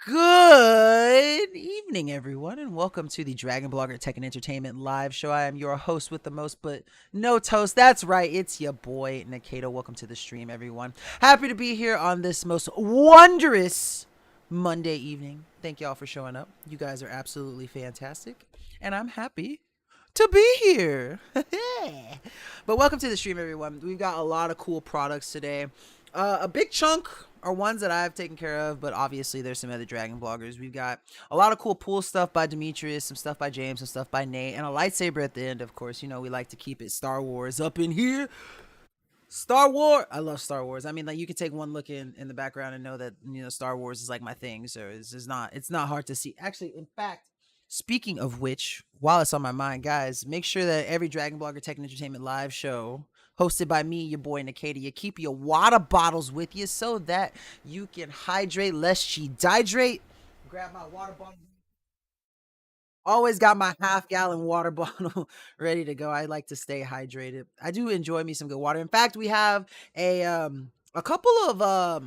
Good evening, everyone, and welcome to the Dragon Blogger Tech and Entertainment live show. I am your host with the most, but no toast. That's right, it's your boy, Nikita. Welcome to the stream, everyone. Happy to be here on this most wondrous Monday evening. Thank y'all for showing up. You guys are absolutely fantastic, and I'm happy to be here. But welcome to the stream, everyone. We've got a lot of cool products today. A big chunk are ones that I've taken care of, but obviously there's some other Dragon bloggers. We've got a lot of cool pool stuff by Demetrius, some stuff by James, some stuff by Nate, and a lightsaber at the end, of course. You know, we like to keep it Star Wars up in here. Star Wars. I love Star Wars. I mean, like, you can take one look in the background and know that, you know, Star Wars is like my thing. So it's not hard to see. Actually, in fact, speaking of which, while it's on my mind, guys, make sure that every Dragon Blogger Tech and Entertainment live show hosted by me, your boy Nikita, you keep your water bottles with you so that you can hydrate lest you dehydrate. Grab my water bottle. Always got my half-gallon water bottle ready to go. I like to stay hydrated. I do enjoy me some good water. In fact, we have a couple of I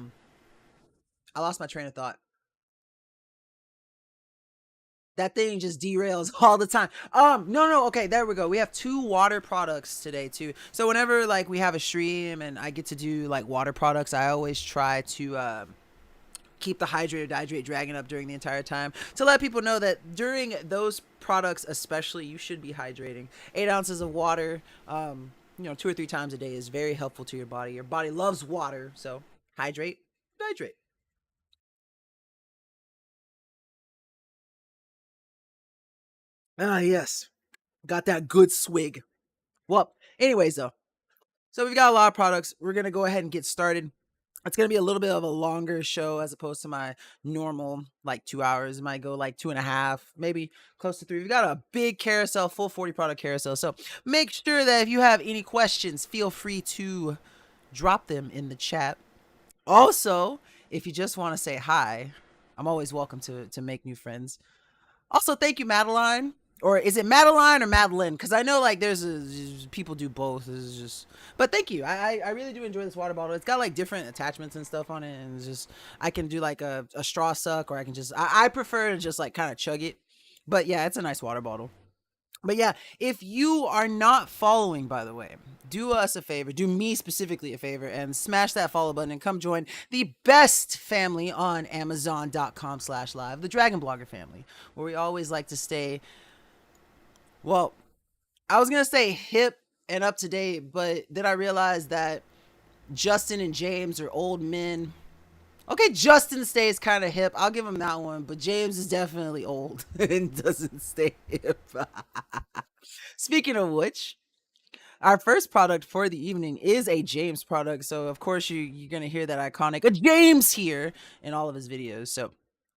lost my train of thought. That thing just derails all the time. No, okay, there we go. We have 2 water products today too. So whenever like we have a stream and I get to do like water products, I always try to keep the hydrate or dehydrate dragon up during the entire time to let people know that during those products especially, you should be hydrating. 8 ounces of water, you know, 2 or 3 times a day is very helpful to your body. Your body loves water, so hydrate, dehydrate. Ah, yes. Got that good swig. Well, anyways, though. So we've got a lot of products. We're going to go ahead and get started. It's going to be a little bit of a longer show as opposed to my normal, like 2 hours. It might go like 2.5, maybe close to 3. We've got a big carousel, full 40 product carousel. So make sure that if you have any questions, feel free to drop them in the chat. Also, if you just want to say hi, I'm always welcome to make new friends. Also, thank you, Madeline. Or is it Madeline or Madeline? Because I know like people do both. It's just, but thank you. I really do enjoy this water bottle. It's got like different attachments and stuff on it, and it's just I can do like a straw suck, or I can just I prefer to just like kind of chug it. But yeah, it's a nice water bottle. But yeah, if you are not following, by the way, do us a favor, do me specifically a favor, and smash that follow button and come join the best family on Amazon.com/live, the Dragon Blogger family, where we always like to stay, well, I was going to say hip and up to date, but then I realized that Justin and James are old men. Okay, Justin stays kind of hip. I'll give him that one, but James is definitely old and doesn't stay hip. Speaking of which, our first product for the evening is a James product. So, of course, you're going to hear that iconic James here in all of his videos. So,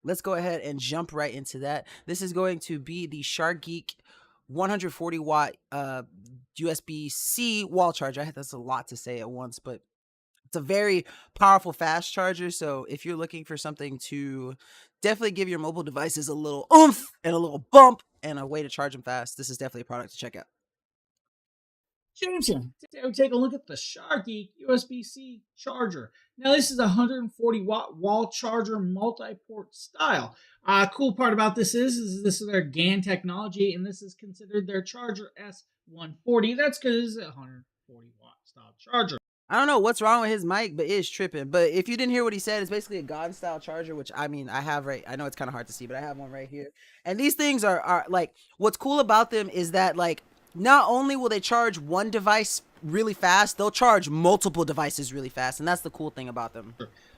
let's go ahead and jump right into that. This is going to be the Shark Geek 140 watt USB-C wall charger. That's a lot to say at once, but it's a very powerful fast charger. So if you're looking for something to definitely give your mobile devices a little oomph and a little bump and a way to charge them fast, this is definitely a product to check out. James here. Today we take a look at the Sharky USB-C charger. Now this is a 140 watt wall charger multi-port style. Cool part about this is this is their GaN technology, and this is considered their charger S140. That's because it's a 140 watt style charger. I don't know what's wrong with his mic, but it's tripping. But if you didn't hear what he said, it's basically a God style charger, which I mean, I have right. I know it's kind of hard to see, but I have one right here. And these things are like, what's cool about them is that like, not only will they charge one device really fast, they'll charge multiple devices really fast. And that's the cool thing about them.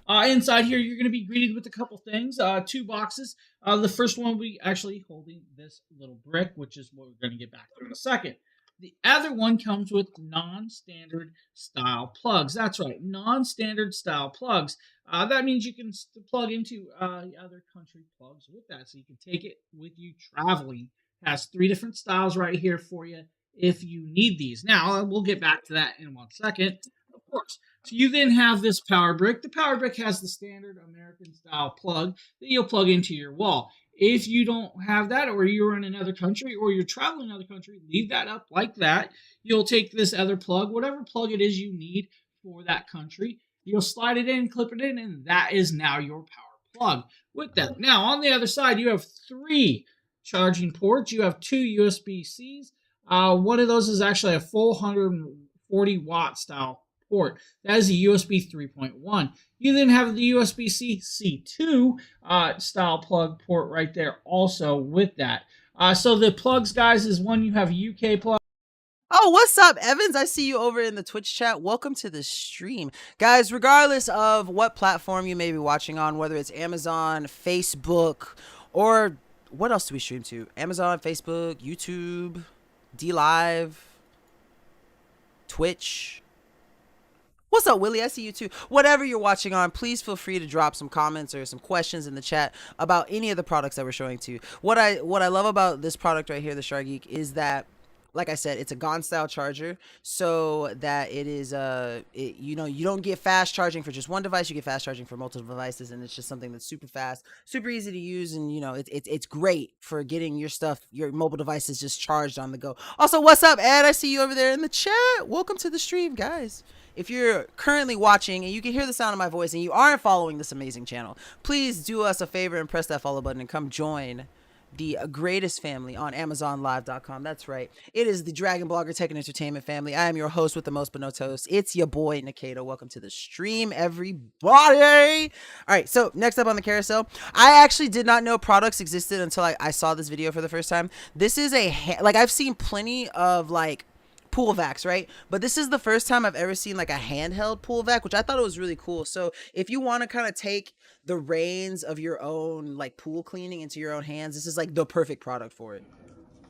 Inside here, you're going to be greeted with a couple things. 2 boxes. The first one, we actually holding this little brick, which is what we're going to get back to in a second. The other one comes with non-standard style plugs. That's right, non-standard style plugs. That means you can plug into other country plugs with that, so you can take it with you traveling. It has 3 different styles right here for you if you need these. Now, we'll get back to that in 1 second, of course. So you then have this power brick. The power brick has the standard American style plug that you'll plug into your wall. If you don't have that, or you're in another country, or you're traveling in another country, leave that up like that. You'll take this other plug, whatever plug it is you need for that country. You'll slide it in, clip it in, and that is now your power plug with that. Now, on the other side, you have 3 charging ports. You have 2 USB-Cs. One of those is actually a full 140-watt style port. That is a USB 3.1. You then have the USB-C C2 style plug port right there also with that. So the plugs, guys, is one you have UK plug. Oh, what's up, Evans? I see you over in the Twitch chat. Welcome to the stream. Guys, regardless of what platform you may be watching on, whether it's Amazon, Facebook, or what else do we stream to? Amazon, Facebook, YouTube, D Live, Twitch. What's up, Willie? I see you too. Whatever you're watching on, please feel free to drop some comments or some questions in the chat about any of the products that we're showing to you. What I love about this product right here, the Shark Geek, is that, like I said, it's a GON style charger, so that it is you know, you don't get fast charging for just one device, you get fast charging for multiple devices, and it's just something that's super fast, super easy to use, and you know, it's great for getting your stuff, your mobile devices just charged on the go. Also, what's up, Ed? I see you over there in the chat. Welcome to the stream, guys. If you're currently watching and you can hear the sound of my voice and you aren't following this amazing channel, please do us a favor and press that follow button and come join the greatest family on AmazonLive.com. That's right. It is the Dragon Blogger Tech and Entertainment family. I am your host with the most but no toast. It's your boy, Nikita. Welcome to the stream, everybody. All right, so next up on the carousel, I actually did not know products existed until I saw this video for the first time. This is like, I've seen plenty of like pool vacs, right? But this is the first time I've ever seen like a handheld pool vac, which I thought it was really cool. So if you want to kind of take the reins of your own like pool cleaning into your own hands, this is like the perfect product for it.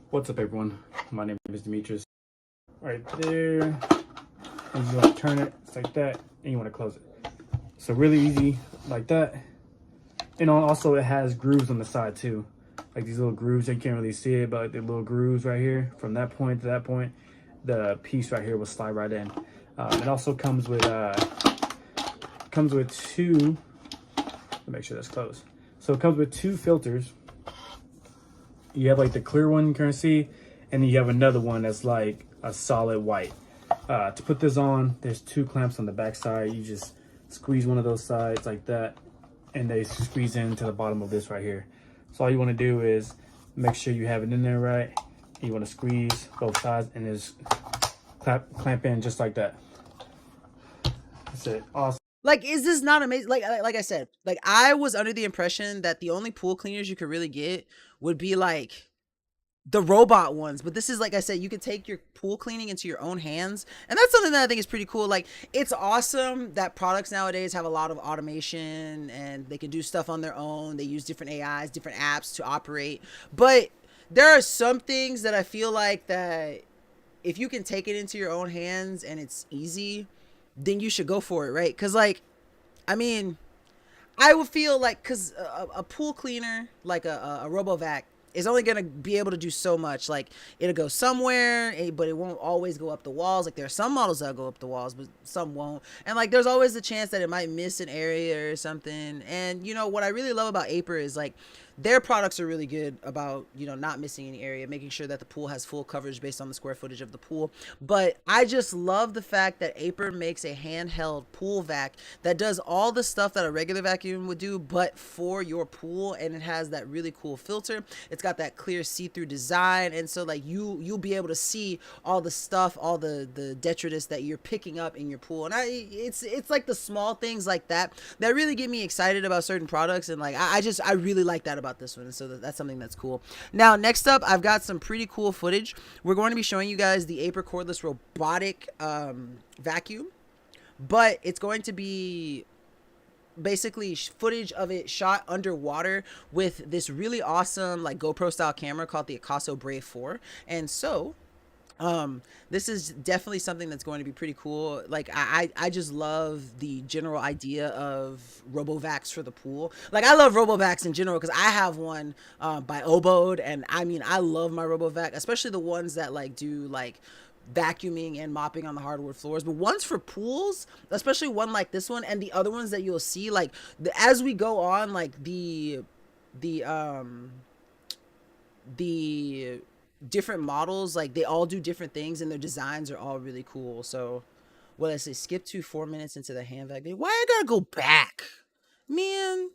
What's up, everyone? My name is Demetrius. Right there. And you want to turn it, it's like that, and you want to close it. So really easy, like that. And also it has grooves on the side too, like these little grooves. You can't really see it, but the little grooves right here, from that point to that point, the piece right here will slide right in. It also comes with two. Let me make sure that's closed. So it comes with 2 filters. You have like the clear one you can see, and then you have another one that's like a solid white. To put this on, there's 2 clamps on the back side. You just squeeze one of those sides like that, and they squeeze into the bottom of this right here. So all you want to do is make sure you have it in there right. You want to squeeze both sides and just clamp in just like that. That's it. Awesome. Like, is this not amazing? Like I said, like I was under the impression that the only pool cleaners you could really get would be like the robot ones, but this is, like I said, you can take your pool cleaning into your own hands, and that's something that I think is pretty cool. Like, it's awesome that products nowadays have a lot of automation and they can do stuff on their own. They use different AIs, different apps to operate, but there are some things that I feel like that if you can take it into your own hands and it's easy, then you should go for it, right? Because like, I mean, I would feel like, because a pool cleaner, like a RoboVac, is only going to be able to do so much. Like, it'll go somewhere, but it won't always go up the walls. Like, there are some models that'll go up the walls, but some won't. And like, there's always the chance that it might miss an area or something. And you know, what I really love about Aper is like, their products are really good about, you know, not missing any area, making sure that the pool has full coverage based on the square footage of the pool. But I just love the fact that Aper makes a handheld pool vac that does all the stuff that a regular vacuum would do, but for your pool. And it has that really cool filter. It's got that clear see-through design, and so like you'll be able to see all the stuff, all the detritus that you're picking up in your pool. And it's like the small things like that that really get me excited about certain products. And like I really like that about this one, and so that's something that's cool. Now, next up, I've got some pretty cool footage. We're going to be showing you guys the Aper cordless robotic vacuum, but it's going to be basically footage of it shot underwater with this really awesome like GoPro style camera called the Akaso Brave 4. And so this is definitely something that's going to be pretty cool. Like I just love the general idea of RoboVacs for the pool. Like, I love RoboVacs in general because I have one by Obode, and I mean, I love my RoboVac, especially the ones that like do like vacuuming and mopping on the hardwood floors. But ones for pools, especially one like this one, and the other ones that you'll see like as we go on, like the different models, like they all do different things and their designs are all really cool. So what I say, skip to 4 minutes into the hand vac. Why I gotta go back, man?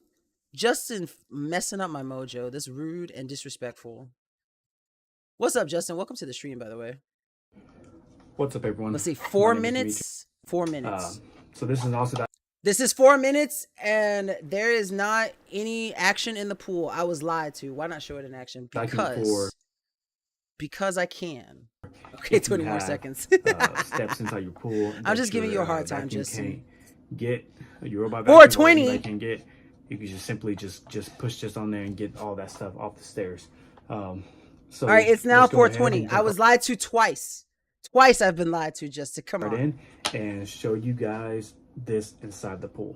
Justin messing up my mojo. This rude and disrespectful. What's up, Justin? Welcome to the stream, by the way. What's up, everyone? Let's see, My 4 name is minutes. 4 minutes. So this is also that. This is 4 minutes, and there is not any action in the pool. I was lied to. Why not show it in action? Because I can. Okay, 20 more seconds. Steps inside your pool. I'm just giving you a hard time, Justin. Get your robot 420. Can get. You can just simply just push this on there and get all that stuff off the stairs. So all right, it's now 420. I was lied to twice. Twice I've been lied to, Justin. Come on. In and show you guys this inside the pool.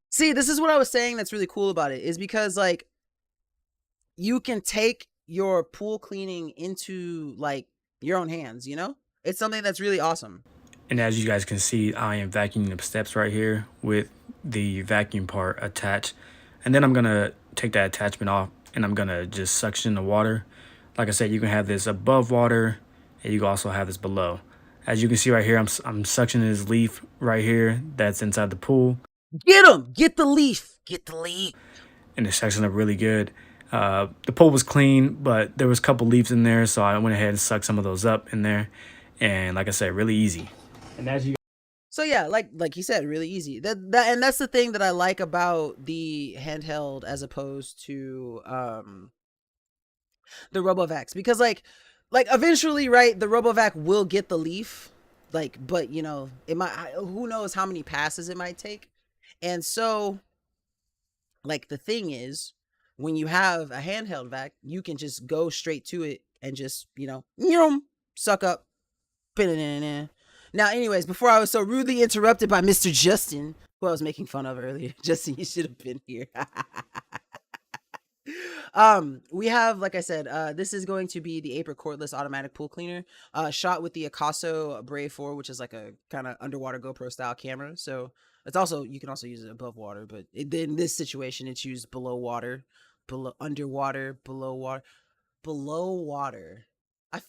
See, this is what I was saying that's really cool about it, is because like you can take your pool cleaning into like your own hands, you know? It's something that's really awesome. And as you guys can see, I am vacuuming the steps right here with the vacuum part attached. And then I'm gonna take that attachment off and I'm gonna just suction the water. Like I said, you can have this above water and you can also have this below. As you can see right here, I'm suctioning this leaf right here that's inside the pool. Get him! Get the leaf! Get the leaf! And it's suctioning up really good. The pool was clean, but there was a couple leaves in there, so I went ahead and sucked some of those up in there. And like I said, really easy. And as you So yeah, like he said, really easy. And that's the thing that I like about the handheld as opposed to the RoboVacs, because like eventually, right, the RoboVac will get the leaf, like, but you know, it might, who knows how many passes it might take. And so like the thing is, when you have a handheld vac, you can just go straight to it and just, you know, suck up. Now, anyways, before I was so rudely interrupted by Mr. Justin, who I was making fun of earlier. Justin, you should have been here. We have, like I said, this is going to be the Aper cordless automatic pool cleaner, shot with the Akaso Brave 4, which is like a kind of underwater GoPro style camera. So it's also, you can also use it above water, but in this situation, it's used below water, underwater, below water.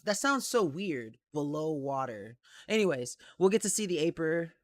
That sounds so weird. Below water. Anyways, we'll get to see the Aper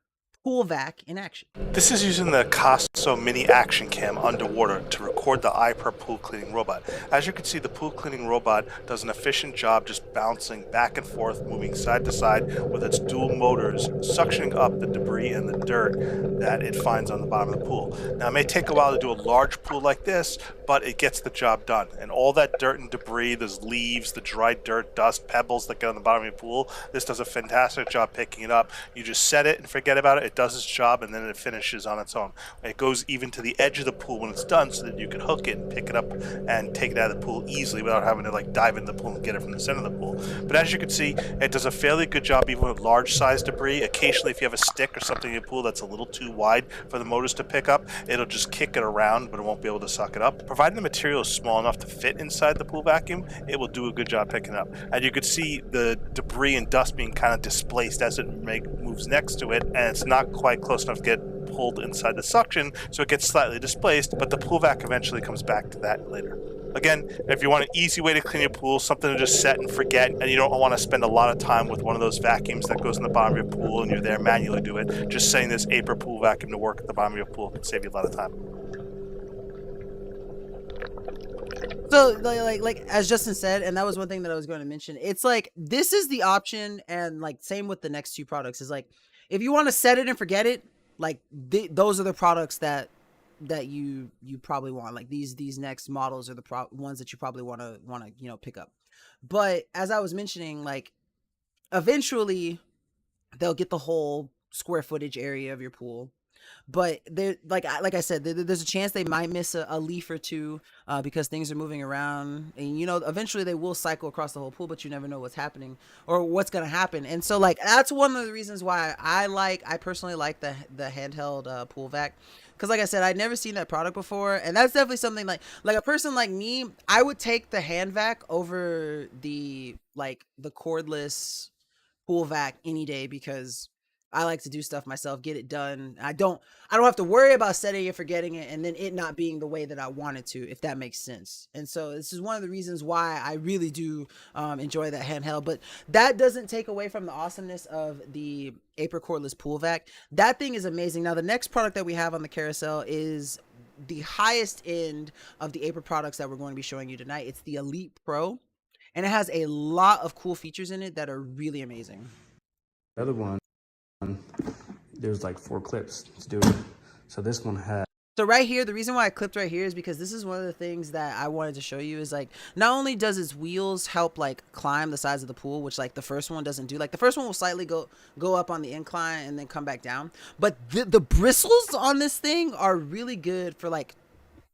pool vac in action. This is using the Akaso Mini Action Cam underwater to record the Aper pool cleaning robot. As you can see, the pool cleaning robot does an efficient job just bouncing back and forth, moving side to side with its dual motors, suctioning up the debris and the dirt that it finds on the bottom of the pool. Now, it may take a while to do a large pool like this, but it gets the job done. And all that dirt and debris, those leaves, the dried dirt, dust, pebbles that get on the bottom of your pool, this does a fantastic job picking it up. You just set it and forget about it. It does its job, and then it finishes on its own. It goes even to the edge of the pool when it's done, so that you can hook it and pick it up and take it out of the pool easily without having to like dive in the pool and get it from the center of the pool. But as you can see, it does a fairly good job even with large size debris. Occasionally, if you have a stick or something in your pool that's a little too wide for the motors to pick up, it'll just kick it around, but it won't be able to suck it up. Providing the material is small enough to fit inside the pool vacuum, it will do a good job picking it up. And you could see the debris and dust being kind of displaced as it moves next to it, and it's not quite close enough to get pulled inside the suction, so it gets slightly displaced, but the pool vac eventually comes back to that later. Again, if you want an easy way to clean your pool, something to just set and forget, and you don't want to spend a lot of time with one of those vacuums that goes in the bottom of your pool and you're there manually do it, just setting this Aper pool vacuum to work at the bottom of your pool can save you a lot of time. So like as Justin said, and that was one thing that I was going to mention, it's like this is the option, and like same with the next two products, is like if you want to set it and forget it, like those are the products that you probably want. Like these next models are the ones that you probably want to you know, pick up. But as I was mentioning, like eventually they'll get the whole square footage area of your pool. But they're like I said, there's a chance they might miss a leaf or two because things are moving around, and you know, eventually they will cycle across the whole pool, but you never know what's happening or what's gonna happen. And so like that's one of the reasons why I personally like the handheld pool vac, because like I said, I'd never seen that product before, and that's definitely something like a person like me, I would take the hand vac over the cordless pool vac any day, because I like to do stuff myself, get it done. I don't have to worry about setting and forgetting it and then it not being the way that I want it to, if that makes sense. And so this is one of the reasons why I really do enjoy that handheld. But that doesn't take away from the awesomeness of the Aper cordless pool vac. That thing is amazing. Now the next product that we have on the carousel is the highest end of the Aper products that we're going to be showing you tonight. It's the Elite Pro, and it has a lot of cool features in it that are really amazing. The other one, there's like 4 clips to do it. So this one has. So right here, the reason why I clipped right here is because this is one of the things that I wanted to show you is like, not only does its wheels help like climb the sides of the pool, which like the first one doesn't do. Like the first one will slightly go up on the incline and then come back down. But the bristles on this thing are really good for like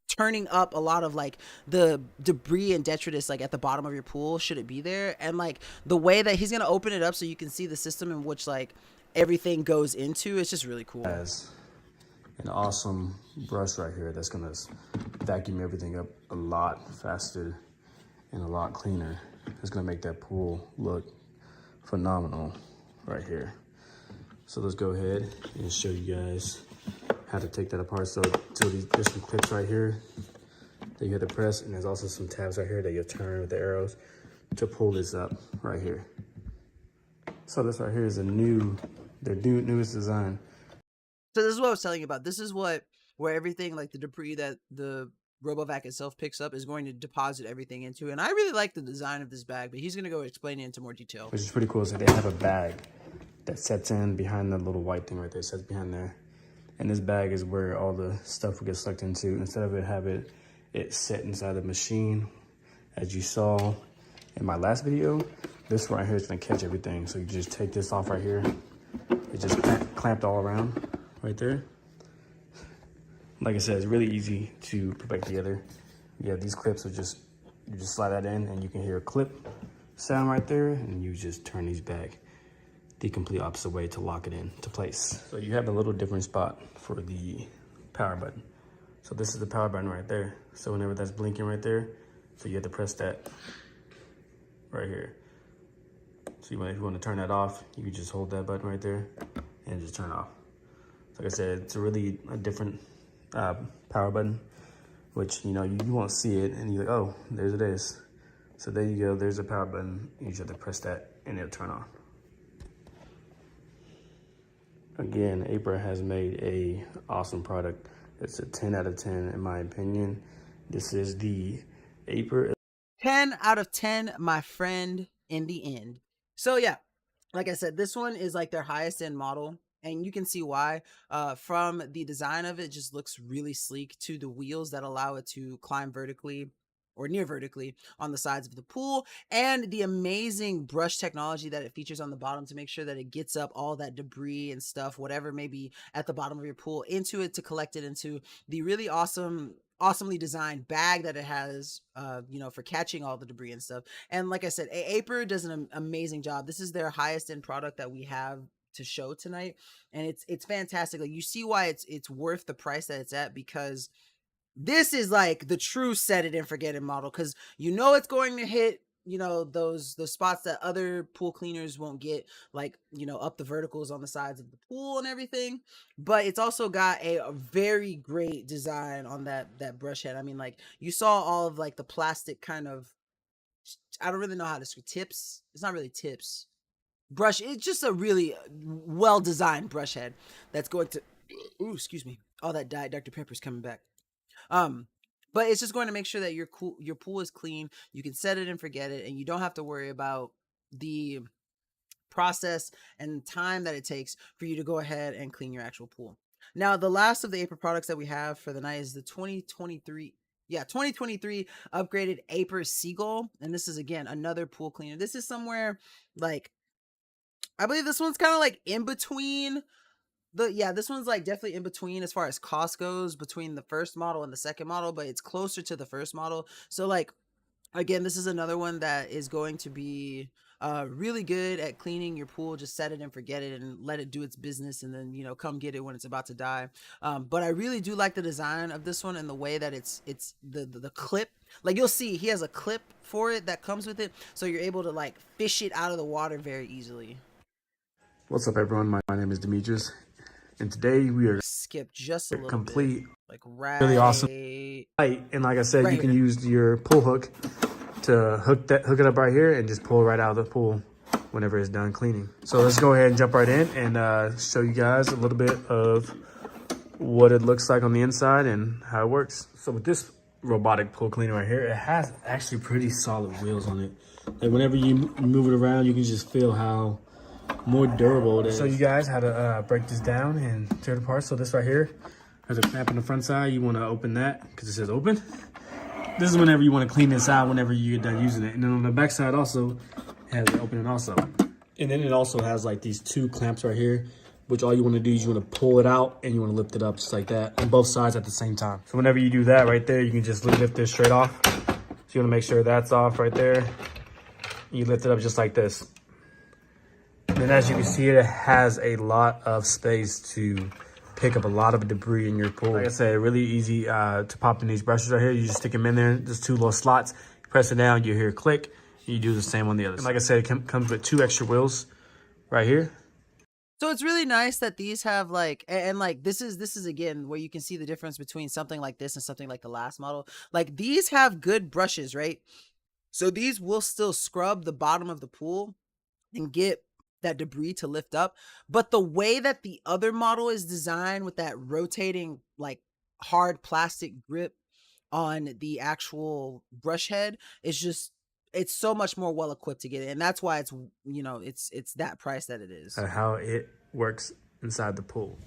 turning up a lot of like the debris and detritus like at the bottom of your pool, should it be there. And like the way that he's going to open it up so you can see the system in which like everything goes into, it's just really cool. Has an awesome brush right here that's gonna vacuum everything up a lot faster and a lot cleaner. It's gonna make that pool look phenomenal right here. So let's go ahead and show you guys how to take that apart. So there's some clips right here that you have to press, and there's also some tabs right here that you'll turn with the arrows to pull this up right here. So this right here is their newest design. So this is what I was telling you about. This is where everything like the debris that the RoboVac itself picks up is going to deposit everything into. And I really like the design of this bag, but he's going to go explain it into more detail. Which is pretty cool. So they have a bag that sets in behind the little white thing right there. It sets behind there. And this bag is where all the stuff will get sucked into. Instead of it set inside the machine, as you saw in my last video, this right here is going to catch everything. So you just take this off right here. It just clamped all around right there. Like I said, it's really easy to put back together. You have these clips, so you just slide that in and you can hear a clip sound right there, and you just turn these back the complete opposite way to lock it into place. So you have a little different spot for the power button. So this is the power button right there. So whenever that's blinking right there, so you have to press that right here. So if you want to turn that off, you can just hold that button right there and just turn it off. Like I said, it's a different power button, which, you know, you won't see it and you're like, oh, there's it is. So there you go, there's a power button. You just have to press that and it'll turn on. Again, Aper has made a awesome product. It's a 10 out of 10 in my opinion. This is the Aper 10 out of 10, my friend, in the end. So yeah, like I said, this one is like their highest end model. And you can see why. From the design of it, just looks really sleek, to the wheels that allow it to climb vertically or near vertically on the sides of the pool, and the amazing brush technology that it features on the bottom to make sure that it gets up all that debris and stuff, whatever may be at the bottom of your pool, into it to collect it into the really awesomely designed bag that it has, you know, for catching all the debris and stuff. And like I said, Aper does an amazing job. This is their highest end product that we have to show tonight, and it's fantastic. Like, you see why it's worth the price that it's at, because this is like the true set it and forget it model, because you know it's going to hit, you know, those spots that other pool cleaners won't get, like, you know, up the verticals on the sides of the pool and everything. But it's also got a very great design on that brush head. I mean, like, you saw all of like the plastic kind of, I don't really know how to describe tips. It's not really tips. Brush. It's just a really well designed brush head that's going to, ooh, excuse me, all that Diet Dr. Pepper's coming back. But it's just going to make sure that your pool is clean. You can set it and forget it, and you don't have to worry about the process and time that it takes for you to go ahead and clean your actual pool. Now, the last of the Aper products that we have for the night is the 2023 upgraded Aper Seagull. And this is, again, another pool cleaner. This is somewhere like, I believe this one's kind of like in between this one's like definitely in between as far as cost goes, between the first model and the second model, but it's closer to the first model. So like, again, this is another one that is going to be really good at cleaning your pool. Just set it and forget it and let it do its business, and then, you know, come get it when it's about to die. But I really do like the design of this one, and the way that it's the clip. Like, you'll see he has a clip for it that comes with it, so you're able to like fish it out of the water very easily. What's up, everyone? My name is Demetrius, and today we are Skip just a little complete, bit. Like right, really awesome light. And like I said, right you can here. use your pull hook to hook it up right here and just pull right out of the pool whenever it's done cleaning. So let's go ahead and jump right in and show you guys a little bit of what it looks like on the inside and how it works. So with this robotic pool cleaner right here, it has actually pretty solid wheels on it. Like whenever you move it around, you can just feel how more durable it is. So you guys how to break this down and tear it apart. So this right here has a clamp on the front side. You want to open that because it says open. This is whenever you want to clean this out whenever you get done using it. And then on the back side also has an opening also. And then it also has like these two clamps right here, which all you want to do is you want to pull it out and you want to lift it up just like that on both sides at the same time. So whenever you do that right there, you can just lift this straight off. So you want to make sure that's off right there. You lift it up just like this. And then as you can see, it has a lot of space to pick up a lot of debris in your pool. Like I said, really easy to pop in these brushes right here. You just stick them in there, just two little slots. You press it down, you hear click. You do the same on the other side. And like I said, it comes with 2 extra wheels right here. So it's really nice that these have like, and like this is again where you can see the difference between something like this and something like the last model. Like these have good brushes, right? So these will still scrub the bottom of the pool and get that debris to lift up. But the way that the other model is designed with that rotating like hard plastic grip on the actual brush head is just, it's so much more well equipped to get it. And that's why it's, you know, it's that price that it is. How it works inside the pool.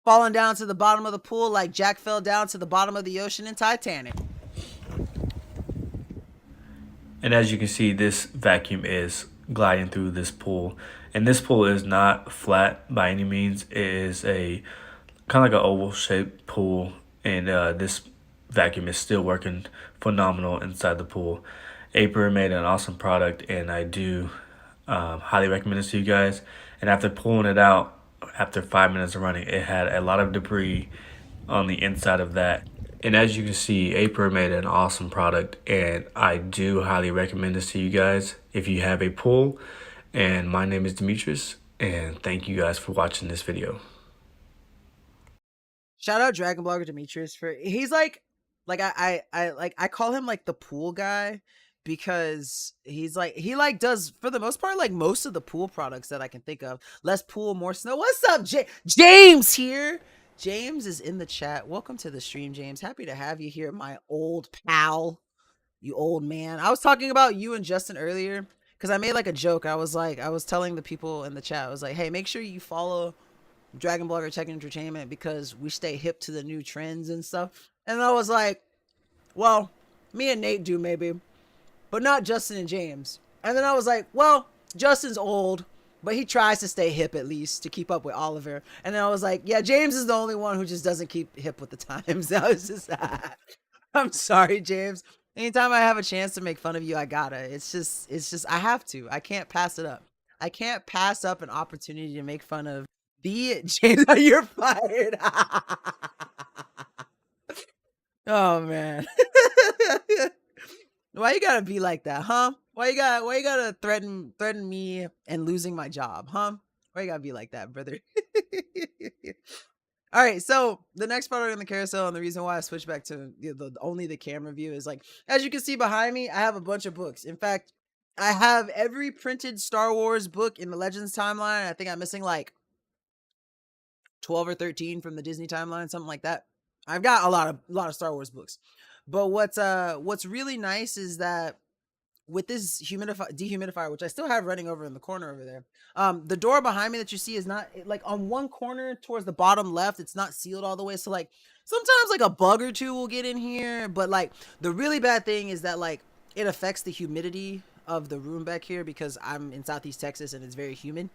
Falling down to the bottom of the pool like Jack fell down to the bottom of the ocean in Titanic. And as you can see, this vacuum is gliding through this pool. And this pool is not flat by any means. It is a kind of like an oval shaped pool. And this vacuum is still working phenomenal inside the pool. Aper made an awesome product, and I do highly recommend this to you guys. And after pulling it out, after 5 minutes of running, it had a lot of debris on the inside of that. And as you can see, Aper made an awesome product, and I do highly recommend this to you guys if you have a pool. And my name is Demetrius, and thank you guys for watching this video. Shout out DragonBlogger Demetrius for, he's like I call him like the pool guy because he's like, he like does for the most part like most of the pool products that I can think of. Less pool, more snow. What's up, James here? James is in the chat. Welcome to the stream, James. Happy to have you here, my old pal. You old man. I was talking about you and Justin earlier because I made like a joke. I was telling the people in the chat, I was like, hey, make sure you follow DragonBlogger Tech Entertainment because we stay hip to the new trends and stuff. And I was like, well, me and Nate do maybe, but not Justin and James. And then I was like, well, Justin's old, but he tries to stay hip at least to keep up with Oliver. And then I was like, yeah, James is the only one who just doesn't keep hip with the times. I was just, I'm sorry, James. Anytime I have a chance to make fun of you, I gotta. It's just, I have to. I can't pass it up. I can't pass up an opportunity to make fun of the James. You're fired. Oh man. Why you gotta be like that, huh? Why you gotta threaten me and losing my job, huh? Why you gotta be like that, brother? All right, so the next product on the carousel, and the reason why I switched back to only the camera view is like, as you can see behind me, I have a bunch of books. In fact, I have every printed Star Wars book in the Legends timeline. I think I'm missing like 12 or 13 from the Disney timeline, something like that. I've got a lot of Star Wars books. But what's really nice is that with this dehumidifier, which I still have running over in the corner over there, the door behind me that you see is not, like, on one corner towards the bottom left, it's not sealed all the way. So like sometimes like a bug or two will get in here, but like the really bad thing is that like it affects the humidity of the room back here because I'm in Southeast Texas and it's very humid.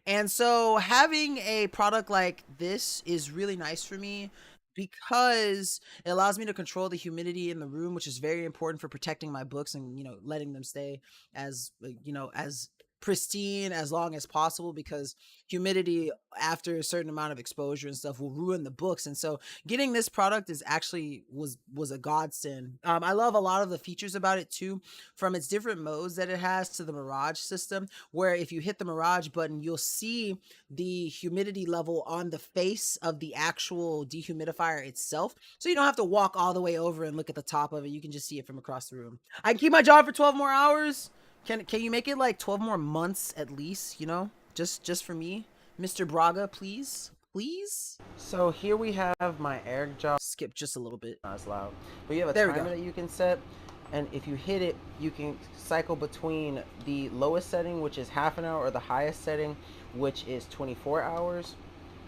And so having a product like this is really nice for me because it allows me to control the humidity in the room, which is very important for protecting my books and, you know, letting them stay as, you know, as pristine as long as possible, because humidity after a certain amount of exposure and stuff will ruin the books. And so getting this product is actually was a godsend. I love a lot of the features about it too, from its different modes that it has to the Mirage system, where if you hit the Mirage button, you'll see the humidity level on the face of the actual dehumidifier itself. So you don't have to walk all the way over and look at the top of it. You can just see it from across the room. I can keep my job for 12 more hours. Can you make it like 12 more months at least, you know? Just for me. Mr. Braga, please. Please. So here we have my air job. Skip just a little bit. Not as loud. But you have a timer that you can set, and if you hit it, you can cycle between the lowest setting, which is half an hour, or the highest setting, which is 24 hours.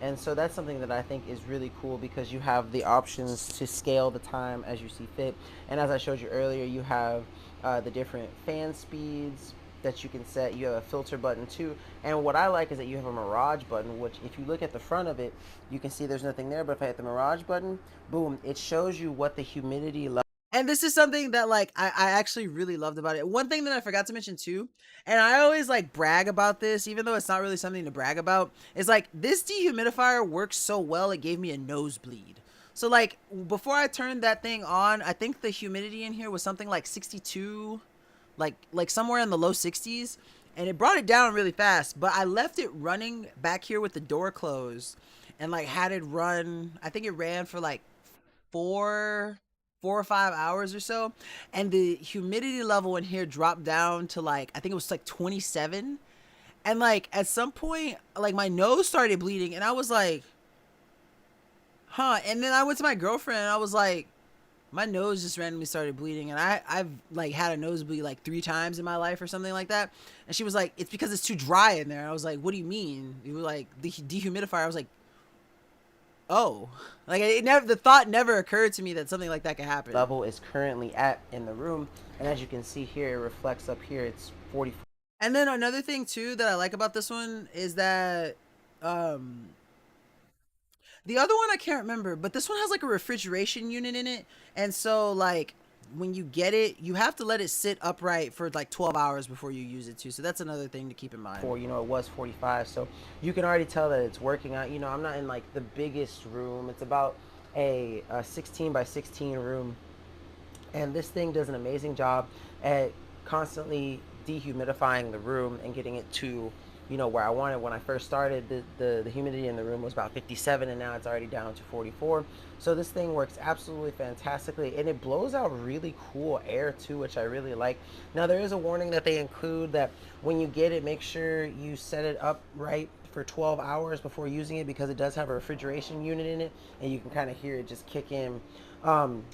And so that's something that I think is really cool, because you have the options to scale the time as you see fit. And as I showed you earlier, you have the different fan speeds that you can set. You have a filter button too. And what I like is that you have a Mirage button, which if you look at the front of it, you can see there's nothing there. But if I hit the Mirage button, boom, it shows you what the humidity level. And this is something that like I actually really loved about it. One thing that I forgot to mention too, and I always like brag about this, even though it's not really something to brag about, is like this dehumidifier works so well, it gave me a nosebleed. So like before I turned that thing on, I think the humidity in here was something like 62, like somewhere in the low 60s, and it brought it down really fast. But I left it running back here with the door closed, and like had it run. I think it ran for like 4 or 5 hours or so, and the humidity level in here dropped down to like, I think it was like 27. And like at some point, like my nose started bleeding, and I was like, huh. And then I went to my girlfriend and I was like, my nose just randomly started bleeding, and I've like had a nosebleed like 3 times in my life or something like that. And she was like, it's because it's too dry in there. I was like, what do you mean? You were like, the dehumidifier. I was like, oh, like the thought never occurred to me that something like that could happen. Level is currently at in the room, and as you can see here, it reflects up here. It's 44. And then another thing too that I like about this one is that the other one I can't remember, but this one has like a refrigeration unit in it, and so like when you get it, you have to let it sit upright for like 12 hours before you use it too. So that's another thing to keep in mind. You know, it was 45, so you can already tell that it's working out. You know, I'm not in like the biggest room. It's about a 16 by 16 room, and this thing does an amazing job at constantly dehumidifying the room and getting it to, you know, where I wanted. When I first started, the humidity in the room was about 57, and now it's already down to 44. So this thing works absolutely fantastically, and it blows out really cool air too, which I really like. Now there is a warning that they include that when you get it, make sure you set it up right for 12 hours before using it, because it does have a refrigeration unit in it, and you can kind of hear it just kick in.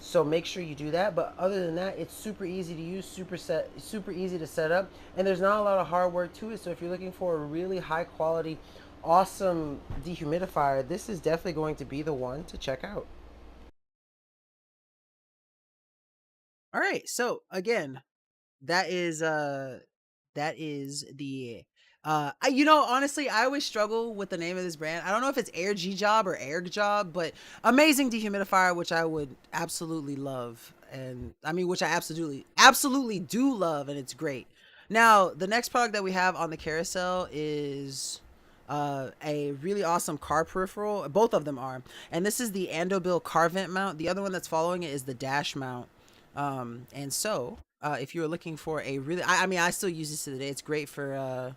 So make sure you do that. But other than that, it's super easy to use, super easy to set up, and there's not a lot of hard work to it. So if you're looking for a really high quality, awesome dehumidifier, this is definitely going to be the one to check out. All right, so again, that is the you know, honestly, I always struggle with the name of this brand. I don't know if it's Air G Job or Air Job, but amazing dehumidifier, which I would absolutely love. And I mean, which I absolutely do love, and it's great. Now, the next product that we have on the carousel is a really awesome car peripheral. Both of them are. And this is the Andobil car vent mount. The other one that's following it is the dash mount. And so if you're looking for a really, I mean, I still use this today. It's great for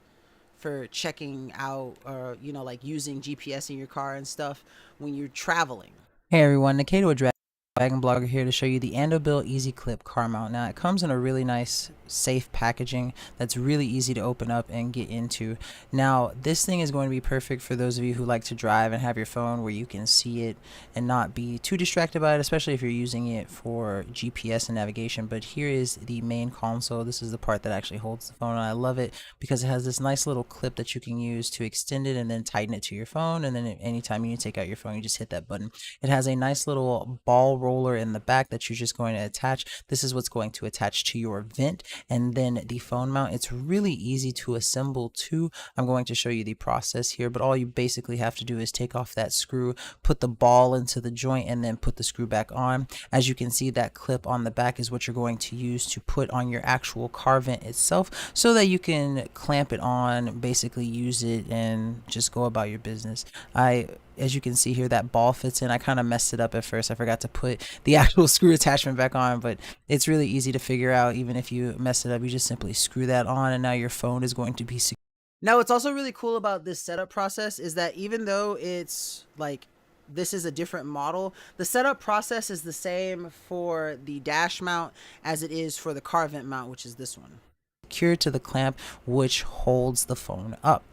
checking out, or you know, like using GPS in your car and stuff when you're traveling. Hey everyone, Nakato Dragon Blogger here to show you the Andobil Easy Clip car mount. Now it comes in a really nice, safe packaging that's really easy to open up and get into. Now this thing is going to be perfect for those of you who like to drive and have your phone where you can see it and not be too distracted by it, especially if you're using it for GPS and navigation. But here is the main console. This is the part that actually holds the phone, and I love it because it has this nice little clip that you can use to extend it and then tighten it to your phone, and then anytime you need to take out your phone, you just hit that button. It has a nice little ball roll roller in the back that you're just going to attach. This is what's going to attach to your vent, and then the phone mount. It's really easy to assemble too. I'm going to show you the process here, but all you basically have to do is take off that screw, put the ball into the joint, and then put the screw back on. As you can see, that clip on the back is what you're going to use to put on your actual car vent itself, so that you can clamp it on, basically use it, and just go about your business. As you can see here, that ball fits in. I kind of messed it up at first. I forgot to put the actual screw attachment back on, but it's really easy to figure out. Even if you mess it up, you just simply screw that on, and now your phone is going to be secure. Now, what's also really cool about this setup process is that even though it's like this is a different model, the setup process is the same for the dash mount as it is for the car vent mount, which is this one. Secured to the clamp which holds the phone up.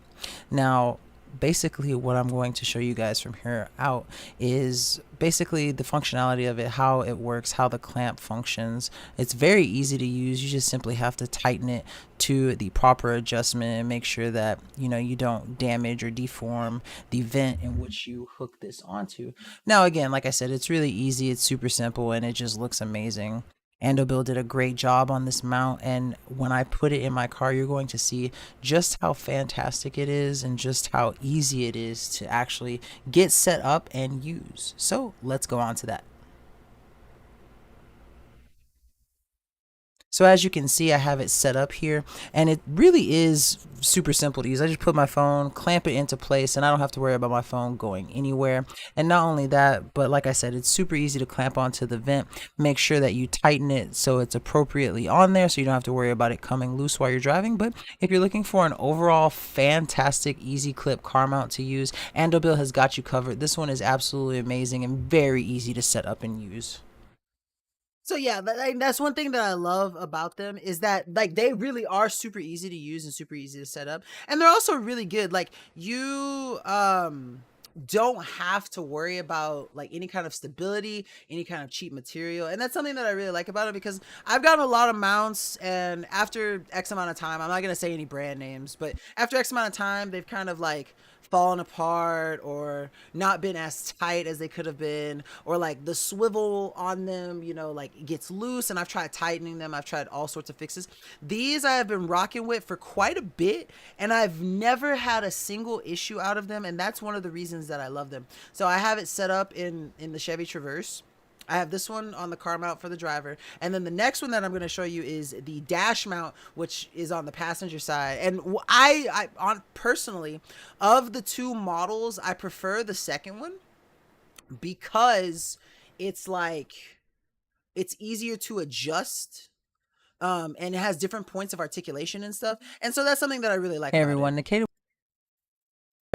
Now, basically what I'm going to show you guys from here out is basically the functionality of it, how it works, how the clamp functions. It's very easy to use. You just simply have to tighten it to the proper adjustment and make sure that you don't damage or deform the vent in which you hook this onto. Now again, like I said, it's really easy, it's super simple, and it just looks amazing. Andobill did a great job on this mount, and when I put it in my car, you're going to see just how fantastic it is and just how easy it is to actually get set up and use. So let's go on to that. So as you can see, I have it set up here, and it really is super simple to use. I just put my phone, clamp it into place, and I don't have to worry about my phone going anywhere. And not only that, but like I said, it's super easy to clamp onto the vent. Make sure that you tighten it so it's appropriately on there, so you don't have to worry about it coming loose while you're driving. But if you're looking for an overall fantastic easy clip car mount to use, Andobill has got you covered. This one is absolutely amazing and very easy to set up and use. So yeah, that's one thing that I love about them, is that like they really are super easy to use and super easy to set up, and they're also really good. Like you don't have to worry about like any kind of stability, any kind of cheap material, and that's something that I really like about it, because I've gotten a lot of mounts, and after X amount of time, I'm not gonna say any brand names, but after X amount of time, they've kind of like fallen apart or not been as tight as they could have been, or like the swivel on them like gets loose, and I've tried tightening them. I've tried all sorts of fixes. These I have been rocking with for quite a bit, and I've never had a single issue out of them, and that's one of the reasons that I love them. So I have it set up in the Chevy Traverse. I have this one on the car mount for the driver, and then the next one that I'm going to show you is the dash mount, which is on the passenger side. And I personally, of the two models, I prefer the second one, because it's easier to adjust, and it has different points of articulation and stuff, and so that's something that I really like. Hey everyone, Nikita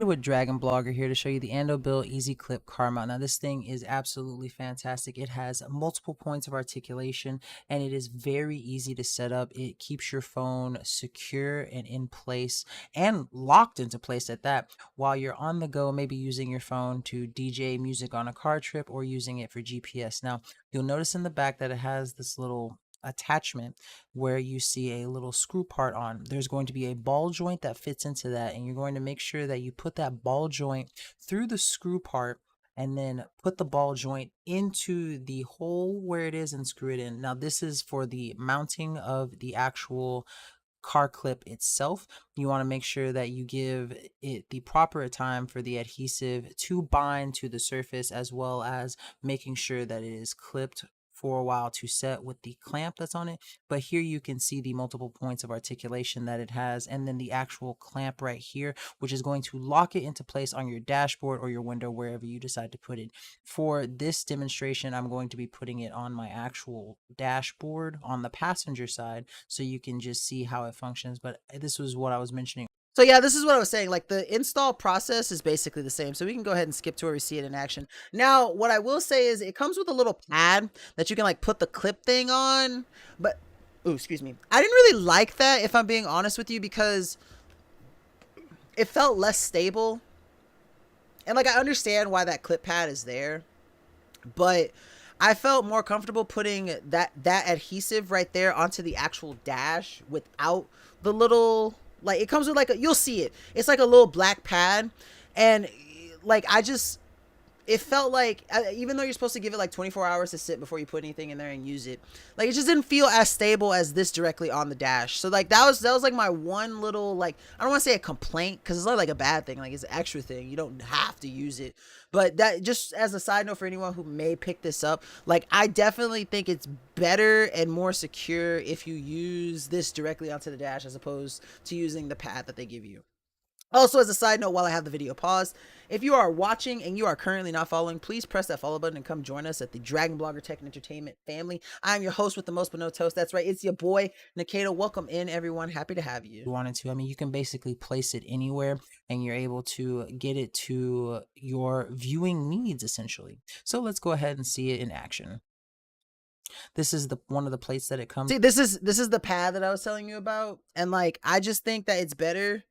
with DragonBlogger here to show you the Andobill Easy Clip car mount. Now this thing is absolutely fantastic. It has multiple points of articulation, and it is very easy to set up. It keeps your phone secure and in place, and locked into place at that, while you're on the go, maybe using your phone to DJ music on a car trip or using it for GPS. Now you'll notice in the back that it has this little attachment where you see a little screw part on. There's going to be a ball joint that fits into that, and you're going to make sure that you put that ball joint through the screw part, and then put the ball joint into the hole where it is and screw it in. Now this is for the mounting of the actual car clip itself. You want to make sure that you give it the proper time for the adhesive to bind to the surface, as well as making sure that it is clipped for a while to set with the clamp that's on it. But here you can see the multiple points of articulation that it has, and then the actual clamp right here, which is going to lock it into place on your dashboard or your window, wherever you decide to put it. For this demonstration, I'm going to be putting it on my actual dashboard on the passenger side, so you can just see how it functions. But this was what I was mentioning. So yeah, this is what I was saying. Like the install process is basically the same. So we can go ahead and skip to where we see it in action. Now, what I will say is it comes with a little pad that you can like put the clip thing on. But, oh, excuse me. I didn't really like that, if I'm being honest with you, because it felt less stable. And like I understand why that clip pad is there, but I felt more comfortable putting that adhesive right there onto the actual dash without the little, like, it comes with like a, you'll see it. It's like a little black pad, and like it it felt like, even though you're supposed to give it like 24 hours to sit before you put anything in there and use it, like it just didn't feel as stable as this directly on the dash. So like that was like my one little, like, I don't want to say a complaint because it's not like a bad thing, like it's an extra thing, you don't have to use it. But that, just as a side note for anyone who may pick this up, like I definitely think it's better and more secure if you use this directly onto the dash as opposed to using the pad that they give you. Also, as a side note, while I have the video paused, if you are watching and you are currently not following, please press that follow button and come join us at the Dragon Blogger Tech and Entertainment family. I'm your host with the most but no toast. That's right, it's your boy, Nikita. Welcome in, everyone. Happy to have you. Wanted to, I mean, you can basically place it anywhere and you're able to get it to your viewing needs, essentially. So let's go ahead and see it in action. This is the one of the plates that it comes. See, this is the pad that I was telling you about, and like I just think that it's better.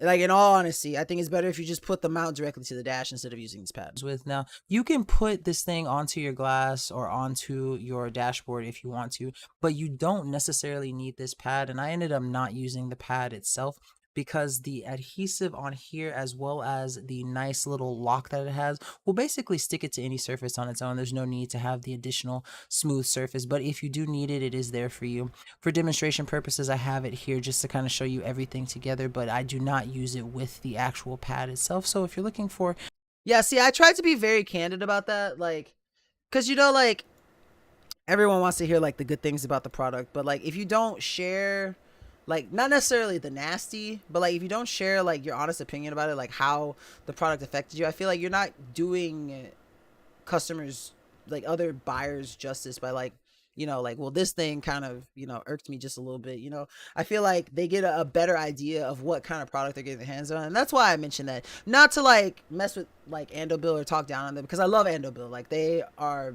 Like, in all honesty, I think it's better if you just put the mount directly to the dash instead of using these pads. Now, you can put this thing onto your glass or onto your dashboard if you want to, but you don't necessarily need this pad. And I ended up not using the pad itself because the adhesive on here, as well as the nice little lock that it has, will basically stick it to any surface on its own. There's no need to have the additional smooth surface, but if you do need it, it is there for you. For demonstration purposes, I have it here just to kind of show you everything together, but I do not use it with the actual pad itself. So if you're looking for... Yeah, see, I tried to be very candid about that, like, because, you know, like, everyone wants to hear, like, the good things about the product, but, like, if you don't share... like, not necessarily the nasty, but like if you don't share like your honest opinion about it, like how the product affected you, I feel like you're not doing customers, like other buyers, justice by like, you know, like, well, this thing kind of, you know, irked me just a little bit, you know. I feel like they get a better idea of what kind of product they're getting their hands on, and that's why I mentioned that. Not to like mess with like Andobill or talk down on them, because I love Andobill. Like, they are...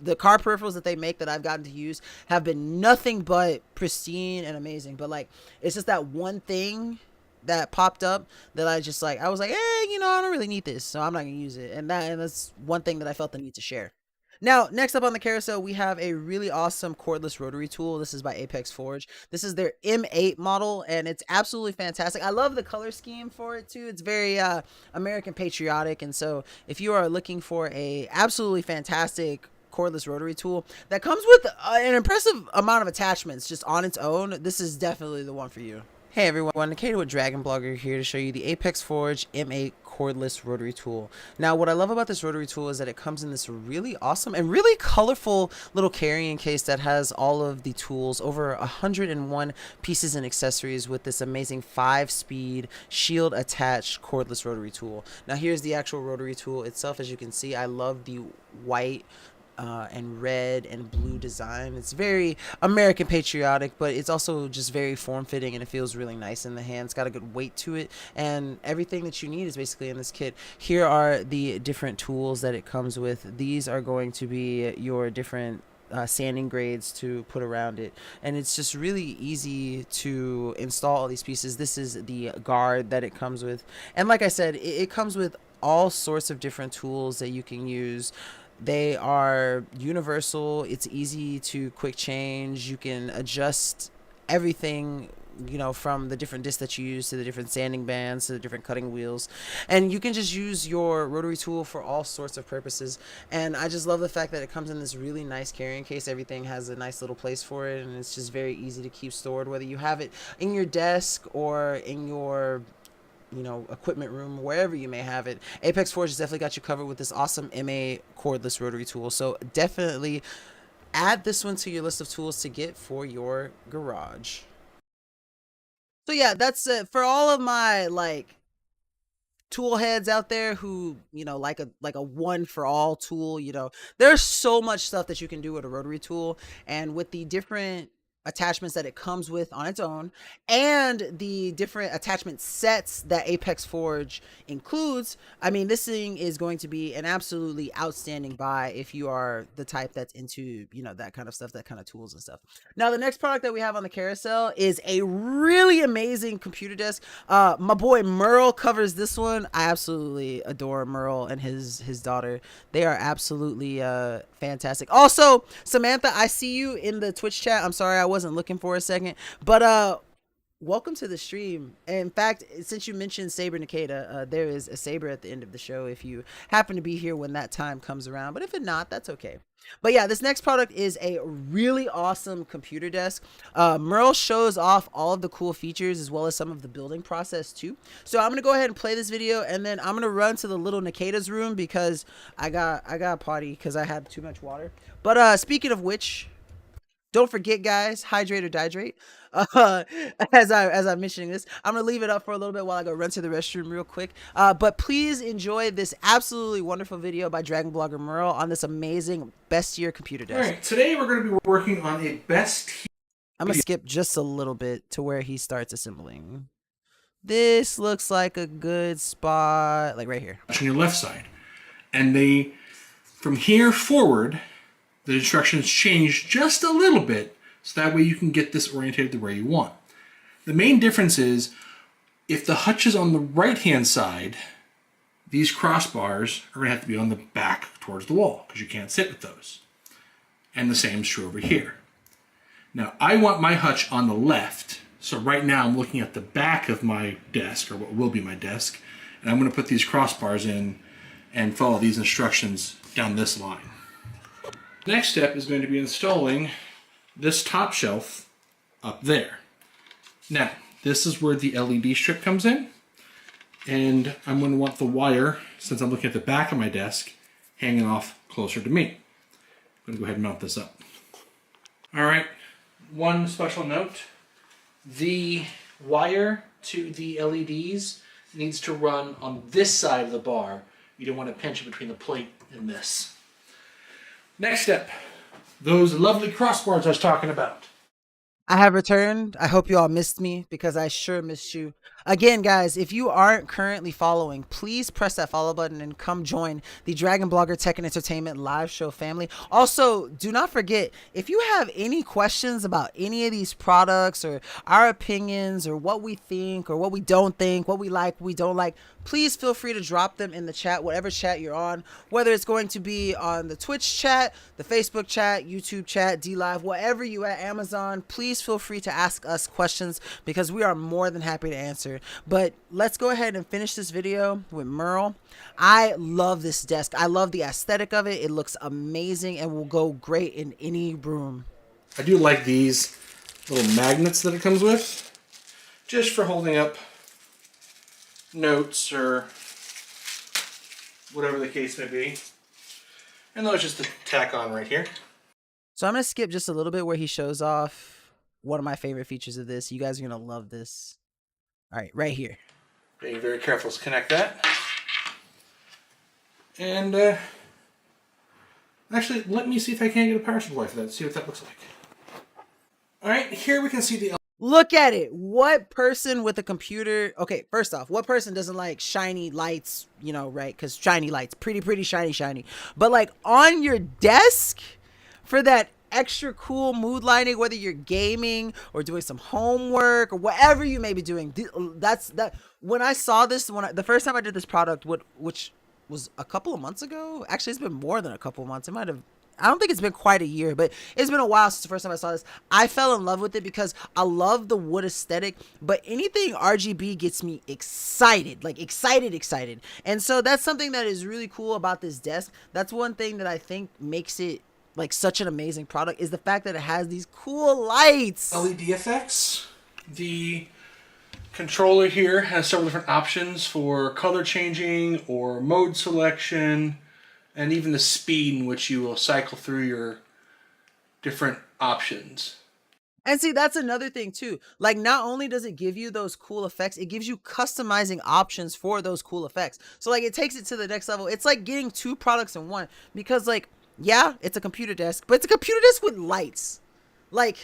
the car peripherals that they make that I've gotten to use have been nothing but pristine and amazing. But like, it's just that one thing that popped up that I just like, I was like, you know, I don't really need this, so I'm not gonna use it. And that's one thing that I felt the need to share. Now, next up on the carousel, we have a really awesome cordless rotary tool. This is by Apex Forge. This is their M8 model, and it's absolutely fantastic. I love the color scheme for it too. It's very American patriotic, and so if you are looking for a absolutely fantastic cordless rotary tool that comes with an impressive amount of attachments just on its own, this is definitely the one for you. Hey everyone, Nikita with DragonBlogger here to show you the Apex Forge M8 cordless rotary tool. Now, what I love about this rotary tool is that it comes in this really awesome and really colorful little carrying case that has all of the tools, over 101 pieces and accessories, with this amazing 5-speed shield attached cordless rotary tool. Now, here's the actual rotary tool itself. As you can see, I love the white and red and blue design. It's very American patriotic, but it's also just very form-fitting, and it feels really nice in the hand. It's got a good weight to it, and everything that you need is basically in this kit. Here are the different tools that it comes with. These are going to be your different sanding grades to put around it, and it's just really easy to install all these pieces. This is the guard that it comes with, and like I said, it comes with all sorts of different tools that you can use. They are universal. It's easy to quick change. You can adjust everything, you know, from the different discs that you use to the different sanding bands to the different cutting wheels, and you can just use your rotary tool for all sorts of purposes. And I just love the fact that it comes in this really nice carrying case. Everything has a nice little place for it, and it's just very easy to keep stored, whether you have it in your desk or in your, you know, equipment room, wherever you may have it. Apex Forge has definitely got you covered with this awesome MA cordless rotary tool. So definitely add this one to your list of tools to get for your garage. So yeah, that's it for all of my like tool heads out there who, you know, like a one for all tool. You know, there's so much stuff that you can do with a rotary tool, and with the different attachments that it comes with on its own, and the different attachment sets that Apex Forge includes, I mean, this thing is going to be an absolutely outstanding buy if you are the type that's into, you know, that kind of stuff, that kind of tools and stuff. Now, the next product that we have on the carousel is a really amazing computer desk. My boy Merle covers this one. I absolutely adore Merle and his daughter. They are absolutely fantastic. Also, Samantha, I see you in the Twitch chat. I'm sorry I wasn't looking for a second, but welcome to the stream. In fact, since you mentioned Saber Nikita, there is a Saber at the end of the show if you happen to be here when that time comes around. But if it not, that's okay. But yeah, this next product is a really awesome computer desk. Merle shows off all of the cool features as well as some of the building process too. So I'm gonna go ahead and play this video, and then I'm gonna run to the little Nikita's room because I got a potty because I had too much water. But speaking of which, don't forget, guys, hydrate or dihydrate. Uh, as I'm mentioning this, I'm gonna leave it up for a little bit while I go run to the restroom real quick. But please enjoy this absolutely wonderful video by Dragon Blogger Merle on this amazing best year computer desk. All right, today we're going to be working on a best I'm gonna skip just a little bit to where he starts assembling. This looks like a good spot, like right here. on your left side. And they, from here forward, the instructions change just a little bit so that way you can get this oriented the way you want. The main difference is if the hutch is on the right-hand side, these crossbars are going to have to be on the back towards the wall because you can't sit with those. And the same is true over here. Now, I want my hutch on the left, so right now I'm looking at the back of my desk, or what will be my desk, and I'm going to put these crossbars in and follow these instructions down this line. Next step is going to be installing this top shelf up there. Now, this is where the LED strip comes in, and I'm going to want the wire, since I'm looking at the back of my desk, hanging off closer to me. I'm going to go ahead and mount this up. All right, one special note. The wire to the LEDs needs to run on this side of the bar. You don't want to pinch it between the plate and this. Next step, those lovely crossbars I was talking about. I have returned. I hope you all missed me because I sure missed you. Again, guys, if you aren't currently following, please press that follow button and come join the Dragon Blogger Tech and Entertainment live show family. Also, do not forget, if you have any questions about any of these products or our opinions or what we think or what we don't think, what we like, we don't like, please feel free to drop them in the chat, whatever chat you're on, whether it's going to be on the Twitch chat, the Facebook chat, YouTube chat, DLive, whatever you at Amazon, please feel free to ask us questions because we are more than happy to answer. But let's go ahead and finish this video with Merle. I love this desk. I love the aesthetic of it. It looks amazing and will go great in any room. I do like these little magnets that it comes with, just for holding up notes or whatever the case may be. And those just to tack on right here. So I'm going to skip just a little bit where he shows off one of my favorite features of this. You guys are going to love this. All right, right here. Being very careful to connect that. And actually, let me see if I can get a power supply for that, see what that looks like. All right, here we can see the Look at it. What person with a computer? Okay, first off, what person doesn't like shiny lights, you know, right? Because shiny lights, pretty shiny. But like on your desk for that extra cool mood lighting, whether you're gaming or doing some homework or whatever you may be doing. That's that. When I saw this, the first time I did this product, which was a couple of months ago. Actually, it's been more than a couple of months. It might have. I don't think it's been quite a year, but it's been a while since the first time I saw this. I fell in love with it because I love the wood aesthetic, but anything RGB gets me excited, like excited. And so that's something that is really cool about this desk. That's one thing that I think makes it like such an amazing product is the fact that it has these cool lights. LED effects. The controller here has several different options for color changing or mode selection, and even the speed in which you will cycle through your different options. And see, that's another thing too. Like, not only does it give you those cool effects, it gives you customizing options for those cool effects. So like, it takes it to the next level. It's like getting two products in one because like, yeah, it's a computer desk, but it's a computer desk with lights. Like,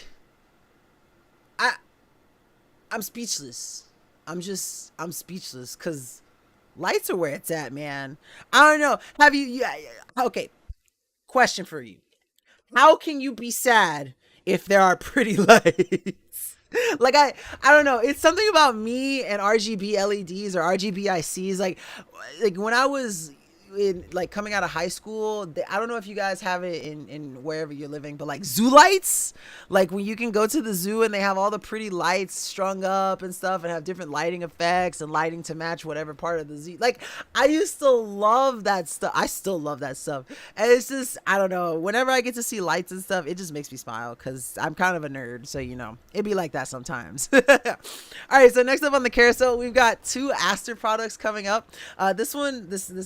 I'm speechless. I'm speechless because lights are where it's at, man. I don't know. Have you okay, question for you. How can you be sad if there are pretty lights? Like, I don't know. It's something about me and RGB LEDs or RGB ICs. Like when I was in like coming out of high school, I don't know if you guys have it in wherever you're living, but like zoo lights, like when you can go to the zoo and they have all the pretty lights strung up and stuff and have different lighting effects and lighting to match whatever part of the zoo. Like I used to love that stuff. I still love that stuff. And it's just, I don't know, whenever I get to see lights and stuff, it just makes me smile because I'm kind of a nerd. So, you know, it'd be like that sometimes. All right. So next up on the carousel, we've got 2 Aster products coming up. This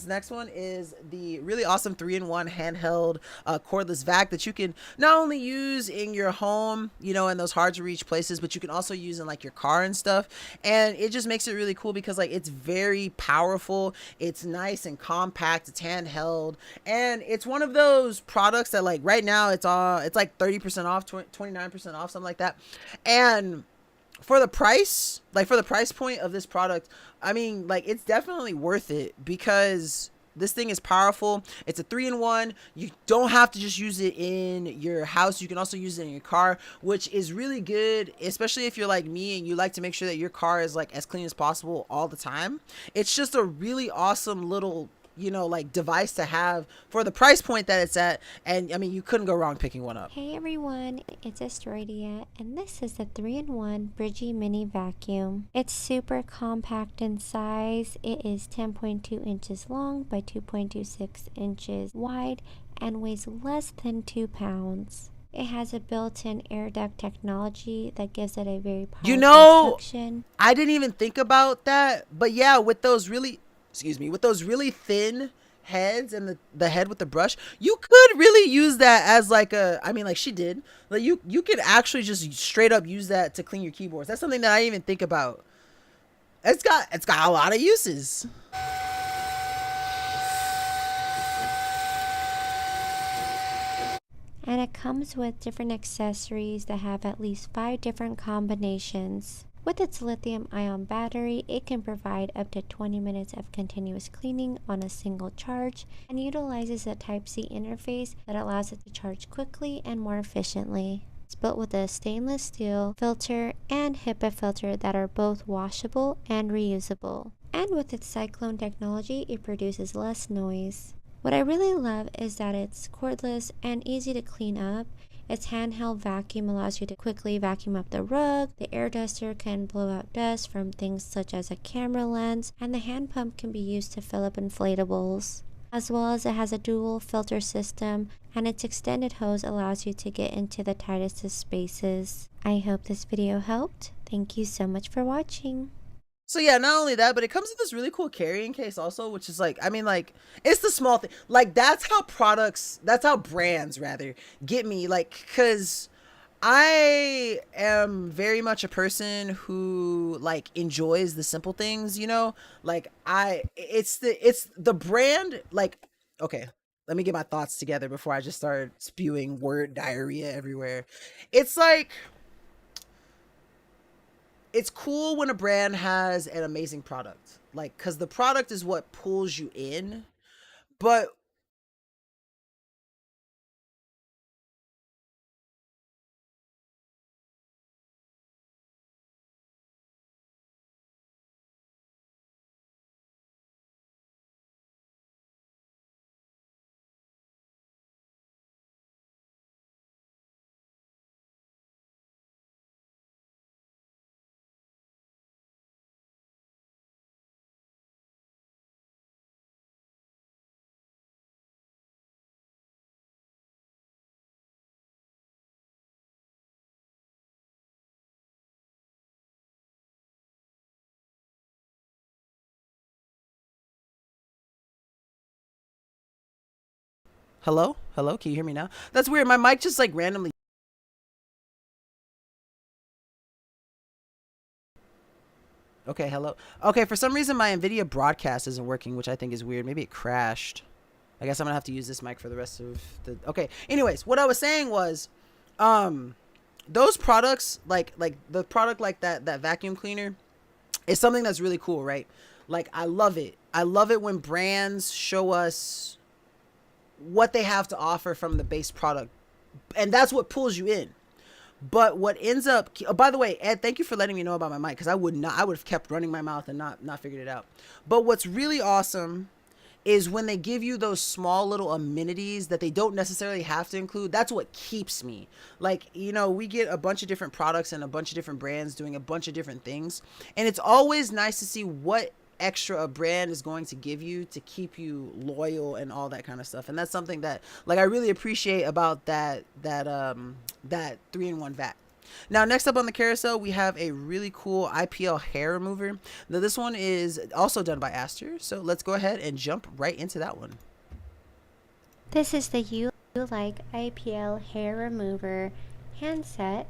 next one is the really awesome 3-in-1 handheld cordless vac that you can not only use in your home, you know, in those hard to reach places, but you can also use in like your car and stuff. And it just makes it really cool because like it's very powerful, it's nice and compact, it's handheld, and it's one of those products that like right now it's like 30% off, 29% off, something like that. And for the price, like for the price point of this product, I mean, like it's definitely worth it because this thing is powerful. It's a 3-in-1. You don't have to just use it in your house. You can also use it in your car, which is really good, especially if you're like me and you like to make sure that your car is like as clean as possible all the time. It's just a really awesome little, you know, like device to have for the price point that it's at. And I mean, you couldn't go wrong picking one up. Hey everyone, it's Astoria, and this is the 3-in-1 Bridgie Mini Vacuum. It's super compact in size. It is 10.2 inches long by 2.26 inches wide and weighs less than 2 pounds. It has a built-in air duct technology that gives it a very powerful You know, suction. I didn't even think about that, but yeah, with those really thin heads and the head with the brush, you could really use that as like a, I mean, like she did, like you could actually just straight up use that to clean your keyboards. That's something that I didn't even think about. It's got a lot of uses. And it comes with different accessories that have at least 5 different combinations. With its lithium-ion battery, it can provide up to 20 minutes of continuous cleaning on a single charge and utilizes a Type-C interface that allows it to charge quickly and more efficiently. It's built with a stainless steel filter and HEPA filter that are both washable and reusable. And with its cyclone technology, it produces less noise. What I really love is that it's cordless and easy to clean up. Its handheld vacuum allows you to quickly vacuum up the rug. The air duster can blow out dust from things such as a camera lens, and the hand pump can be used to fill up inflatables. As well as it has a dual filter system, and its extended hose allows you to get into the tightest of spaces. I hope this video helped. Thank you so much for watching. So yeah, not only that, but it comes with this really cool carrying case also, which is like, I mean, like, it's the small thing. Like, that's how brands rather get me, like, because I am very much a person who like enjoys the simple things, you know, like it's the brand, like, okay, let me get my thoughts together before I just start spewing word diarrhea everywhere. It's like, it's cool when a brand has an amazing product, like, because the product is what pulls you in. But hello, can you hear me now? That's weird. My mic just like randomly. Okay, hello. Okay, for some reason my NVIDIA broadcast isn't working, which I think is weird. Maybe it crashed. I guess I'm gonna have to use this mic for the rest of the. Okay. Anyways, what I was saying was, those products, like the product like that vacuum cleaner, is something that's really cool, right? Like, I love it. I love it when brands show us what they have to offer from the base product, and that's what pulls you in. But what ends up, oh, by the way, Ed, thank you for letting me know about my mic, because I would have kept running my mouth and not figured it out. But what's really awesome is when they give you those small little amenities that they don't necessarily have to include. That's what keeps me. Like, you know, we get a bunch of different products and a bunch of different brands doing a bunch of different things, and it's always nice to see what extra a brand is going to give you to keep you loyal and all that kind of stuff. And that's something that, like, I really appreciate about that 3-in-1 vac. Now, next up on the carousel, we have a really cool IPL hair remover. Now, this one is also done by Aster, so let's go ahead and jump right into that one. This is the You Like IPL hair remover handset,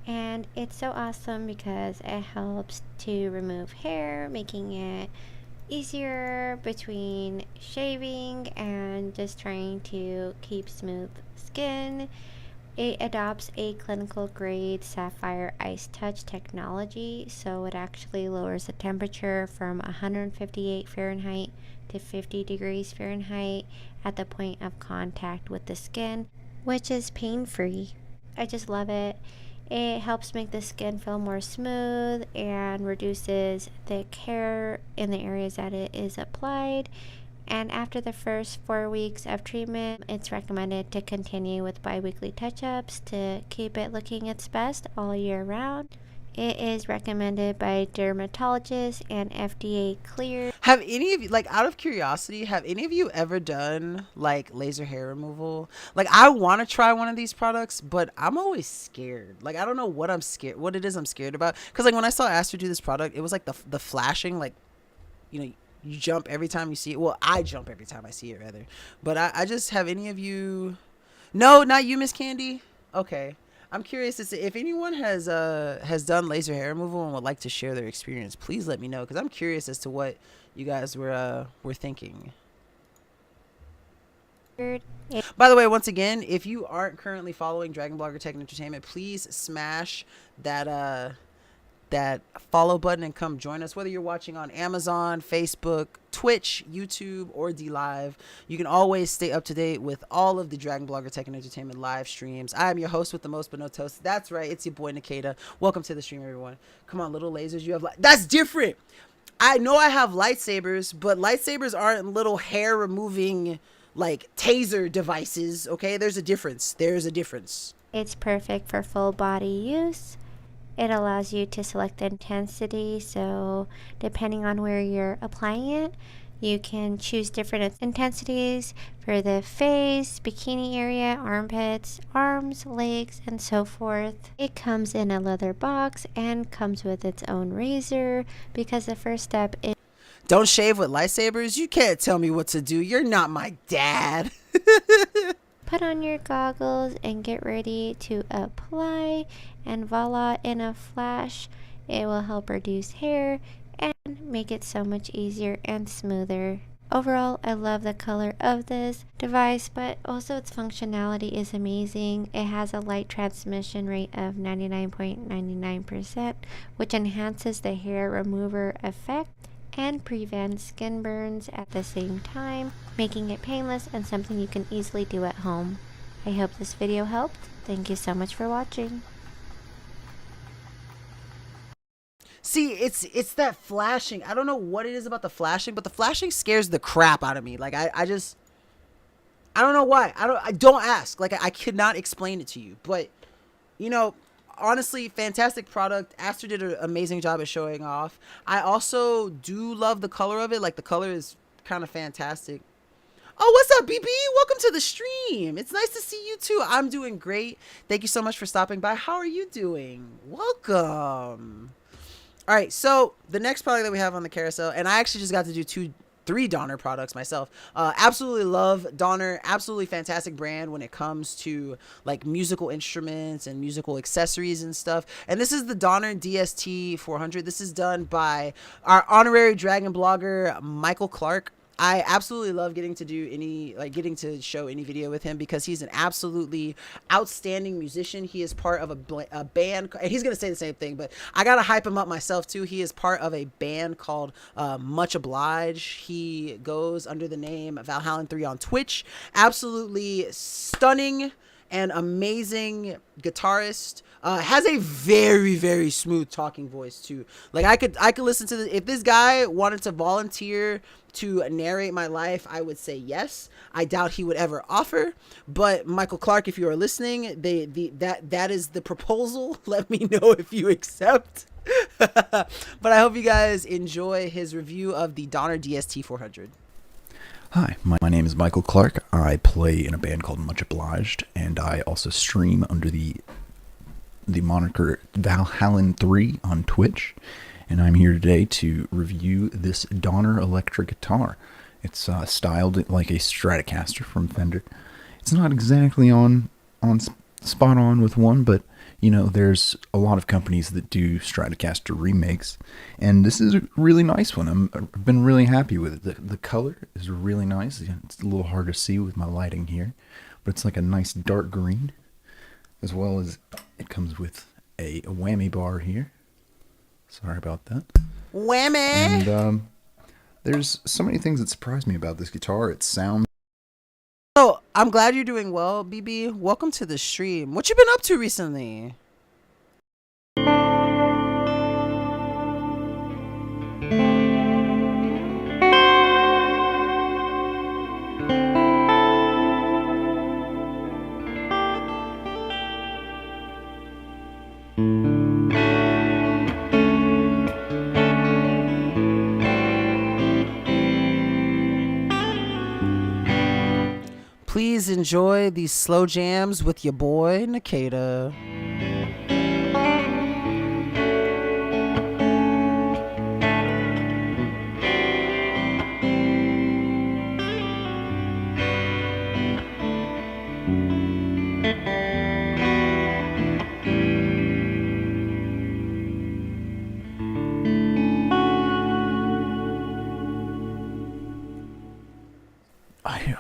and it's so awesome because it helps to remove hair, making it easier between shaving and just trying to keep smooth skin. It adopts a clinical grade sapphire ice touch technology, so it actually lowers the temperature from 158 Fahrenheit to 50 degrees Fahrenheit at the point of contact with the skin, which is pain-free. I just love it. It helps make the skin feel more smooth and reduces thick hair in the areas that it is applied. And after the first 4 weeks of treatment, it's recommended to continue with bi-weekly touch-ups to keep it looking its best all year round. It is recommended by dermatologists and FDA cleared. Have any of you, like, out of curiosity, have any of you ever done like laser hair removal? Like, I want to try one of these products, but I'm always scared. Like, I don't know what I'm scared about. Because, like, when I saw Aster do this product, it was like the flashing, like, you know, you jump every time you see it. Well, I jump every time I see it, rather. But I just, have any of you? No, not you, Miss Candy. Okay. I'm curious to see if anyone has done laser hair removal and would like to share their experience. Please let me know, because I'm curious as to what you guys were thinking. By the way, once again, if you aren't currently following DragonBlogger Tech and Entertainment, please smash that follow button and come join us. Whether you're watching on Amazon, Facebook, Twitch, YouTube, or DLive, you can always stay up to date with all of the DragonBlogger Tech and Entertainment live streams. I am your host with the most but no toast. That's right, it's your boy Nikita. Welcome to the stream, everyone. Come on, little lasers, you have that's different. I know I have lightsabers, but lightsabers aren't little hair removing like taser devices. Okay, there's a difference. It's perfect for full body use. It allows you to select the intensity, so depending on where you're applying it, you can choose different intensities for the face, bikini area, armpits, arms, legs, and so forth. It comes in a leather box and comes with its own razor, because the first step is don't shave with lightsabers. You can't tell me what to do. You're not my dad. put on your goggles and get ready to apply, and voila, in a flash, it will help reduce hair and make it so much easier and smoother. Overall, I love the color of this device, but also its functionality is amazing. It has a light transmission rate of 99.99%, which enhances the hair remover effect and prevents skin burns at the same time, making it painless and something you can easily do at home. I hope this video helped. Thank you so much for watching. See, it's that flashing. I don't know what it is about the flashing, but the flashing scares the crap out of me. Like I don't know why. I don't ask. Like I could not explain it to you. But you know, honestly, fantastic product. Aster did an amazing job at showing off. I also do love the color of it. Like the color is kind of fantastic. Oh, what's up, BB? Welcome to the stream. It's nice to see you too. I'm doing great. Thank you so much for stopping by. How are you doing? Welcome. All right, so the next product that we have on the carousel, and I actually just got to do three Donner products myself. Absolutely love Donner. Absolutely fantastic brand when it comes to like musical instruments and musical accessories and stuff. And this is the Donner DST 400. This is done by our honorary Dragon blogger, Michael Clark. I absolutely love getting to show any video with him because he's an absolutely outstanding musician. He is part of a band, and he's going to say the same thing, but I got to hype him up myself too. He is part of a band called Much Oblige. He goes under the name Valhallan 3 on Twitch. Absolutely stunning and amazing guitarist. Has a very, very smooth talking voice too. Like I could listen to this. If this guy wanted to volunteer to narrate my life, I would say yes. I doubt he would ever offer. But Michael Clark, if you are listening, that is the proposal. Let me know if you accept. But I hope you guys enjoy his review of the Donner DST 400. Hi, my name is Michael Clark. I play in a band called Much Obliged, and I also stream under the moniker Valhallan3 on Twitch. And I'm here today to review this Donner electric guitar. It's styled like a Stratocaster from Fender. It's not exactly on spot on with one, but you know, there's a lot of companies that do Stratocaster remakes, and this is a really nice one. I've been really happy with it. The color is really nice. It's a little hard to see with my lighting here, but it's like a nice dark green, as well as it comes with a whammy bar here. Sorry about that. Whammy! And there's so many things that surprised me about this guitar. It sounds... So, I'm glad you're doing well, BB. Welcome to the stream. What you been up to recently? Please enjoy these slow jams with your boy, Nikita.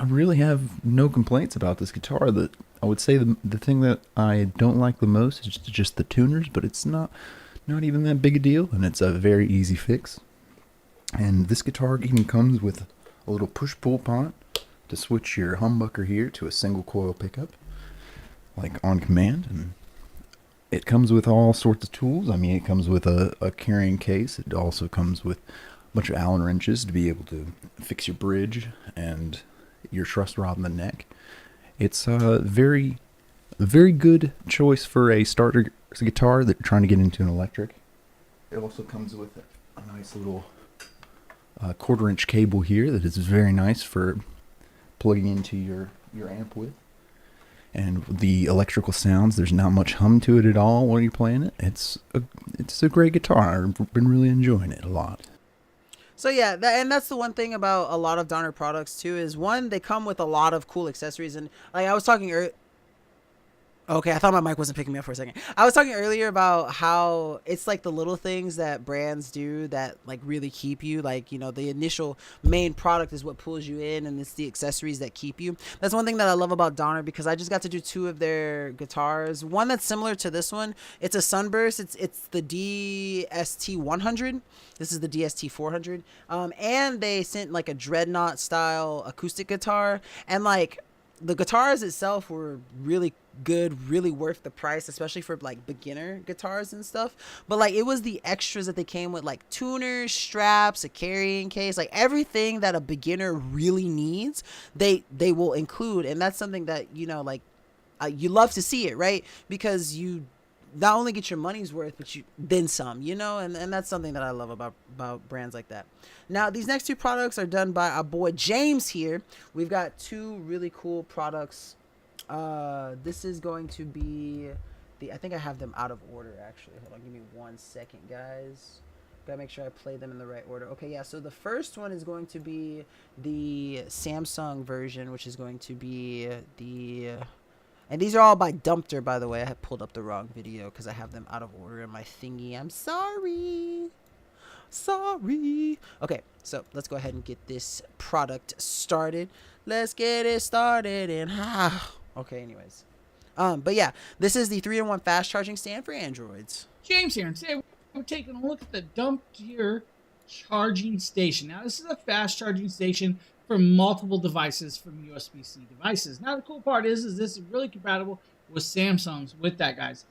I really have no complaints about this guitar. That I would say the thing that I don't like the most is just the tuners, but it's not even that big a deal, and it's a very easy fix. And this guitar even comes with a little push-pull pot to switch your humbucker here to a single coil pickup, like on command. And it comes with all sorts of tools. I mean, it comes with a carrying case. It also comes with a bunch of Allen wrenches to be able to fix your bridge and your truss rod in the neck. It's a very good choice for a starter guitar that you're trying to get into an electric. It also comes with a nice little 1/4-inch cable here that is very nice for plugging into your amp with. And the electrical sounds, there's not much hum to it at all while you're playing it. It's a great guitar. I've been really enjoying it a lot. So yeah, and that's the one thing about a lot of Donner products too, is one, they come with a lot of cool accessories. And like I was talking okay, I thought my mic wasn't picking me up for a second. I was talking earlier about how it's like the little things that brands do that like really keep you. Like, you know, the initial main product is what pulls you in, and it's the accessories that keep you. That's one thing that I love about Donner, because I just got to do 2 of their guitars. One that's similar to this one. It's a Sunburst. It's the DST 100. This is the DST 400. And they sent like a Dreadnought style acoustic guitar, and like the guitars itself were really good, really worth the price, especially for like beginner guitars and stuff. But like it was the extras that they came with, like tuners, straps, a carrying case, like everything that a beginner really needs, they will include. And that's something that, you know, like you love to see it, right? Because you not only get your money's worth, but you then some, you know. And that's something that I love about brands like that. Now these next 2 products are done by our boy James here. We've got 2 really cool products. This is going to be I think I have them out of order actually. Hold on, give me 1 second, guys. Gotta make sure I play them in the right order. Okay, yeah, so the first one is going to be the Samsung version, which is going to be and these are all by Dumpter, by the way. I have pulled up the wrong video because I have them out of order in my thingy. I'm sorry. Okay, so let's go ahead and get this product started. Let's get it started. And okay, anyways. But yeah, this is the 3-in-1 fast charging stand for Androids. James here, and today we're taking a look at the Dumpter charging station. Now, this is a fast charging station from multiple devices from USB-C devices. Now the cool part is this is really compatible with Samsungs with that, guys.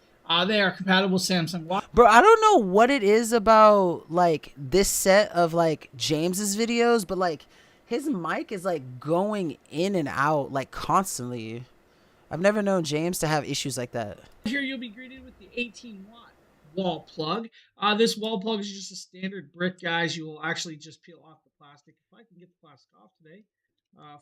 They are compatible with Samsung Watch. Bro, I don't know what it is about like this set of like James's videos, but like his mic is like going in and out like constantly. I've never known James to have issues like that. Here you'll be greeted with the 18-watt wall plug. This wall plug is just a standard brick, guys. You will actually just peel off the plastic. If I can get the plastic off today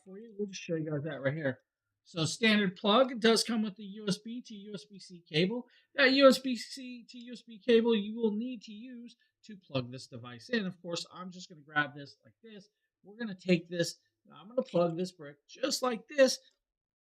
for you, we'll just show you guys that right here. So standard plug. It does come with the USB to USB-C cable. That USB-C to USB cable you will need to use to plug this device in. Of course, I'm just going to grab this like this. We're going to take this. I'm going to plug this brick just like this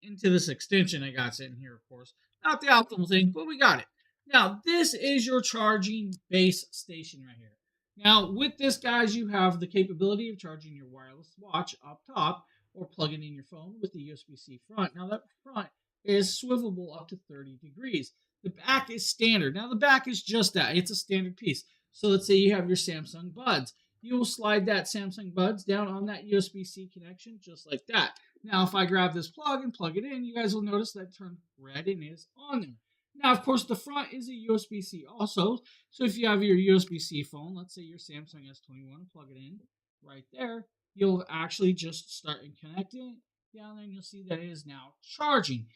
into this extension I got sitting here, of course. Not the optimal thing, but we got it. Now, this is your charging base station right here. Now, with this, guys, you have the capability of charging your wireless watch up top or plugging in your phone with the USB-C front. Now, that front is swivelable up to 30 degrees. The back is standard. Now, the back is just that. It's a standard piece. So let's say you have your Samsung Buds. You will slide that Samsung Buds down on that USB-C connection just like that. Now, if I grab this plug and plug it in, you guys will notice that turned red and is on there. Now, of course, the front is a USB-C also. So if you have your USB-C phone, let's say your Samsung S21, plug it in right there, you'll actually just start and connect it down there, and you'll see that it is now charging.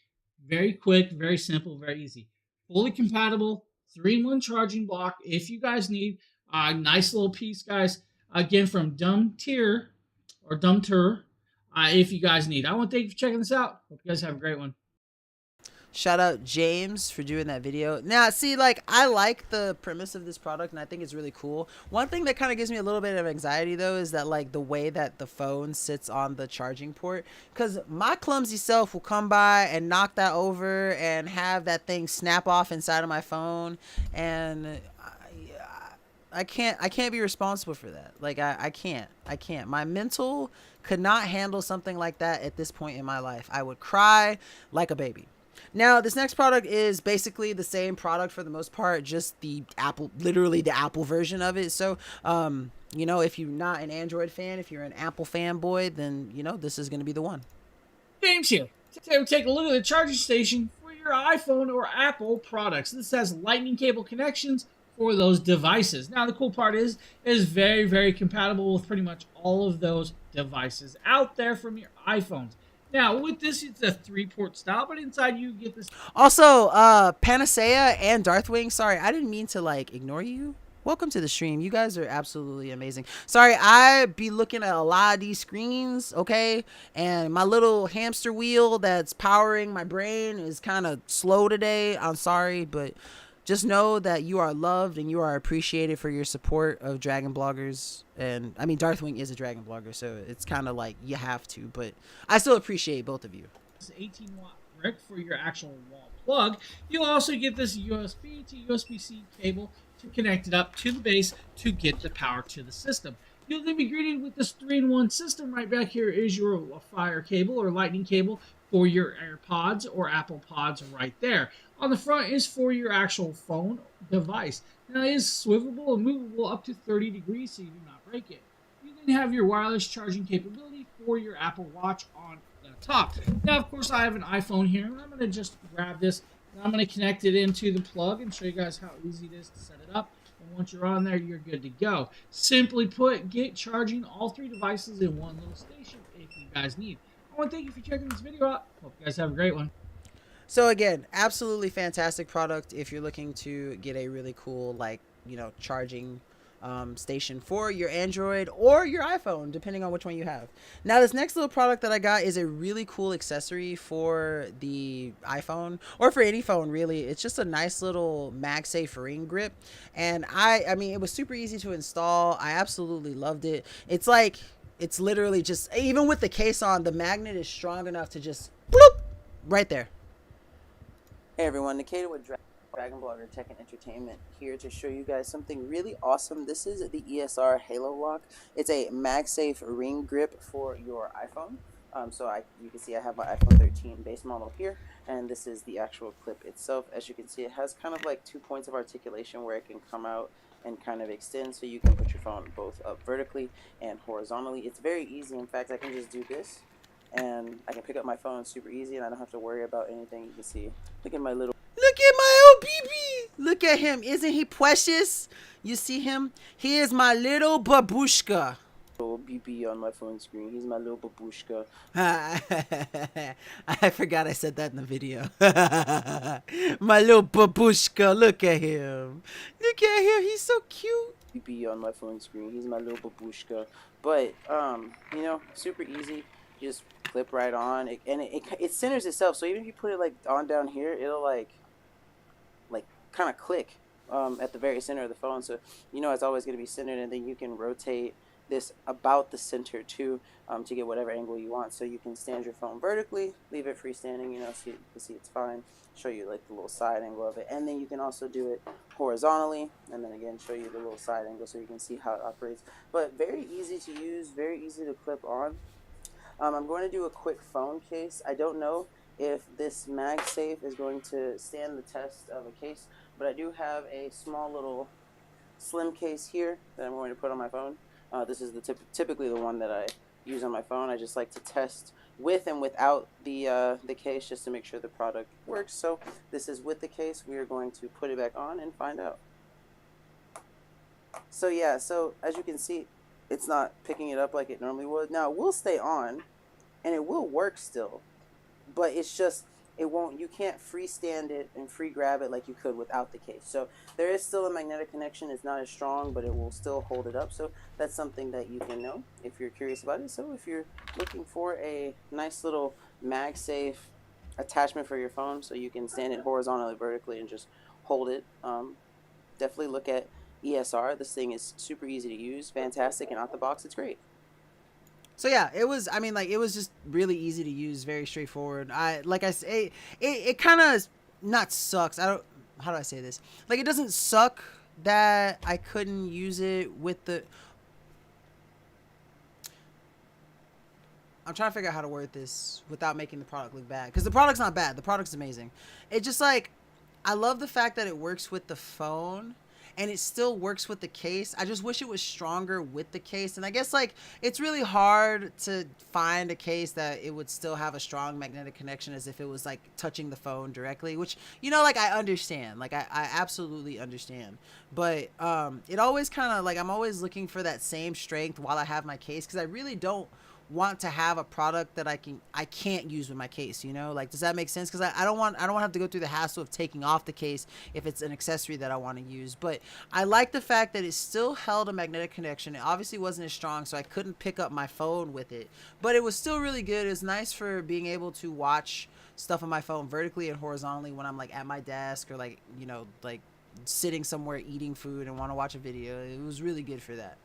Very quick, very simple, very easy. Fully compatible, 3-in-1 charging block if you guys need. A nice little piece, guys. Again, from Dumb-Tier or Dumb-Tur. If you guys need. I want to thank you for checking this out. Hope you guys have a great one. Shout out James for doing that video. Now, see, like, I like the premise of this product, and I think it's really cool. One thing that kind of gives me a little bit of anxiety, though, is that, like, the way that the phone sits on the charging port. Because my clumsy self will come by and knock that over and have that thing snap off inside of my phone. And I can't be responsible for that. Like, I can't. My mental could not handle something like that at this point in my life. I would cry like a baby. Now, this next product is basically the same product for the most part, just the Apple, literally the Apple version of it. So, you know, if you're not an Android fan, if you're an Apple fanboy, then, you know, this is going to be the one. James here. Today we take a look at the charging station for your iPhone or Apple products. This has lightning cable connections for those devices. Now, the cool part is very, very compatible with pretty much all of those devices out there from your iPhones. Now, with this, it's a 3-port style, but inside you get this. Also, Panacea and Darthwing, sorry, I didn't mean to, like, ignore you. Welcome to the stream. You guys are absolutely amazing. Sorry, I be looking at a lot of these screens, okay? And my little hamster wheel that's powering my brain is kind of slow today. I'm sorry, but just know that you are loved and you are appreciated for your support of DragonBloggers. And I mean, Darthwing is a DragonBlogger, so it's kind of like you have to, but I still appreciate both of you. This 18-watt brick for your actual wall plug. You'll also get this USB to USB-C cable to connect it up to the base to get the power to the system. You'll then be greeted with this 3-in-1 system. Right back here is your fire cable or lightning cable for your AirPods or Apple Pods right there. On the front is for your actual phone device. Now it is swivelable and movable up to 30 degrees so you do not break it. You then have your wireless charging capability for your Apple Watch on the top. Now, of course, I have an iPhone here, and I'm going to just grab this, and I'm going to connect it into the plug and show you guys how easy it is to set it up. And once you're on there, you're good to go. Simply put, get charging all 3 devices in one little station if you guys need. I want to thank you for checking this video out. Hope you guys have a great one. So again, absolutely fantastic product if you're looking to get a really cool, like, you know, charging station for your Android or your iPhone, depending on which one you have. Now, this next little product that I got is a really cool accessory for the iPhone or for any phone, really. It's just a nice little MagSafe ring grip, and I mean, it was super easy to install. I absolutely loved it. It's like, it's literally just, even with the case on, the magnet is strong enough to just bloop right there. Hey everyone, Nikita with DragonBlogger Tech and Entertainment here to show you guys something really awesome. This is the ESR Halo Lock. It's a MagSafe ring grip for your iPhone. You can see I have my iPhone 13 base model here, and this is the actual clip itself. As you can see, it has kind of like 2 points of articulation where it can come out and kind of extend, so you can put your phone both up vertically and horizontally. It's very easy. In fact, I can just do this, and I can pick up my phone super easy, and I don't have to worry about anything. You can see, look at my little... Look at my old BB! Look at him. Isn't he precious? You see him? He is my little babushka. Little BB on my phone screen. He's my little babushka. I forgot I said that in the video. My little babushka. Look at him. Look at him. He's so cute. BB on my phone screen. He's my little babushka. But, you know, super easy. Just clip right on. It centers itself. So even if you put it like on down here, it'll like kind of click at the very center of the phone. So, you know, it's always going to be centered, and then you can rotate this about the center too, to get whatever angle you want. So you can stand your phone vertically, leave it freestanding, you know, so you can see it's fine. Show you like the little side angle of it, and then you can also do it horizontally, and then again show you the little side angle so you can see how it operates. But very easy to use, very easy to clip on. I'm going to do a quick phone case. I don't know if this MagSafe is going to stand the test of a case, but I do have a small little slim case here that I'm going to put on my phone. This is typically the one that I use on my phone. I just like to test with and without the case just to make sure the product works. So this is with the case. We are going to put it back on and find out. So yeah, so as you can see, it's not picking it up like it normally would. Now it will stay on and it will work still, but it's just, it won't, you can't freestand it and free grab it like you could without the case. So there is still a magnetic connection. It's not as strong, but it will still hold it up. So that's something that you can know if you're curious about it. So if you're looking for a nice little MagSafe attachment for your phone so you can stand it horizontally, vertically, and just hold it, definitely look at ESR. This thing is super easy to use, fantastic, and out the box it's great. So yeah, it was, I mean, like, it was just really easy to use, very straightforward. Like I say, it kind of not sucks. How do I say this? Like, it doesn't suck that I couldn't use it with the... I'm trying to figure out how to word this without making the product look bad, because the product's not bad. The product's amazing. It just, like, I love the fact that it works with the phone and it still works with the case. I just wish it was stronger with the case. And I guess, like, it's really hard to find a case that it would still have a strong magnetic connection as if it was, like, touching the phone directly, which, you know, like, I understand. Like, I absolutely understand. But it always kind of, like, I'm always looking for that same strength while I have my case, because I really don't want to have a product that I can't use with my case, you know? Like, does that make sense? Because I don't want to have to go through the hassle of taking off the case if it's an accessory that I want to use. But I like the fact that it still held a magnetic connection. It obviously wasn't as strong, so I couldn't pick up my phone with it, but it was still really good. It was nice for being able to watch stuff on my phone vertically and horizontally when I'm, like, at my desk or, like, you know, like sitting somewhere eating food and want to watch a video. It was really good for that.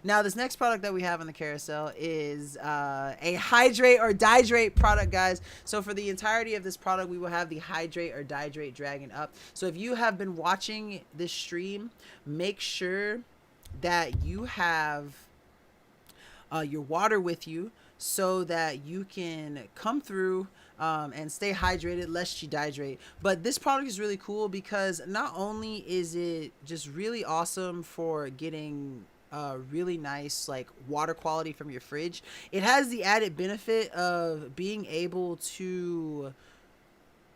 Now, this next product that we have on the carousel is a hydrate or dihydrate product, guys. So for the entirety of this product, we will have the hydrate or dihydrate dragon up. So if you have been watching this stream, make sure that you have your water with you so that you can come through and stay hydrated lest you dehydrate. But this product is really cool because not only is it just really awesome for getting really nice, like, water quality from your fridge, it has the added benefit of being able to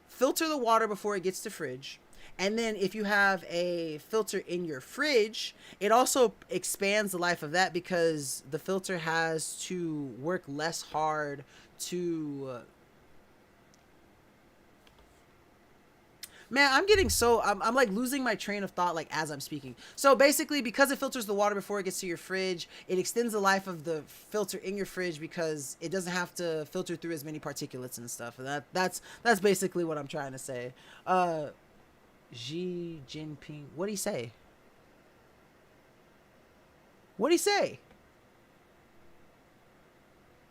filter the water before it gets to fridge. And then if you have a filter in your fridge, it also expands the life of that because the filter has to work less hard to man, I'm getting so, I'm like losing my train of thought, like, as I'm speaking. So basically, because it filters the water before it gets to your fridge, it extends the life of the filter in your fridge because it doesn't have to filter through as many particulates and stuff. And that's basically what I'm trying to say. Xi Jinping, what'd he say? What'd he say?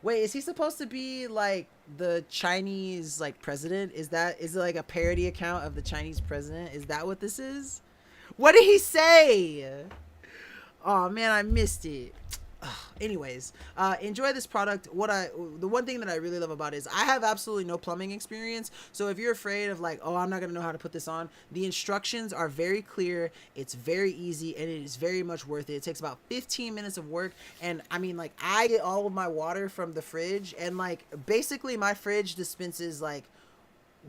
Wait, is he supposed to be, like, the Chinese, like, president? Is it like a parody account of the Chinese president? Is that what this is? What did he say? Oh man, I missed it. anyways, enjoy this product. The one thing that I really love about it is I have absolutely no plumbing experience. So if you're afraid of like, oh, I'm not gonna know how to put this on, the instructions are very clear. It's very easy, and it is very much worth it. It takes about 15 minutes of work, and I mean, like, I get all of my water from the fridge, and like basically my fridge dispenses like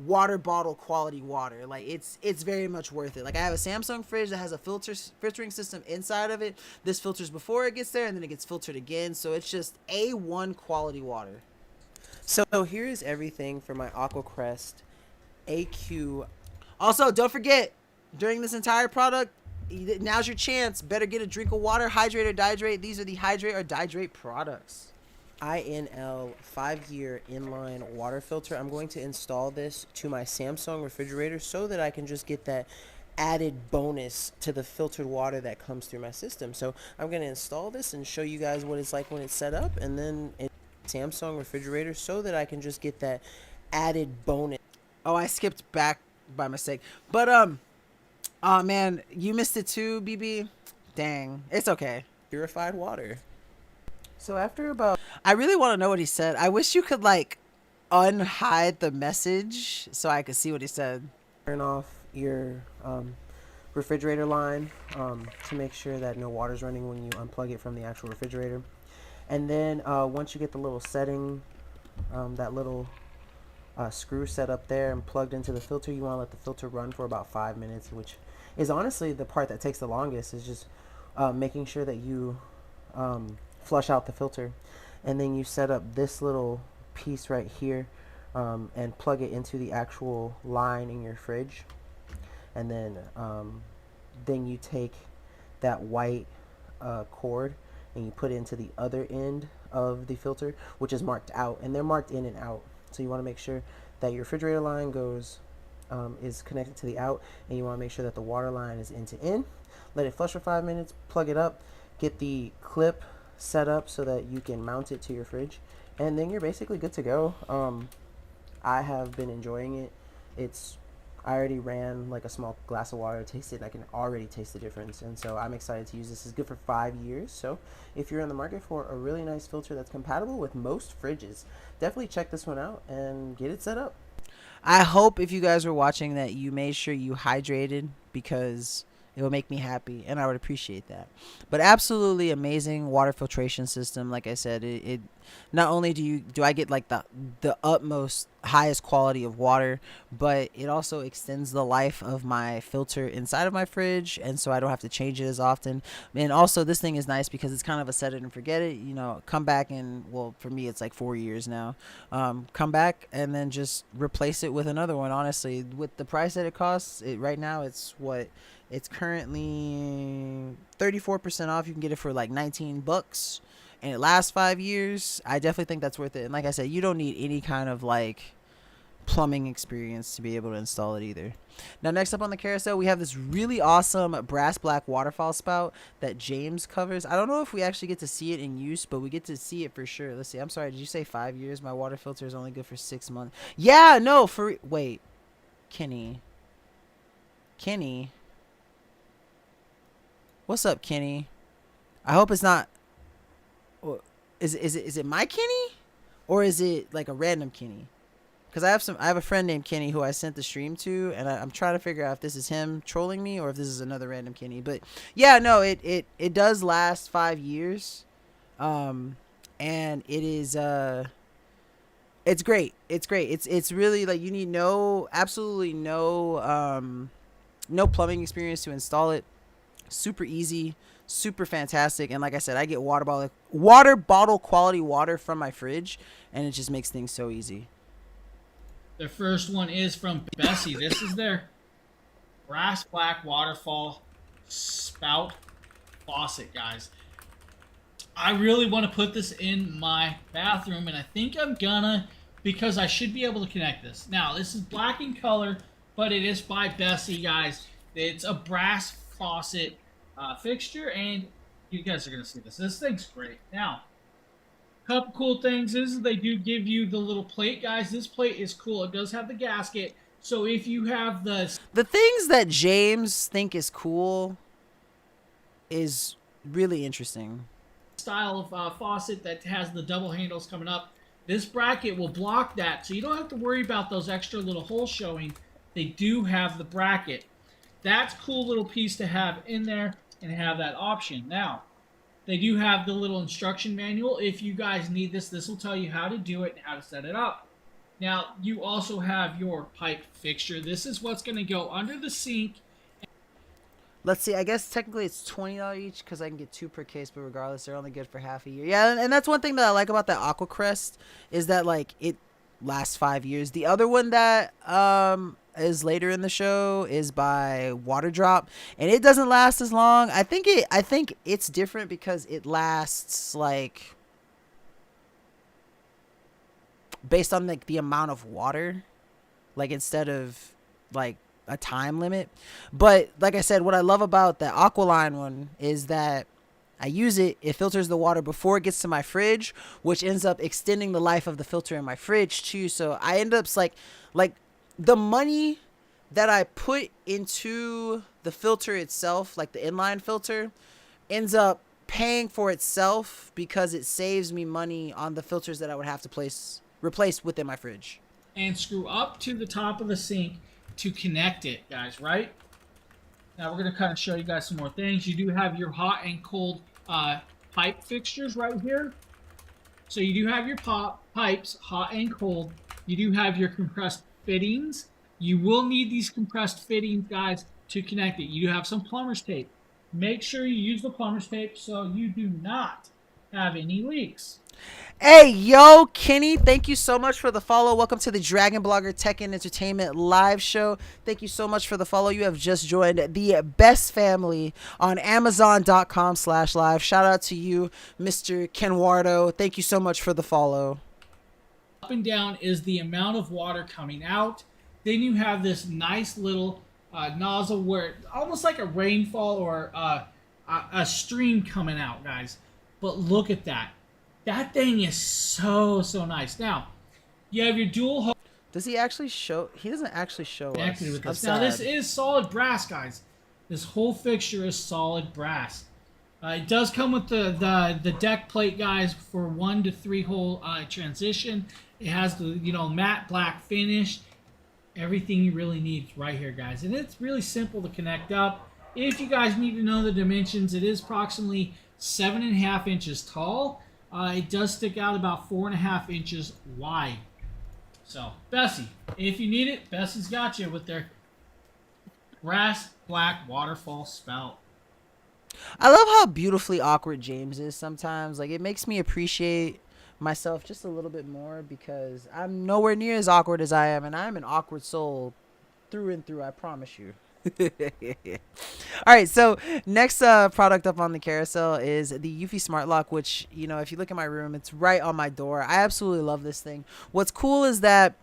water bottle quality water. Like, it's very much worth it. Like, I have a Samsung fridge that has a filtering system inside of it. This filters before it gets there, and then it gets filtered again, so it's just A1 quality water. So here is everything for my AquaCrest AQ. Also, don't forget, during this entire product, now's your chance. Better get a drink of water, hydrate or dihydrate. These are the hydrate or dihydrate products. INL 5-year inline water filter. I'm going to install this to my Samsung refrigerator so that I can just get that added bonus to the filtered water that comes through my system. So I'm going to install this and show you guys what it's like when it's set up, and then in Samsung refrigerator so that I can just get that added bonus. Oh, I skipped back by mistake. But oh man, you missed it too, BB. Dang, it's okay. Purified water. So after about, I really want to know what he said. I wish you could like unhide the message so I could see what he said. turn off your refrigerator line to make sure that no water's running when you unplug it from the actual refrigerator. And then once you get the little setting, that little screw set up there and plugged into the filter, you want to let the filter run for about 5 minutes, which is honestly the part that takes the longest, is just making sure that you flush out the filter. And then you set up this little piece right here and plug it into the actual line in your fridge. And then you take that white cord and you put it into the other end of the filter, which is marked out, and they're marked in and out. So you want to make sure that your refrigerator line goes is connected to the out, and you want to make sure that the water line is in to in. Let it flush for 5 minutes, plug it up, get the clip set up so that you can mount it to your fridge, and then you're basically good to go. I have been enjoying it. I already ran like a small glass of water, tasted it, and I can already taste the difference, and so I'm excited to use this. It's good for 5 years, so if you're in the market for a really nice filter that's compatible with most fridges, definitely check this one out and get it set up. I hope if you guys were watching that you made sure you hydrated, because it will make me happy, and I would appreciate that. But absolutely amazing water filtration system. Like I said, it not only do I get like the utmost highest quality of water, but it also extends the life of my filter inside of my fridge, and so I don't have to change it as often. And also, this thing is nice because it's kind of a set it and forget it. You know, come back and, well, for me it's like 4 years now. Come back and then just replace it with another one. Honestly, with the price that it costs, right now it's currently 34% off. You can get it for like $19, and it lasts 5 years. I definitely think that's worth it. And like I said, you don't need any kind of like plumbing experience to be able to install it either. Now, next up on the carousel, we have this really awesome brass black waterfall spout that James covers. I don't know if we actually get to see it in use, but we get to see it for sure. Let's see. I'm sorry, did you say 5 years? My water filter is only good for 6 months. Yeah, no, wait, Kenny. What's up, Kenny? I hope it's not. Is it my Kenny, or is it like a random Kenny? Because I have a friend named Kenny who I sent the stream to, and I'm trying to figure out if this is him trolling me or if this is another random Kenny. But yeah, no, it does last 5 years, and it is it's great. It's really like, you need absolutely no plumbing experience to install it. Super easy, super fantastic, and like I said, I get water bottle quality water from my fridge, and it just makes things so easy. The first one is from Bessie. This is their brass black waterfall spout faucet, guys. I really want to put this in my bathroom, and I think I'm gonna, because I should be able to connect this. Now, this is black in color, but it is by Bessie, guys. It's a brass faucet fixture, and you guys are gonna see this. This thing's great. Now, a couple cool things is they do give you the little plate, guys. This plate is cool. It does have the gasket, so if you have the things that James think is cool is really interesting. style of faucet that has the double handles coming up. This bracket will block that, so you don't have to worry about those extra little holes showing. They do have the bracket. That's a cool little piece to have in there and have that option. Now, they do have the little instruction manual. If you guys need this, this will tell you how to do it and how to set it up. Now, you also have your pipe fixture. This is what's going to go under the sink. Let's see. I guess technically it's $20 each because I can get 2 per case, but regardless, they're only good for half a year. Yeah, and that's one thing that I like about that AquaCrest is that like it lasts 5 years. The other one that is later in the show is by Water Drop, and it doesn't last as long. I think it's different because it lasts like based on like the amount of water, like instead of like a time limit. But like I said, what I love about the Aqualine one is that I use it, it filters the water before it gets to my fridge, which ends up extending the life of the filter in my fridge too. So I end up like the money that I put into the filter itself, like the inline filter, ends up paying for itself because it saves me money on the filters that I would have to replace within my fridge. And screw up to the top of the sink to connect it, guys, right? Now we're going to kind of show you guys some more things. You do have your hot and cold pipe fixtures right here. So you do have your pipes, hot and cold. You do have your compressed fittings. You will need these compressed fittings, guys, to connect it. You do have some plumber's tape. Make sure you use the plumber's tape so you do not have any leaks. Hey, yo, Kenny, thank you so much for the follow. Welcome to the Dragon Blogger Tech and Entertainment live show. Thank you so much for the follow. You have just joined the best family on Amazon.com/live. Shout out to you, Mr. Kenwardo. Thank you so much for the follow. Up and down is the amount of water coming out. Then you have this nice little nozzle where almost like a rainfall or a stream coming out, guys. But look at that. That thing is so nice. Now, you have your dual hose. Does he actually show? He doesn't actually show us. With this. Now, this is solid brass, guys. This whole fixture is solid brass. It does come with the deck plate, guys, for 1 to 3 hole transition. It has the matte black finish. Everything you really need is right here, guys. And it's really simple to connect up. If you guys need to know the dimensions, it is approximately 7.5 inches tall. It does stick out about 4.5 inches wide. So, Bessie, if you need it, Bessie's got you with their brass black waterfall spout. I love how beautifully awkward James is sometimes. Like, it makes me appreciate myself just a little bit more because I'm nowhere near as awkward as I am, and I'm an awkward soul through and through, I promise you. All right, so next product up on the carousel is the Eufy Smart Lock, which, if you look at my room, it's right on my door. I absolutely love this thing. What's cool is that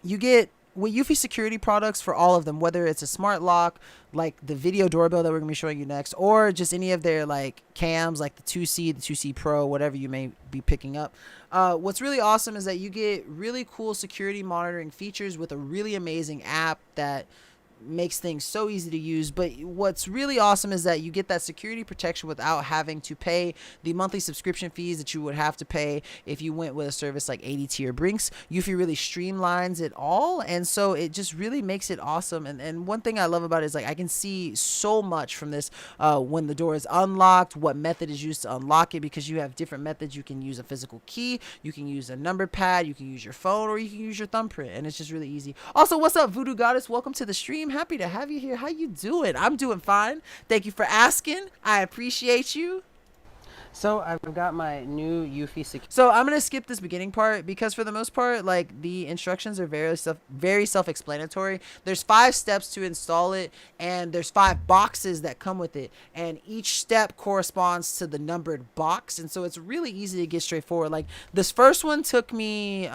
you get with Eufy security products for all of them, whether it's a smart lock, like the video doorbell that we're going to be showing you next, or just any of their like cams, like the 2C, the 2C Pro, whatever you may be picking up. What's really awesome is that you get really cool security monitoring features with a really amazing app that makes things so easy to use. But what's really awesome is that you get that security protection without having to pay the monthly subscription fees that you would have to pay if you went with a service like ADT or Brinks. Eufy really streamlines it all, and so it just really makes it awesome. And one thing I love about it is like I can see so much from this when the door is unlocked, what method is used to unlock it, because you have different methods. You can use a physical key, you can use a number pad, you can use your phone, or you can use your thumbprint, and it's just really easy. Also, what's up, Voodoo Goddess? Welcome to the stream. Happy to have you here. How you doing? I'm doing fine. Thank you for asking. I appreciate you. So I've got my new Eufy security. So I'm gonna skip this beginning part because for the most part, like the instructions are very self-explanatory. There's 5 steps to install it, and there's 5 boxes that come with it, and each step corresponds to the numbered box, and so it's really easy to get straightforward. Like this first one took me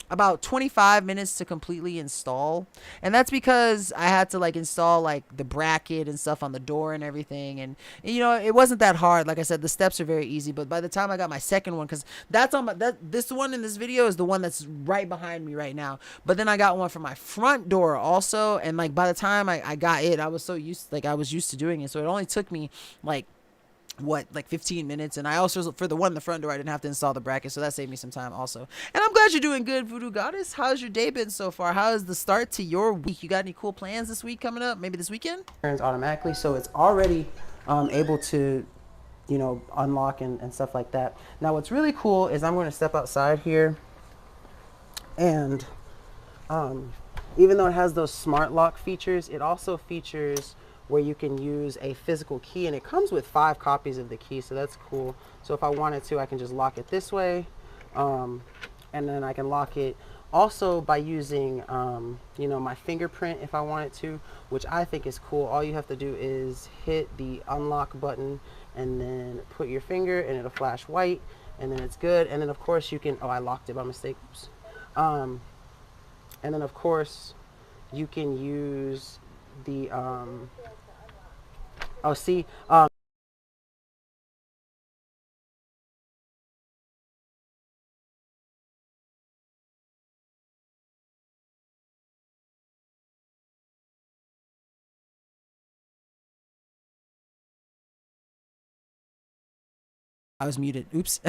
about 25 minutes to completely install, and that's because I had to like install like the bracket and stuff on the door and everything, and it wasn't that hard. Like I said, the steps are very easy, but by the time I got my second one, because that's on this one in this video is the one that's right behind me right now, but then I got one for my front door also, and like by the time I got it, I was used to doing it, so it only took me like like 15 minutes. And I also, for the one in the front door, I didn't have to install the bracket, so that saved me some time also. And I'm glad you're doing good, Voodoo Goddess. How's your day been so far? How is the start to your week? You got any cool plans this week coming up? Maybe this weekend? Turns automatically, so it's already able to, you know, unlock and stuff like that. Now what's really cool is I'm going to step outside here, and even though it has those smart lock features, it also features where you can use a physical key, and it comes with 5 copies of the key, so that's cool. So if I wanted to, I can just lock it this way, and then I can lock it also by using you know, my fingerprint if I wanted to, which I think is cool. All you have to do is hit the unlock button and then put your finger, and it'll flash white, and then it's good. And then of course you can, oh, I locked it by mistake. Oops. And then of course you can use the oh, see, I was muted. Oops.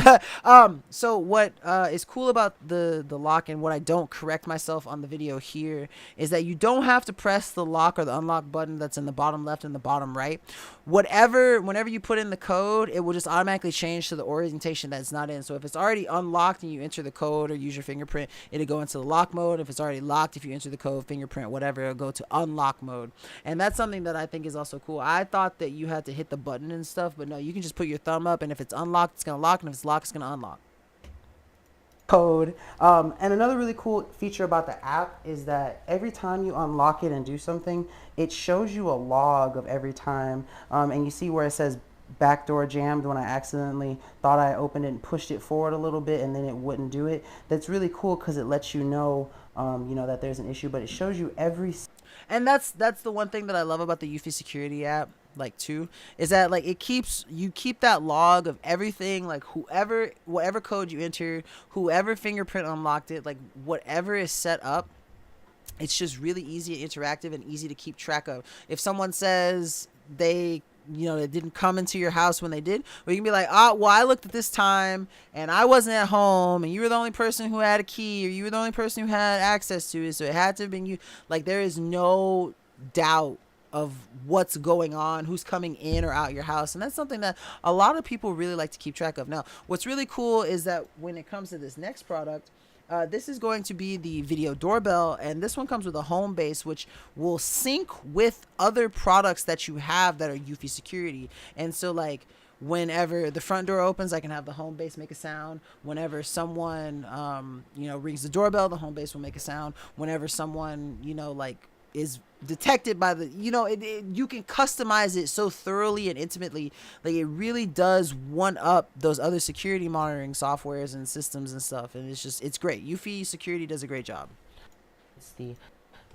So what is cool about the lock, and what I don't correct myself on the video here, is that you don't have to press the lock or the unlock button that's in the bottom left and the bottom right. Whenever you put in the code, it will just automatically change to the orientation that it's not in. So if it's already unlocked and you enter the code or use your fingerprint, it'll go into the lock mode. If it's already locked, if you enter the code, fingerprint, whatever, it'll go to unlock mode. And that's something that I think is also cool. I thought that you had to hit the button and stuff, but no, you can just put your thumb up, and if it's unlocked, it's gonna lock, and if it's locked, it's gonna unlock. code. And another really cool feature about the app is that every time you unlock it and do something, it shows you a log of every time. And you see where it says backdoor jammed when I accidentally thought I opened it and pushed it forward a little bit and then it wouldn't do it. That's really cool because it lets you know, that there's an issue, but it shows you every. And that's the one thing that I love about the Eufy security app, like, too, is that, like, you keep that log of everything, like, whatever code you entered, whoever fingerprint unlocked it, like, whatever is set up. It's just really easy and interactive and easy to keep track of. If someone says they didn't come into your house when they did, or you can be like, well, I looked at this time and I wasn't at home, and you were the only person who had a key, or you were the only person who had access to it, so it had to have been you. Like, there is no doubt of what's going on, who's coming in or out your house. And that's something that a lot of people really like to keep track of. Now, what's really cool is that when it comes to this next product, this is going to be the video doorbell, and this one comes with a home base, which will sync with other products that you have that are Eufy security. And so, like, whenever the front door opens, I can have the home base make a sound. Whenever someone, rings the doorbell, the home base will make a sound. Whenever someone, is detected by the, you can customize it so thoroughly and intimately. Like, it really does one up those other security monitoring softwares and systems and stuff. And it's great. Eufy security does a great job. It's the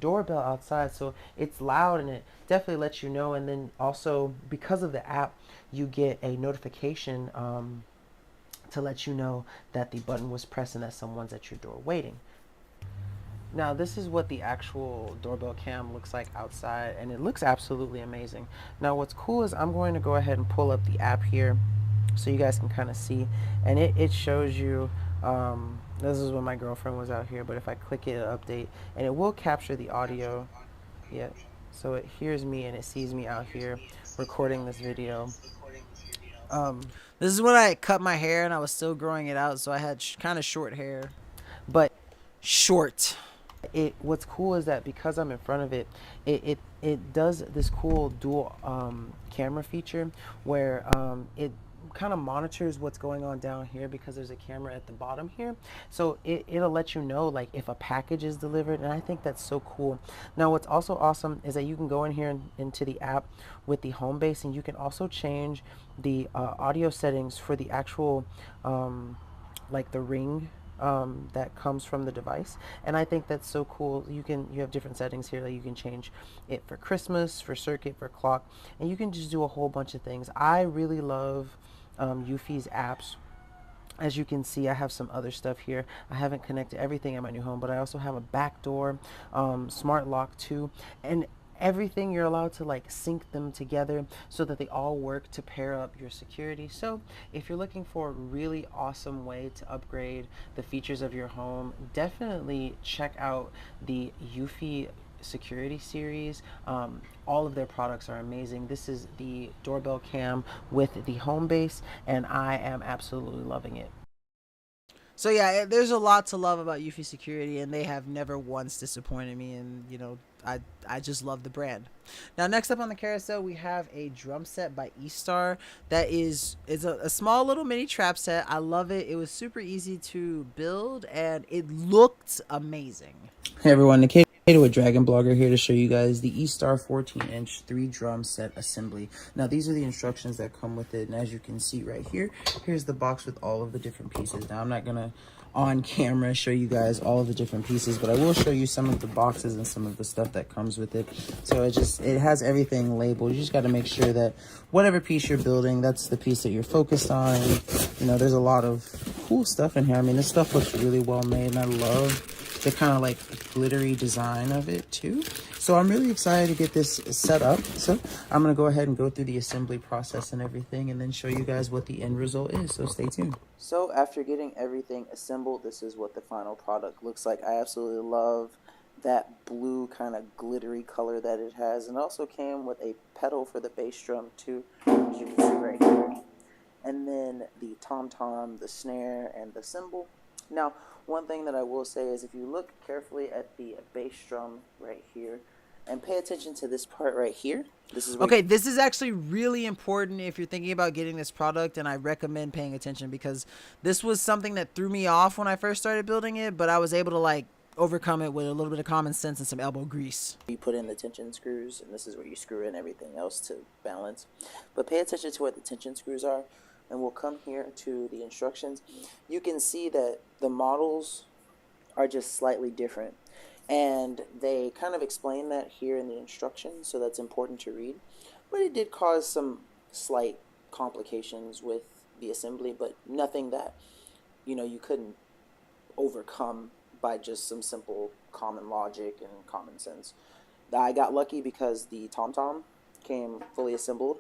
doorbell outside, so it's loud and it definitely lets you know. And then also, because of the app, you get a notification to let you know that the button was pressed and that someone's at your door waiting. Now, this is what the actual doorbell cam looks like outside, and it looks absolutely amazing. Now, what's cool is I'm going to go ahead and pull up the app here so you guys can kind of see, and it shows you, this is when my girlfriend was out here, but if I click it, it'll update, and it will capture the audio. Yeah, so it hears me and it sees me out here recording this video. This is when I cut my hair and I was still growing it out, so I had kind of short hair. But short. What's cool is that because I'm in front of it, it does this cool dual camera feature where it kind of monitors what's going on down here because there's a camera at the bottom here. So it'll let you know, like, if a package is delivered, and I think that's so cool. Now, what's also awesome is that you can go in here into the app with the home base, and you can also change the audio settings for the actual like the ring that comes from the device. And I think that's so cool. You have different settings here that you can change it for Christmas, for circuit, for clock, and you can just do a whole bunch of things. I really love Eufy's apps. As you can see, I have some other stuff here. I haven't connected everything at my new home, but I also have a backdoor smart lock too, and everything. You're allowed to like sync them together so that they all work to pair up your security. So if you're looking for a really awesome way to upgrade the features of your home, definitely check out the Eufy security series. All of their products are amazing. This is the doorbell cam with the home base, and I am absolutely loving it. So yeah, there's a lot to love about Eufy Security, and they have never once disappointed me. And you know, I just love the brand. Now, next up on the carousel, we have a drum set by E-Star. That is a small little mini trap set. I love it. It was super easy to build, and it looked amazing. Hey everyone, Nikita with DragonBlogger here to show you guys the E-Star 14-inch 3-drum set assembly. Now these are the instructions that come with it, and as you can see right here, here's the box with all of the different pieces. Now I'm not gonna on camera show you guys all of the different pieces, but I will show you some of the boxes and some of the stuff that comes with it. So it has everything labeled. You just got to make sure that whatever piece you're building, that's the piece that you're focused on. And, you know, there's a lot of cool stuff in here. I mean, this stuff looks really well made, and I love the kind of like glittery design of it too. So I'm really excited to get this set up. So I'm gonna go ahead and go through the assembly process and everything, and then show you guys what the end result is. So stay tuned. So after getting everything assembled, this is what the final product looks like. I absolutely love that blue kind of glittery color that it has, and it also came with a pedal for the bass drum too, as you can see right here, and then the tom-tom, the snare, and the cymbal. Now, one thing that I will say is if you look carefully at the bass drum right here, and pay attention to this part right here. This is okay. This is actually really important if you're thinking about getting this product, and I recommend paying attention, because this was something that threw me off when I first started building it, but I was able to like overcome it with a little bit of common sense and some elbow grease. You put in the tension screws, and this is where you screw in everything else to balance. But pay attention to what the tension screws are, and we'll come here to the instructions. You can see that the models are just slightly different, and they kind of explain that here in the instructions, so that's important to read. But it did cause some slight complications with the assembly, but nothing that, you know, you couldn't overcome by just some simple common logic and common sense. I got lucky because the tom-tom came fully assembled.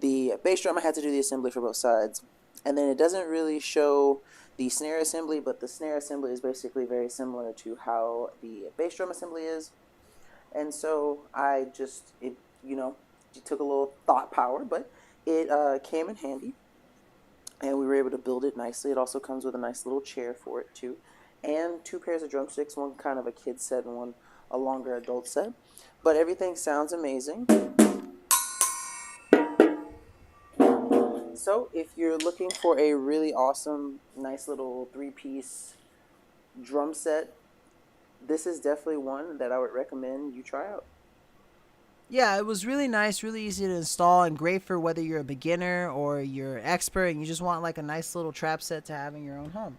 The bass drum, I had to do the assembly for both sides. And then it doesn't really show the snare assembly, but the snare assembly is basically very similar to how the bass drum assembly is. And so I just, it took a little thought power, but it came in handy, and we were able to build it nicely. It also comes with a nice little chair for it too, and 2 pairs of drumsticks, one kind of a kid set and one a longer adult set. But everything sounds amazing. So if you're looking for a really awesome, nice little 3-piece drum set, this is definitely one that I would recommend you try out. Yeah, it was really nice, really easy to install, and great for whether you're a beginner or you're an expert and you just want like a nice little trap set to have in your own home.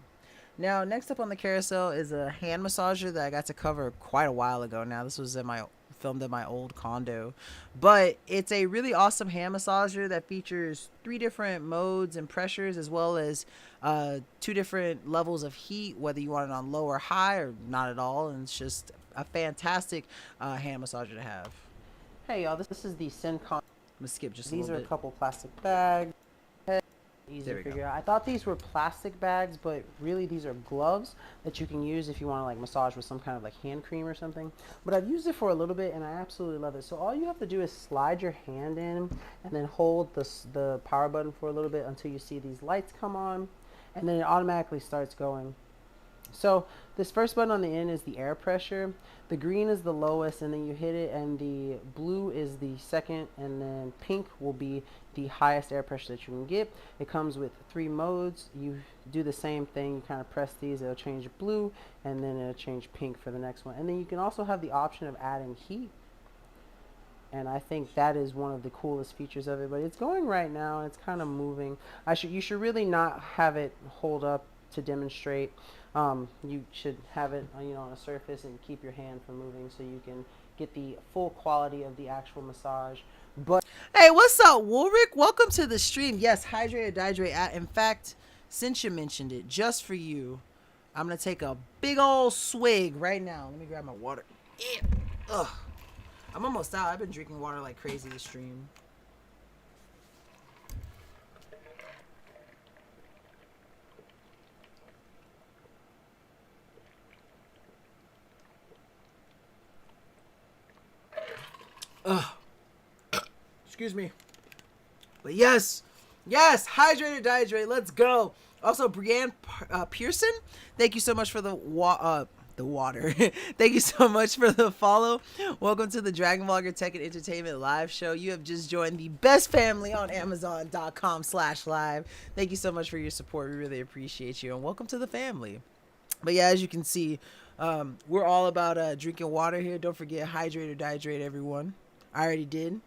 Now, next up on the carousel is a hand massager that I got to cover quite a while ago now. This was filmed in my old condo, but it's a really awesome hand massager that features 3 different modes and pressures, as well as 2 different levels of heat, whether you want it on low or high or not at all. And it's just a fantastic hand massager to have. Hey y'all, this is the Syncon. I'm gonna skip just a little bit. These are a couple plastic bags. Easy to figure out. I thought these were plastic bags, but really these are gloves that you can use if you want to like massage with some kind of like hand cream or something. But I've used it for a little bit, and I absolutely love it. So all you have to do is slide your hand in and then hold the power button for a little bit until you see these lights come on, and then it automatically starts going. So this first button on the end is the air pressure. The green is the lowest, and then you hit it, and the blue is the second, and then pink will be the highest air pressure that you can get. It comes with 3 modes. You do the same thing. You kind of press these. It'll change blue, and then it'll change pink for the next one. And then you can also have the option of adding heat. And I think that is one of the coolest features of it. But it's going right now, and it's kind of moving. You should really not have it hold up to demonstrate. You should have it on a surface and keep your hand from moving, so you can get the full quality of the actual massage. But hey, what's up, Woolrick? Welcome to the stream. Yes, hydrate or dihydrate. In fact, since you mentioned it, just for you, I'm gonna take a big old swig right now. Let me grab my water. Ugh. I'm almost out. I've been drinking water like crazy this stream. Ugh. Excuse me. But yes, hydrate or dehydrate. Let's go. Also, Brianne Pearson, thank you so much for the water. Thank you so much for the follow. Welcome to the Dragon Blogger Tech and Entertainment live show. You have just joined the best family on Amazon.com/live. Thank you so much for your support. We really appreciate you, and welcome to the family. But yeah, as you can see, we're all about drinking water here. Don't forget, hydrate or dehydrate, everyone. I already did,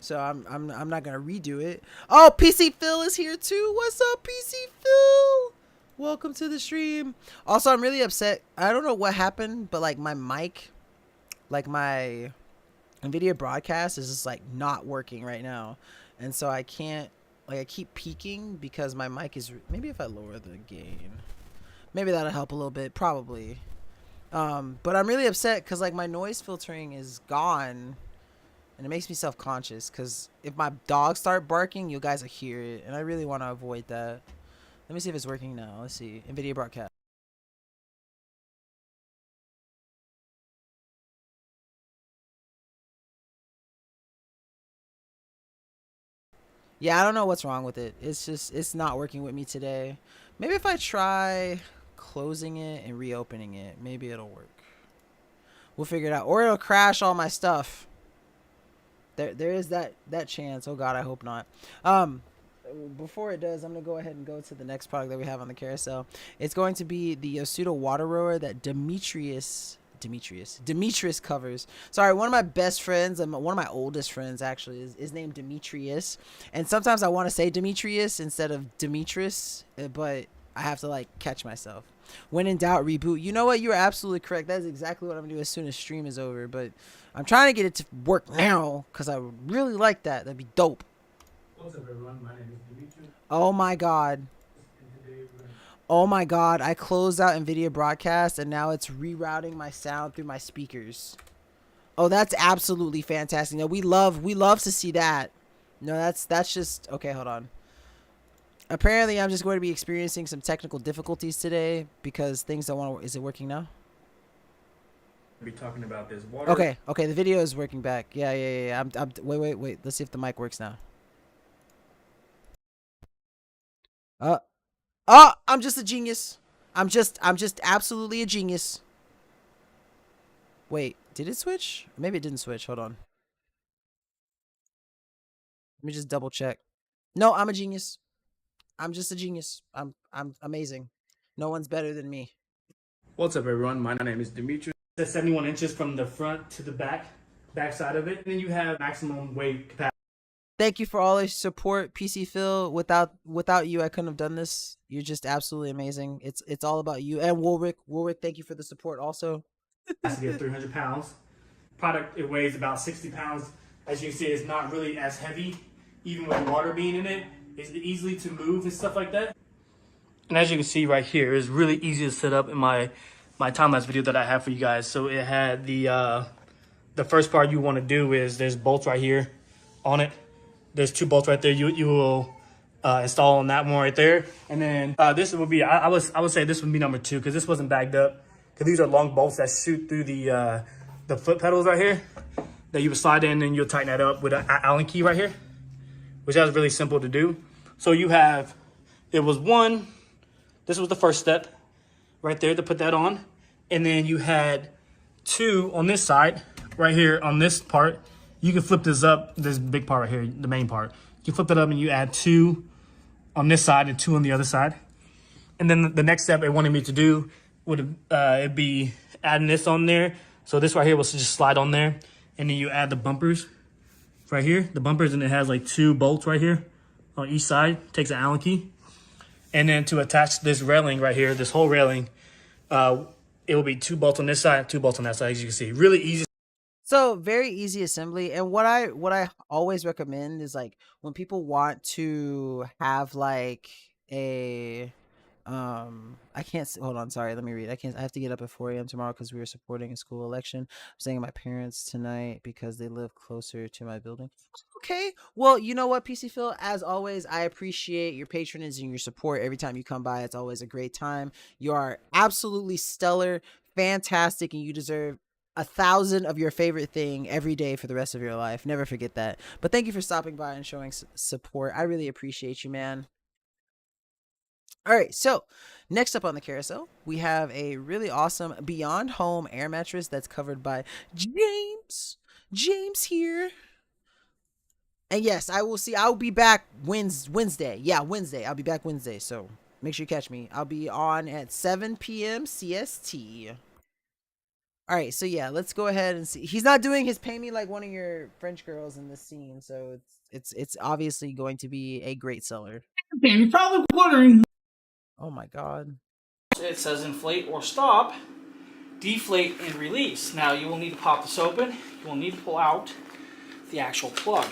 so I'm not gonna redo it. Oh, PC Phil is here too. What's up, PC Phil? Welcome to the stream. Also, I'm really upset. I don't know what happened, but like my mic, like my NVIDIA broadcast is just like not working right now, and so I can't, like, I keep peaking because my mic is. Maybe if I lower the gain, maybe that'll help a little bit. Probably. But I'm really upset because like my noise filtering is gone. And it makes me self-conscious because if my dogs start barking, you guys will hear it. And I really want to avoid that. Let me see if it's working now. Let's see. NVIDIA broadcast. Yeah, I don't know what's wrong with it. It's not working with me today. Maybe if I try closing it and reopening it, maybe it'll work. We'll figure it out. Or it'll crash all my stuff. There is that chance. Oh God, I hope not. Before it does, I'm gonna go ahead and go to the next product that we have on the carousel. It's going to be the Yasuda water rower that Demetrius covers. Sorry, one of my best friends and one of my oldest friends actually is named Demetrius, and sometimes I want to say Demetrius instead of Demetrius, but I have to like catch myself. When in doubt, reboot. You know what? You are absolutely correct. That is exactly what I'm gonna do as soon as stream is over. But I'm trying to get it to work now because I would really like that. That'd be dope. What's up, everyone? My name is Dimitri. Oh my God. Oh my God. I closed out NVIDIA broadcast and now it's rerouting my sound through my speakers. Oh, that's absolutely fantastic. No, we love to see that. No, that's just okay. Hold on. Apparently, I'm just going to be experiencing some technical difficulties today because things don't want to. Is it working now? Be talking about this water. Okay. The video is working back. Yeah. Wait. Let's see if the mic works now. I'm just a genius. I'm just absolutely a genius. Wait, did it switch? Maybe it didn't switch. Hold on. Let me just double check. No, I'm a genius. I'm just a genius. I'm amazing. No one's better than me. What's up, everyone? My name is Dimitri. It's 71 inches from the front to the back side of it. And then you have maximum weight capacity. Thank you for all your support, PC Phil. Without you, I couldn't have done this. You're just absolutely amazing. It's all about you. And Warwick, thank you for the support also. Capacity of 300 pounds. Product, it weighs about 60 pounds. As you can see, it's not really as heavy, even with water being in it. It's easily to move and stuff like that. And as you can see right here, it's really easy to set up in my time-lapse video that I have for you guys. So it had the first part you want to do is there's bolts right here on it. There's 2 bolts right there. You will install on that one right there. And then this would be, I would say this would be number 2 because this wasn't bagged up. Because these are long bolts that shoot through the foot pedals right here that you would slide in and you'll tighten that up with an Allen key right here, which is really simple to do. So you have, it was 1, this was the first step right there to put that on. And then you had 2 on this side, right here on this part. You can flip this up, this big part right here, the main part. You flip it up and you add 2 on this side and 2 on the other side. And then the next step it wanted me to do would it'd be adding this on there. So this right here will just slide on there. And then you add the bumpers right here, the bumpers, and it has like 2 bolts right here on each side. Takes an Allen key. And then to attach this railing right here, this whole railing, it will be 2 bolts on this side, 2 bolts on that side, as you can see. Really easy. So very easy assembly. And what I always recommend is like when people want to have like a I can't hold on, sorry, let me read. I have to get up at 4 a.m. tomorrow because we were supporting a school election. I'm staying at my parents tonight because they live closer to my building. Okay, well, you know what, PC Phil, as always, I appreciate your patronage and your support every time you come by. It's always a great time. You are absolutely stellar, fantastic, and you deserve 1,000 of your favorite thing every day for the rest of your life. Never forget that. But thank you for stopping by and showing support. I really appreciate you, man. All right, so next up on the carousel, we have a really awesome Beyond Home air mattress that's covered by James. James here. And yes, I'll be back Wednesday. Yeah, Wednesday. I'll be back Wednesday, so make sure you catch me. I'll be on at 7 p.m. CST. All right, so yeah, let's go ahead and see. He's not doing his pay me like one of your French girls in this scene, so it's obviously going to be a great seller. Okay, you're probably wondering. Oh my god. It says inflate or stop, deflate and release. Now you will need to pop this open. You will need to pull out the actual plug.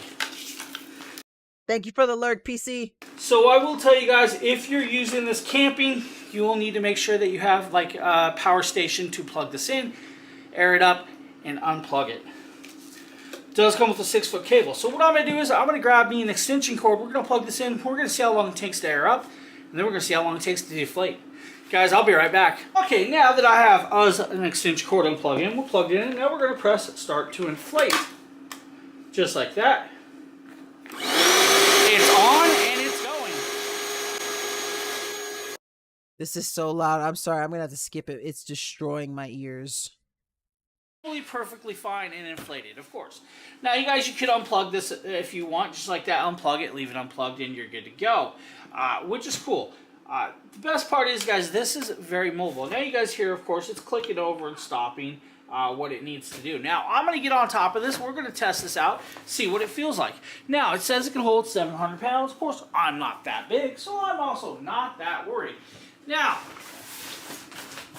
Thank you for the lurk, PC. So I will tell you guys, if you're using this camping, you will need to make sure that you have like a power station to plug this in, air it up, and unplug it. It does come with a 6-foot cable. So what I'm going to do is I'm going to grab me an extension cord. We're going to plug this in. We're going to see how long it takes to air up. And then we're going to see how long it takes to deflate. Guys, I'll be right back. Okay, now that I have us an extension cord unplugged in, we'll plug it in. Now we're going to press start to inflate. Just like that. It's on and it's going. This is so loud. I'm sorry. I'm going to have to skip it. It's destroying my ears. Perfectly fine and inflated, of course. Now, you guys, you could unplug this if you want, just like that. Unplug it, leave it unplugged, and you're good to go, which is cool. The best part is, guys, this is very mobile. Now, you guys hear, of course, it's clicking over and stopping what it needs to do. Now, I'm going to get on top of this. We're going to test this out, see what it feels like. Now, it says it can hold 700 pounds. Of course, I'm not that big, so I'm also not that worried. Now,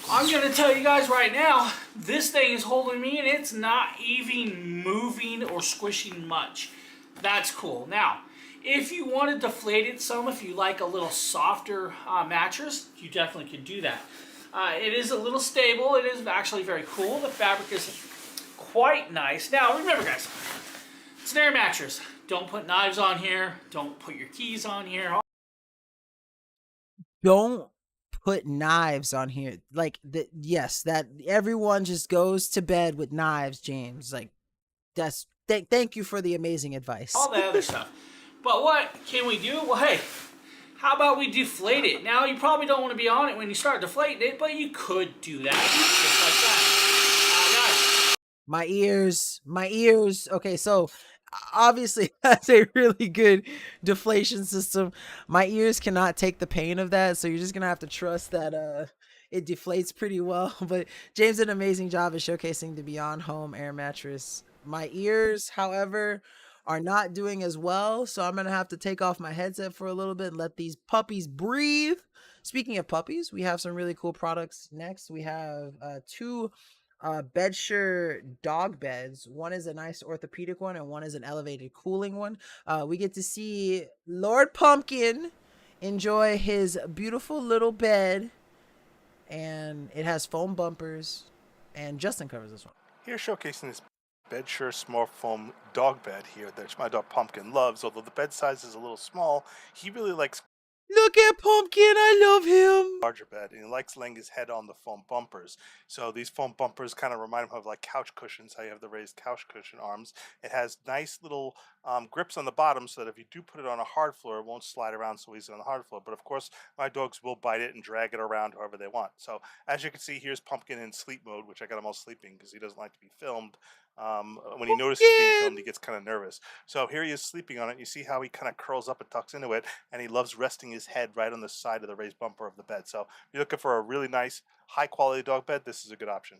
I'm going to tell you guys right now, this thing is holding me and it's not even moving or squishing much. That's cool. Now, if you want to deflate it some, if you like a little softer mattress, you definitely can do that. It is a little stable. It is actually very cool. The fabric is quite nice. Now, remember guys, it's an air mattress. Don't put knives on here. Don't put your keys on here. Don't put knives on here. Like, yes, that everyone just goes to bed with knives, James. Like, that's thank you for the amazing advice. All that other stuff. But what can we do? Well, hey, how about we deflate it? Now, you probably don't want to be on it when you start deflating it, but you could do that just like that. Guys. My ears. Okay, so obviously that's a really good deflation system. My ears cannot take the pain of that, so you're just gonna have to trust that it deflates pretty well. But James did an amazing job of showcasing the Beyond Home air mattress. My ears, however, are not doing as well, so I'm gonna have to take off my headset for a little bit and let these puppies breathe. Speaking of puppies, we have some really cool products next. We have two Bedsure dog beds. One is a nice orthopedic one and one is an elevated cooling one. We get to see Lord Pumpkin enjoy his beautiful little bed, and it has foam bumpers, and Justin covers this one. Here showcasing this Bedsure small foam dog bed here that my dog Pumpkin loves. Although the bed size is a little small, he really likes Look at Pumpkin, I love him. Larger bed, and he likes laying his head on the foam bumpers. So these foam bumpers kind of remind him of like couch cushions, how you have the raised couch cushion arms. It has nice little grips on the bottom so that if you do put it on a hard floor, it won't slide around so easy on the hard floor. But of course, my dogs will bite it and drag it around however they want. So as you can see, here's Pumpkin in sleep mode, which I got him all sleeping because he doesn't like to be filmed. When he notices being filmed, he gets kind of nervous. So here he is sleeping on it. You see how he kind of curls up and tucks into it, and he loves resting his head right on the side of the raised bumper of the bed. So if you're looking for a really nice, high-quality dog bed, this is a good option.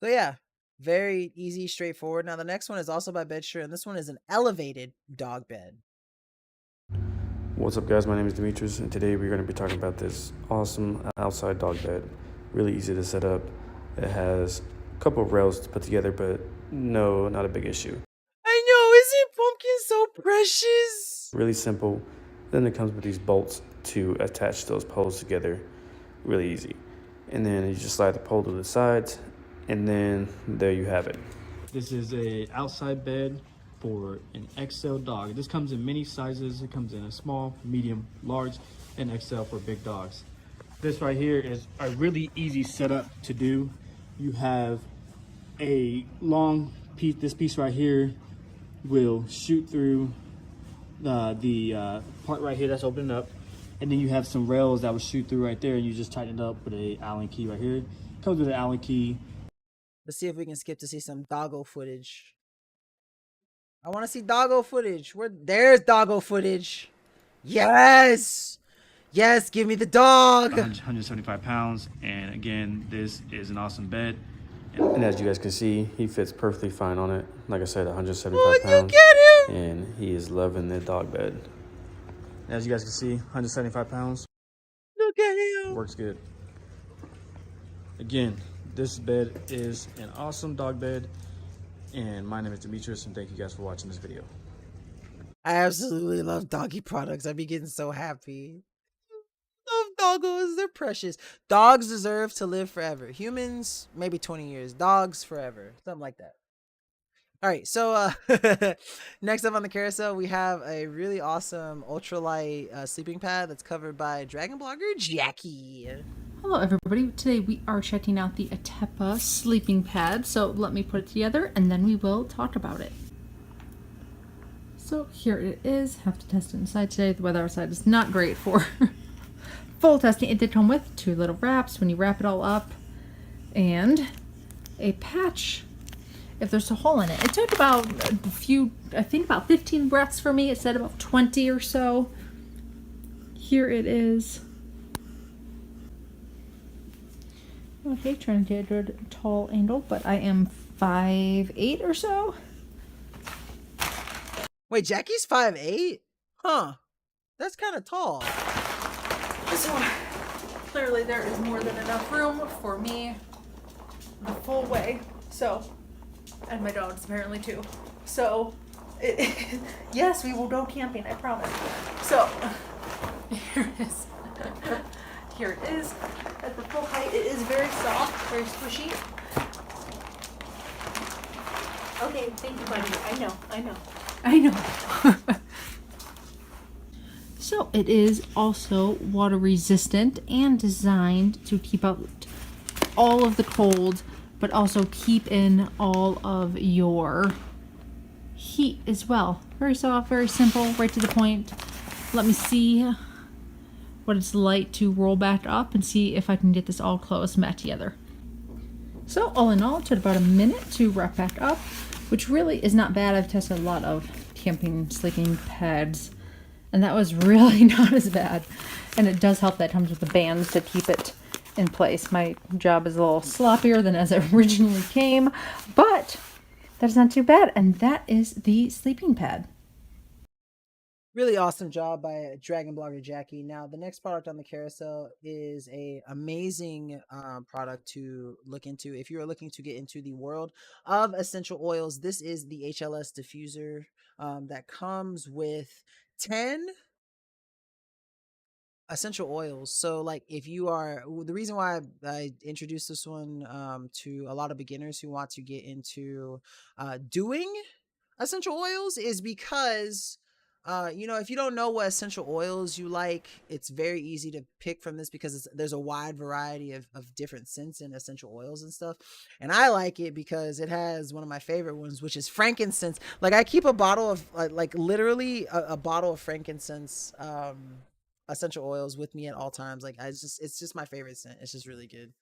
So yeah, very easy, straightforward. Now the next one is also by Bedsure, and this one is an elevated dog bed. What's up guys, my name is Demetrius, and today we're going to be talking about this awesome outside dog bed. Really easy to set up. It has a couple of rails to put together, but not a big issue. I know, isn't Pumpkin so precious? Really simple, Then it comes with these bolts to attach those poles together really easy. And then you just slide the pole to the sides, and then there you have it. This is a outside bed for an XL dog. This comes in many sizes. It comes in a small, medium, large, and XL for big dogs. This right here is a really easy setup to do. You have a long piece. This piece right here will shoot through the part right here that's opening up, and then you have some rails that will shoot through right there, and you just tighten it up with a Allen key right here. Comes with an Allen key. Let's see if we can skip to see some doggo footage. I want to see doggo footage. There's doggo footage. Yes. Yes, give me the dog. 175 pounds, and again, this is an awesome bed. And as you guys can see, he fits perfectly fine on it. Like I said, 175 pounds. Look at him. And he is loving the dog bed. As you guys can see, 175 pounds. Look at him. Works good. Again, this bed is an awesome dog bed. And my name is Demetrius, and thank you guys for watching this video. I absolutely love doggy products. I'd be getting so happy. Love doggos. They're precious. Dogs deserve to live forever. Humans, maybe 20 years. Dogs, forever. Something like that. All right, so next up on the carousel, we have a really awesome ultralight sleeping pad that's covered by DragonBlogger Jackie. Hello everybody, today we are checking out the Atepa sleeping pad, so let me put it together and then we will talk about it. So here it is. Have to test it inside today. The weather outside is not great for full testing. It did come with 2 little wraps when you wrap it all up, and a patch if there's a hole in it. It took about I think about 15 breaths for me. It said about 20 or so. Here it is. Okay, trying to get a good tall angle, but I am 5'8" or so. Wait, Jackie's 5'8"? Huh. That's kind of tall. So clearly there is more than enough room for me the full way. So, and my dogs apparently too. So, yes, we will go camping, I promise. So, here it is. Here it is. At the full height, it is very soft, very squishy. Okay, thank you, buddy. I know. So it is also water resistant and designed to keep out all of the cold, but also keep in all of your heat as well. Very soft, very simple, right to the point. Let me see what it's like to roll back up and see if I can get this all closed and back together. So all in all, it took about a minute to wrap back up, which really is not bad. I've tested a lot of camping sleeping pads, and that was really not as bad. And it does help that it comes with the bands to keep it in place. My job is a little sloppier than as it originally came, but that's not too bad. And that is the sleeping pad. Really awesome job by DragonBlogger Jackie. Now, the next product on the carousel is a amazing product to look into. If you are looking to get into the world of essential oils, this is the HLS diffuser that comes with 10 essential oils. So like if you are, the reason why I introduced this one to a lot of beginners who want to get into doing essential oils is because you know, if you don't know what essential oils you like, it's very easy to pick from this because there's a wide variety of different scents and essential oils and stuff. And I like it because it has one of my favorite ones, which is frankincense. Like I keep a bottle of like literally a bottle of frankincense essential oils with me at all times. Like it's just my favorite scent. It's just really good.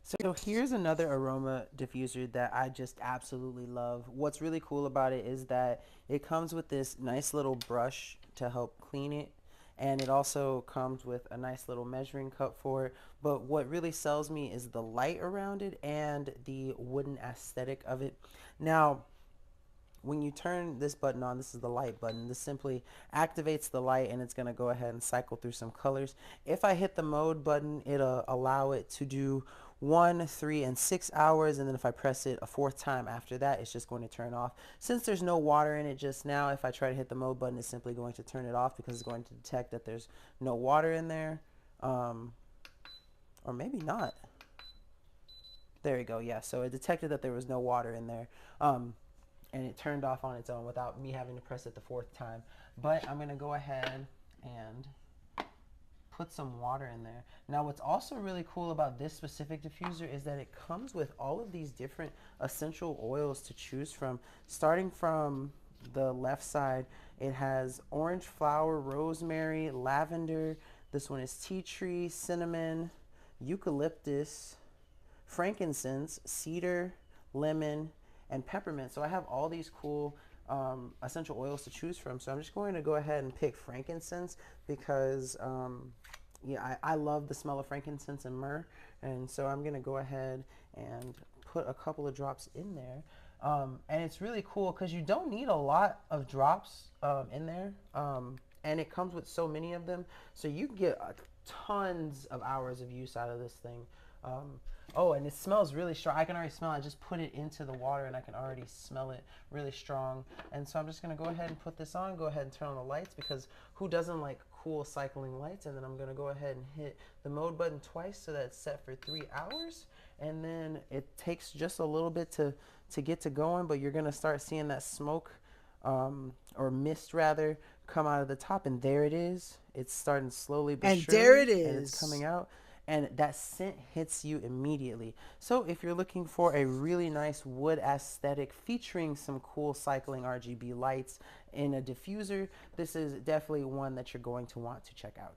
So here's another aroma diffuser that I just absolutely love. What's really cool about it is that it comes with this nice little brush to help clean it, and it also comes with a nice little measuring cup for it. But what really sells me is the light around it and the wooden aesthetic of it. Now, when you turn this button on, this is the light button, this simply activates the light and it's going to go ahead and cycle through some colors. If I hit the mode button, it'll allow it to do 1, 3, and 6 hours, and then if I press it a 4th time after that, it's just going to turn off. Since there's no water in it just now, if I try to hit the mode button, it's simply going to turn it off because it's going to detect that there's no water in there. Or maybe not. There you go. Yeah, so it detected that there was no water in there. And it turned off on its own without me having to press it the 4th time. But I'm going to go ahead and put some water in there. Now what's also really cool about this specific diffuser is that it comes with all of these different essential oils to choose from. Starting from the left side, it has orange flower, rosemary, lavender. This one is tea tree, cinnamon, eucalyptus, frankincense, cedar, lemon, and peppermint. So I have all these cool essential oils to choose from. So I'm just going to go ahead and pick frankincense because yeah, I love the smell of frankincense and myrrh. And so I'm going to go ahead and put a couple of drops in there. And it's really cool because you don't need a lot of drops in there. And it comes with so many of them. So you can get tons of hours of use out of this thing. Oh, and it smells really strong. I can already smell it. I just put it into the water and I can already smell it really strong. And so I'm just going to go ahead and put this on, go ahead and turn on the lights because who doesn't like cool cycling lights? And then I'm going to go ahead and hit the mode button twice so that it's set for 3 hours. And then it takes just a little bit to get to going, but you're going to start seeing that smoke or mist rather come out of the top. And there it is. It's starting slowly but And surely. there it is. And it's coming out. And that scent hits you immediately. So if you're looking for a really nice wood aesthetic featuring some cool cycling RGB lights in a diffuser, this is definitely one that you're going to want to check out.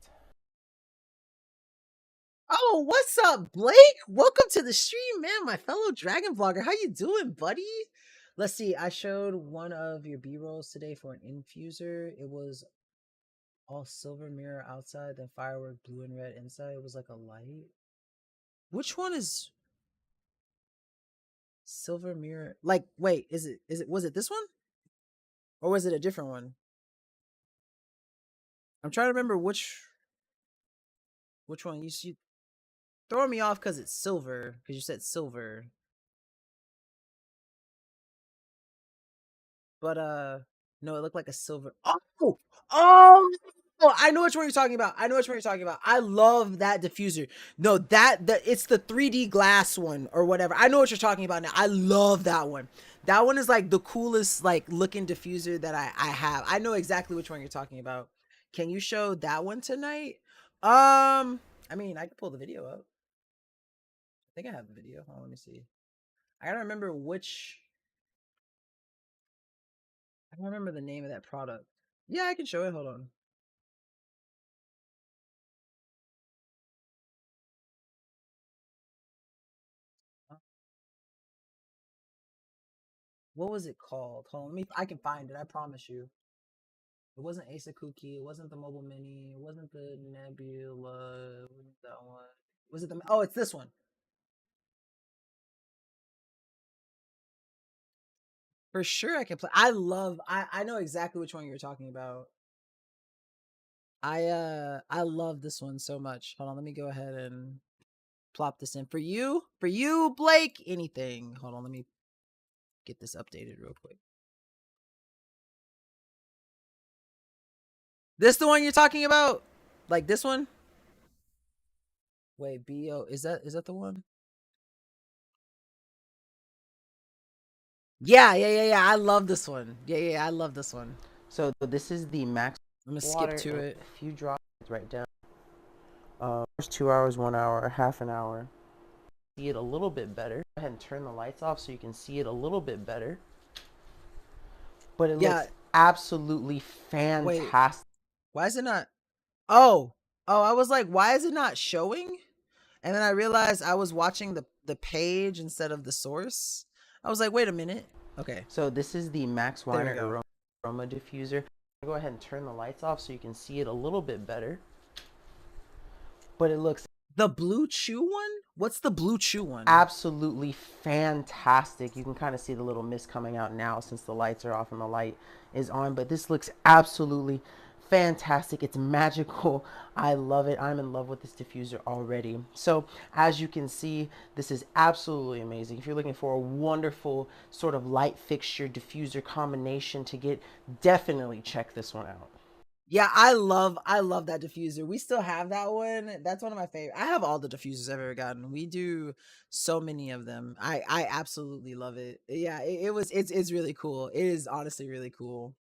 Oh, what's up, Blake? Welcome to the stream, man. My fellow Dragon Vlogger. How you doing, buddy? Let's see. I showed one of your B-rolls today for an infuser. It was all silver mirror outside, then firework blue and red inside. It was like a light. Which one is silver mirror? Like, wait, was it this one? Or was it a different one? I'm trying to remember which one. You see, throwing me off because it's silver, because you said silver. But no, it looked like a silver. Oh, I know which one you're talking about. I love that diffuser. No, it's the 3D glass one or whatever. I know what you're talking about now. I love that one. That one is like the coolest like looking diffuser that I have. I know exactly which one you're talking about. Can you show that one tonight? I mean, I can pull the video up. I think I have the video. Hold on, let me see. I gotta remember which. I don't remember the name of that product. Yeah, I can show it. Hold on. What was it called? Hold on, I can find it. I promise you. It wasn't Asa Cookie. It wasn't the Mobile Mini. It wasn't the Nebula. It wasn't that one. Was it the? Oh, it's this one. For sure, I can play. I know exactly which one you're talking about. I love this one so much. Hold on, let me go ahead and plop this in for you, Blake. Anything. Hold on, let me get this updated real quick. This the one you're talking about? Like this one? Wait, BO, is that the one? Yeah. I love this one. Yeah, I love this one. So this is the max. I'm gonna skip to it. A few drops right down. First 2 hours, 1 hour, half an hour. See it a little bit better. Go ahead and turn the lights off so you can see it a little bit better. But it looks absolutely fantastic. Wait, why is it not? Oh, I was like, why is it not showing? And then I realized I was watching the page instead of the source. I was like, wait a minute. Okay. So this is the Max Weiner aroma diffuser. I'll go ahead and turn the lights off so you can see it a little bit better. But it looks... The Blue Chew one? What's the Blue Chew one? Absolutely fantastic. You can kind of see the little mist coming out now since the lights are off and the light is on. But this looks absolutely fantastic. It's magical. I love it. I'm in love with this diffuser already. So as you can see, this is absolutely amazing. If you're looking for a wonderful sort of light fixture diffuser combination to get, definitely check this one out. Yeah, I love that diffuser. We still have that one. That's one of my favorite. I have all the diffusers I've ever gotten. We do so many of them. I absolutely love it. Yeah, it's really cool. It is honestly really cool.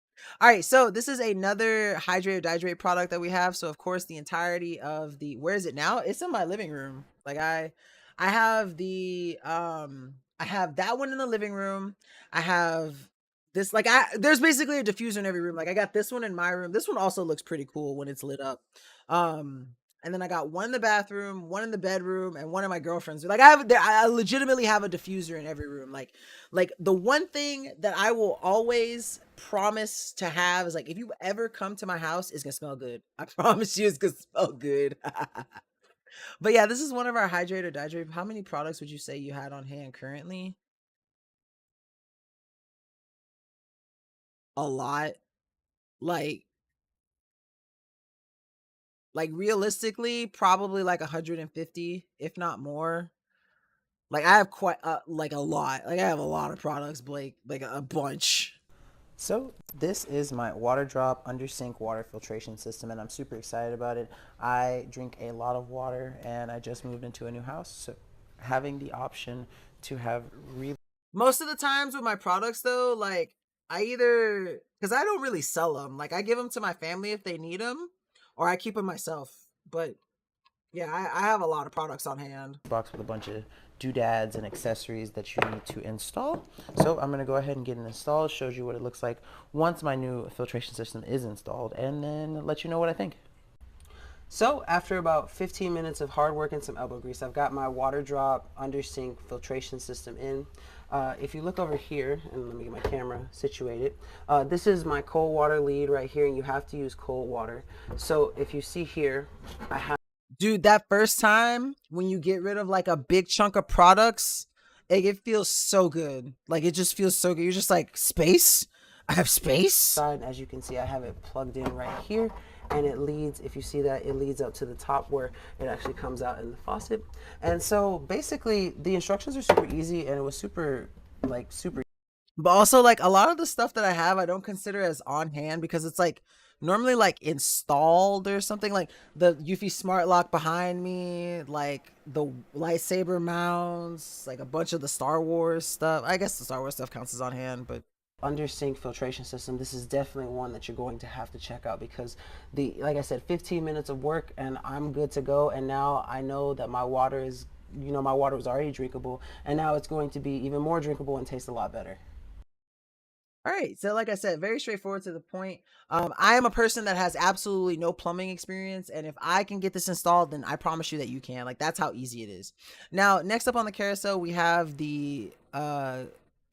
All right, so this is another hydrate or dihydrate product that we have. So of course the entirety of the, where is it now? It's in my living room. Like I have I have that one in the living room. I have this, like, there's basically a diffuser in every room. Like I got this one in my room. This one also looks pretty cool when it's lit up. Um and then I got one in the bathroom, one in the bedroom, and one in my girlfriend's. Like I legitimately have a diffuser in every room. Like the one thing that I will always promise to have is, like, if you ever come to my house, it's gonna smell good. I promise you, it's gonna smell good. But yeah, this is one of our hydrator dihydrate. How many products would you say you had on hand currently? A lot. Like like realistically, probably like 150, if not more. Like I have quite like a lot. Like I have a lot of products, Blake. Like a bunch. So this is my water drop under sink water filtration system, and I'm super excited about it. I drink a lot of water, and I just moved into a new house, so having the option to have really Most of the times with my products though, like I either, because I don't really sell them, like I give them to my family if they need them, or I keep them myself. But yeah, I have a lot of products on hand. box with a bunch of doodads and accessories that you need to install. So I'm going to go ahead and get it installed, shows you what it looks like once my new filtration system is installed, and then let you know what I think. So after about 15 minutes of hard work and some elbow grease, I've got my water drop under sink filtration system in. If you look over here, and let me get my camera situated, this is my cold water lead right here, and you have to use cold water. So if you see here, I have Dude, that first time when you get rid of like a big chunk of products, it feels so good. Like it just feels so good. You're just like, space? I have space? side, as you can see, I have it plugged in right here, and it leads, if you see that, it leads up to the top where it actually comes out in the faucet. And so basically the instructions are super easy, and it was super But also, like, a lot of the stuff that I have, I don't consider as on hand because it's like normally like installed or something. Like the Eufy Smart Lock behind me, like the lightsaber mounts, like a bunch of the Star Wars stuff. I guess the Star Wars stuff counts as on hand, but under sink filtration system. This is definitely one that you're going to have to check out, because the, like I said, 15 minutes of work and I'm good to go. And now I know that my water is, you know, my water was already drinkable, and now it's going to be even more drinkable and taste a lot better. all right. So like I said, very straightforward to the point. I am a person that has absolutely no plumbing experience, and if I can get this installed, then I promise you that you can. Like that's how easy it is. Now, next up on the carousel, we have the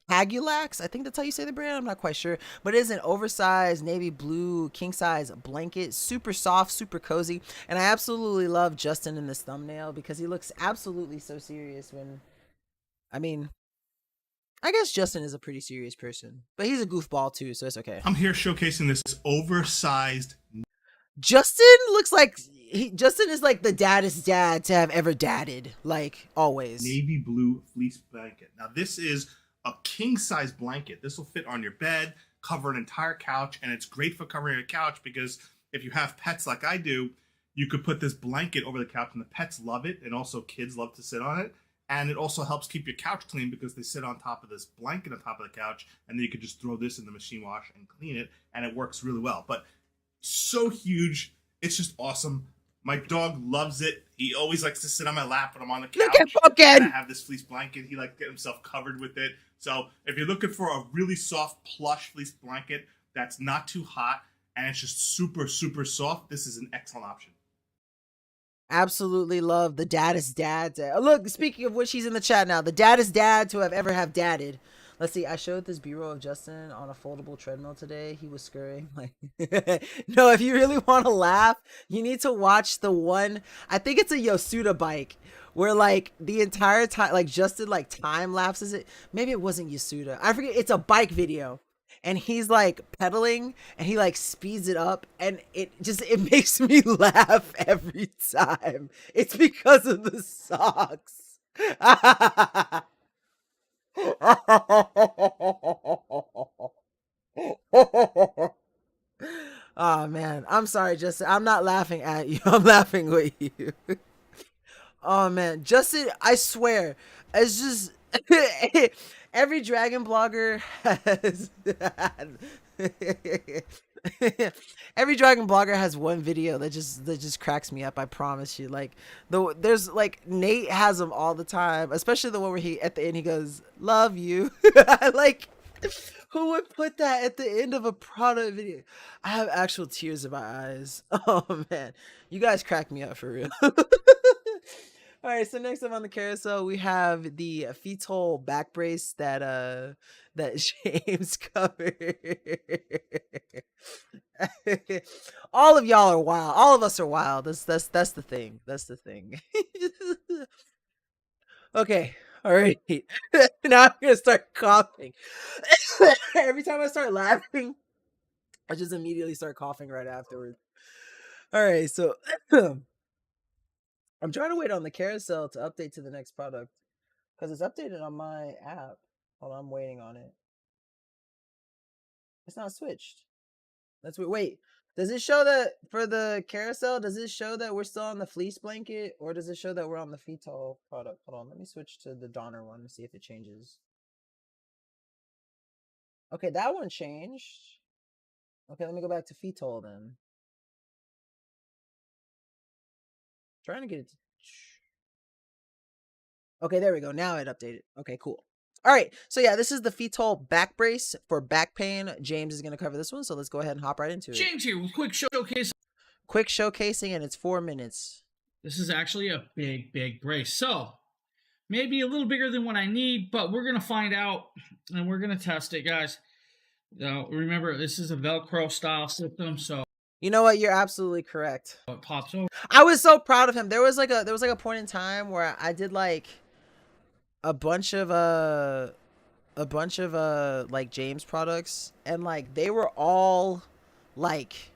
Agulax. I think that's how you say the brand. I'm not quite sure, but it is an oversized navy blue king size blanket, super soft, super cozy, and I absolutely love Justin in this thumbnail because he looks absolutely so serious when, I mean, I guess Justin is a pretty serious person, but he's a goofball too, so it's okay. I'm here showcasing this oversized Justin looks like Justin is like the daddest dad to have ever dadded, like always. navy blue fleece blanket. Now this is a king size blanket. This will fit on your bed, cover an entire couch, and it's great for covering a couch because if you have pets like I do, you could put this blanket over the couch and the pets love it, and also kids love to sit on it. And it also helps keep your couch clean because they sit on top of this blanket on top of the couch, and then you could just throw this in the machine wash and clean it, and it works really well. But so huge, it's just awesome. My dog loves it. He always likes to sit on my lap when I'm on the couch. Look at Pumpkin! And I have this fleece blanket. He likes to get himself covered with it. So if you're looking for a really soft, plush fleece blanket that's not too hot and it's just super, super soft, this is an excellent option. Absolutely love the daddest dad. Look, speaking of which, he's in the chat now. The daddest dad to have ever have dadded. Let's see. I showed this B-roll of Justin on a foldable treadmill today. He was scurrying. Like, no, if you really want to laugh, you need to watch the one. I think it's a Yosuda bike where like the entire time, like Justin like time lapses it. Maybe it wasn't Yasuda. I forget. It's a bike video. and he's like pedaling and he like speeds it up, and it makes me laugh every time. It's because of the socks. Oh man, I'm sorry, Justin. I'm not laughing at you. I'm laughing with you. Oh man, Justin, I swear, it's just every dragon blogger has every dragon blogger has one video that just cracks me up. I promise you. Like there's like Nate has them all the time, especially the one where he at the end he goes, "Love you." Like, who would put that at the end of a product video? I have actual tears in my eyes. Oh man, you guys crack me up for real. All right, so next up on the carousel, we have the fetal back brace that James covered. All of y'all are wild. All of us are wild. That's the thing. That's the thing. Okay. All right. Now I'm gonna start coughing. Every time I start laughing, I just immediately start coughing right afterwards. All right, so I'm trying to wait on the carousel to update to the next product because it's updated on my app. Hold on, I'm waiting on it. It's not switched. That's weird. Wait, does it show that for the carousel? Does it show that we're still on the fleece blanket, or does it show that we're on the fetal product? Hold on, let me switch to the Donner one and see if it changes. Okay, that one changed. Okay, let me go back to fetal then. Trying to get it to... Okay, there we go. Now it updated. Okay, cool. All right, so yeah, this is the fetal back brace for back pain. James is going to cover this one, so let's go ahead and hop right into it. James here with quick showcase. Quick showcasing, and it's 4 minutes. This is actually a big brace. So, maybe a little bigger than what I need, but we're going to find out, and we're going to test it, guys. Now, remember, this is a Velcro style system, so... You know what? You're absolutely correct. It pops over. I was so proud of him. There was like a point in time where I did like a bunch of like James products, and like they were all like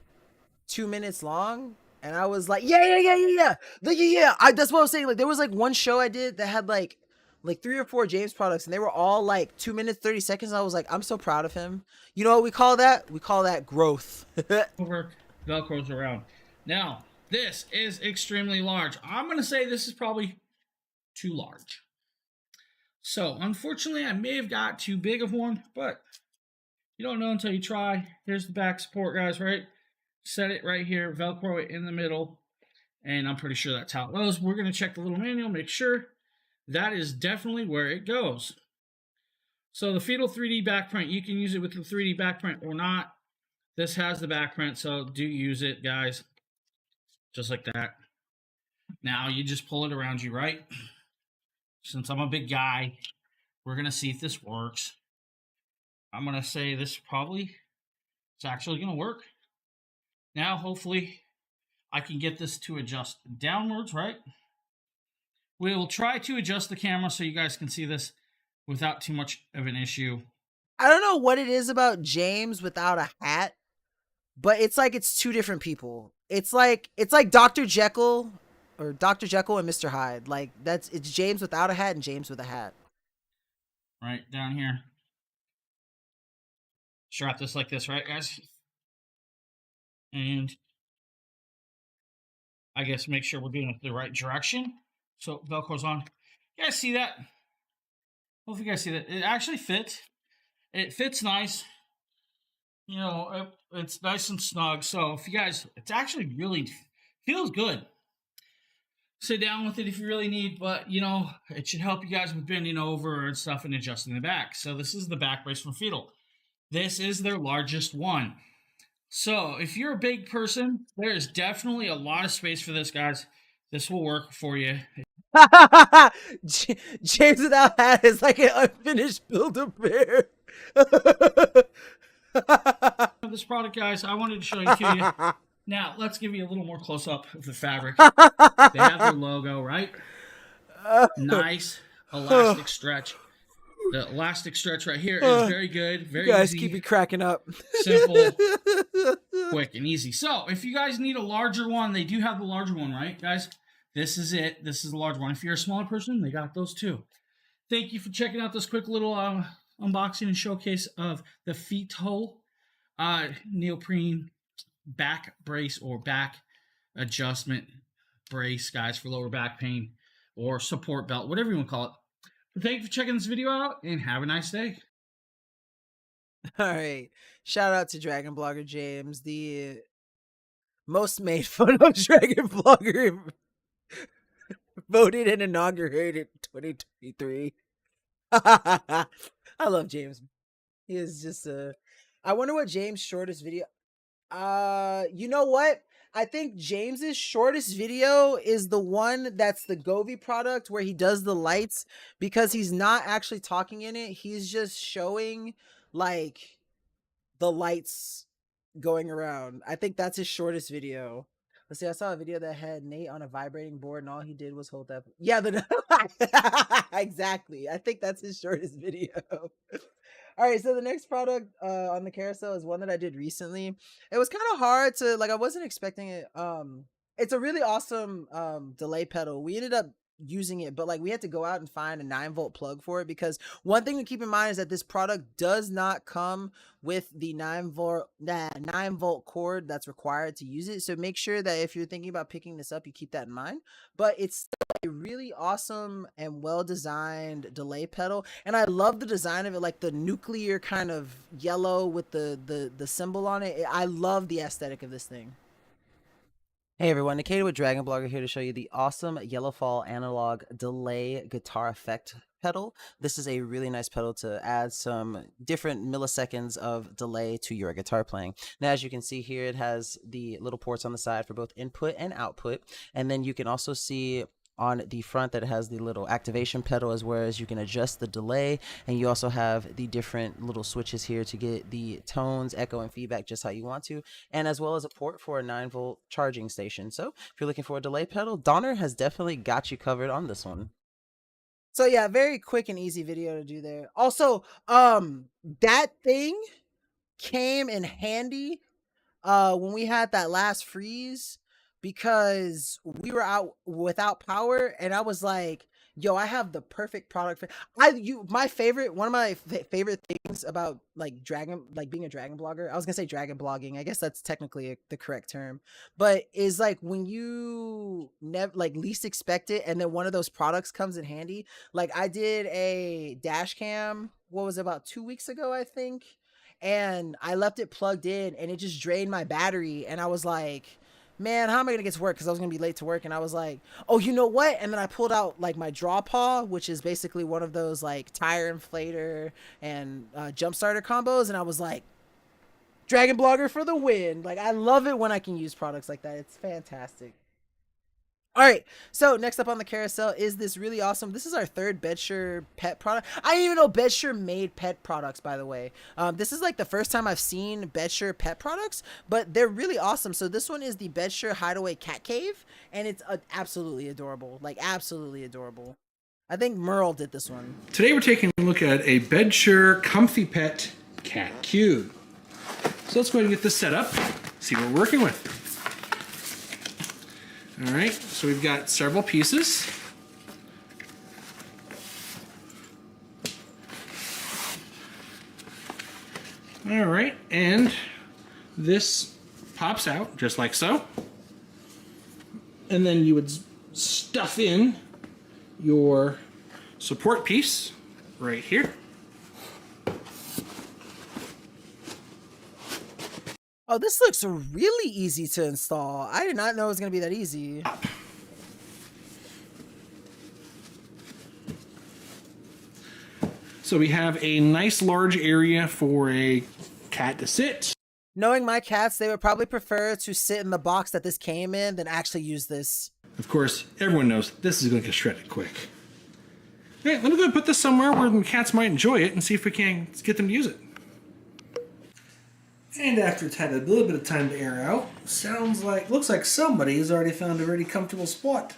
2 minutes long, and I was like, yeah. That's what I was saying. Like there was like one show I did that had like 3 or 4 James products, and they were all like 2 minutes 30 seconds. I was like, I'm so proud of him. You know what we call that? We call that growth. Over, Velcro's around. Now, this is extremely large. I'm going to say this is probably too large. So, unfortunately, I may have got too big of one, but you don't know until you try. Here's the back support, guys, right? Set it right here, Velcro it in the middle, and I'm pretty sure that's how it goes. We're going to check the little manual, make sure that is definitely where it goes. So, the fetal 3D back print, you can use it with the 3D back print or not. This has the back print, so do use it, guys. Just like that. Now, you just pull it around you, right? Since I'm a big guy, we're going to see if this works. I'm going to say this probably is actually going to work. Now, hopefully, I can get this to adjust downwards, right? We will try to adjust the camera so you guys can see this without too much of an issue. I don't know what it is about James without a hat, but it's like it's two different people. It's like Dr. Jekyll or Dr. Jekyll and Mr. Hyde. Like it's James without a hat and James with a hat. Right down here. Strap this like this, right, guys? And I guess make sure we're doing it the right direction. So Velcro's on. You guys see that? Hopefully you guys see that. It actually fits. It fits nice. You know, it's nice and snug. So if you guys, it's actually really feels good. Sit down with it if you really need, but you know, it should help you guys with bending over and stuff and adjusting the back. So this is the back brace from Fetal. This is their largest one. So if you're a big person, there is definitely a lot of space for this, guys. This will work for you. James without hat is like an unfinished Build-A-Bear. This product, guys, I wanted to show you to you. Now, let's give you a little more close-up of the fabric. They have their logo, right? Nice elastic stretch. The elastic stretch right here is very good. Very You guys easy, keep me cracking up. simple, quick, and easy. So if you guys need a larger one, they do have the larger one, right, guys? This is it. This is the large one. If you're a smaller person, they got those too. Thank you for checking out this quick little unboxing and showcase of the Fito neoprene back brace or back adjustment brace, guys, for lower back pain or support belt, whatever you want to call it. But thank you for checking this video out and have a nice day. All right. Shout out to Dragon Blogger James, the most made fun of Dragon Blogger voted and inaugurated 2023. I love James. He is just I wonder what James' shortest video. You know what? I think James's shortest video is the one that's the Govee product where he does the lights, because he's not actually talking in it. He's just showing like the lights going around. I think that's his shortest video. Let's see. I saw a video that had Nate on a vibrating board and all he did was hold that. Yeah, exactly. I think that's his shortest video. All right, so the next product on the carousel is one that I did recently. It was kind of hard to, like, I wasn't expecting it. It's a really awesome delay pedal. We ended up using it, but like we had to go out and find a 9-volt plug for it, because one thing to keep in mind is that this product does not come with the 9-volt cord that's required to use it. So make sure that if you're thinking about picking this up, you keep that in mind. But it's still a really awesome and well-designed delay pedal, and I love the design of it, like the nuclear kind of yellow with the symbol on it. I love the aesthetic of this thing. Hey everyone, Nikita with Dragon Blogger here to show you the awesome Yellowfall analog delay guitar effect pedal. This is a really nice pedal to add some different milliseconds of delay to your guitar playing. Now, as you can see here, it has the little ports on the side for both input and output, and then you can also see on the front that it has the little activation pedal, as well as you can adjust the delay, and you also have the different little switches here to get the tones, echo, and feedback just how you want to, and as well as a port for a 9-volt charging station. So if you're looking for a delay pedal, Donner has definitely got you covered on this one. So yeah, very quick and easy video to do there. Also, that thing came in handy when we had that last freeze, because we were out without power, and I was like, yo, I have the perfect product for one of my favorite things about like being a dragon blogger. I was gonna say dragon blogging. I guess that's technically the correct term, but is like when you least expect it, and then one of those products comes in handy. Like I did a dash cam, what was it, about 2 weeks ago, I think, and I left it plugged in, and it just drained my battery, and I was like, man, how am I gonna get to work? Because I was gonna be late to work, and I was like, oh, you know what? And then I pulled out like my draw paw, which is basically one of those like tire inflator and jump starter combos, and I was like, Dragon Blogger for the win. Like, I love it when I can use products like that. It's fantastic. All right, so next up on the carousel is this really awesome. This is our third Bedsure pet product. I didn't even know Bedsure made pet products, by the way. This is like the first time I've seen Bedsure pet products, but they're really awesome. So this one is the Bedsure Hideaway Cat Cave, and it's absolutely adorable. Like, absolutely adorable. I think Merle did this one. Today we're taking a look at a Bedsure Comfy Pet Cat Cube. So let's go ahead and get this set up, see what we're working with. All right, so we've got several pieces. All right, and this pops out just like so. And then you would stuff in your support piece right here. Oh, this looks really easy to install. I did not know it was going to be that easy. So we have a nice large area for a cat to sit. Knowing my cats, they would probably prefer to sit in the box that this came in than actually use this. Of course, everyone knows this is going to get shredded quick. Hey, let me go and put this somewhere where the cats might enjoy it and see if we can get them to use it. And after it's had a little bit of time to air out, looks like somebody has already found a really comfortable spot.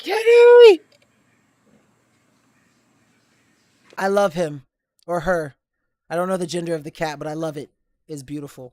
Kitty! I love him or her. I don't know the gender of the cat, but I love it. It's beautiful.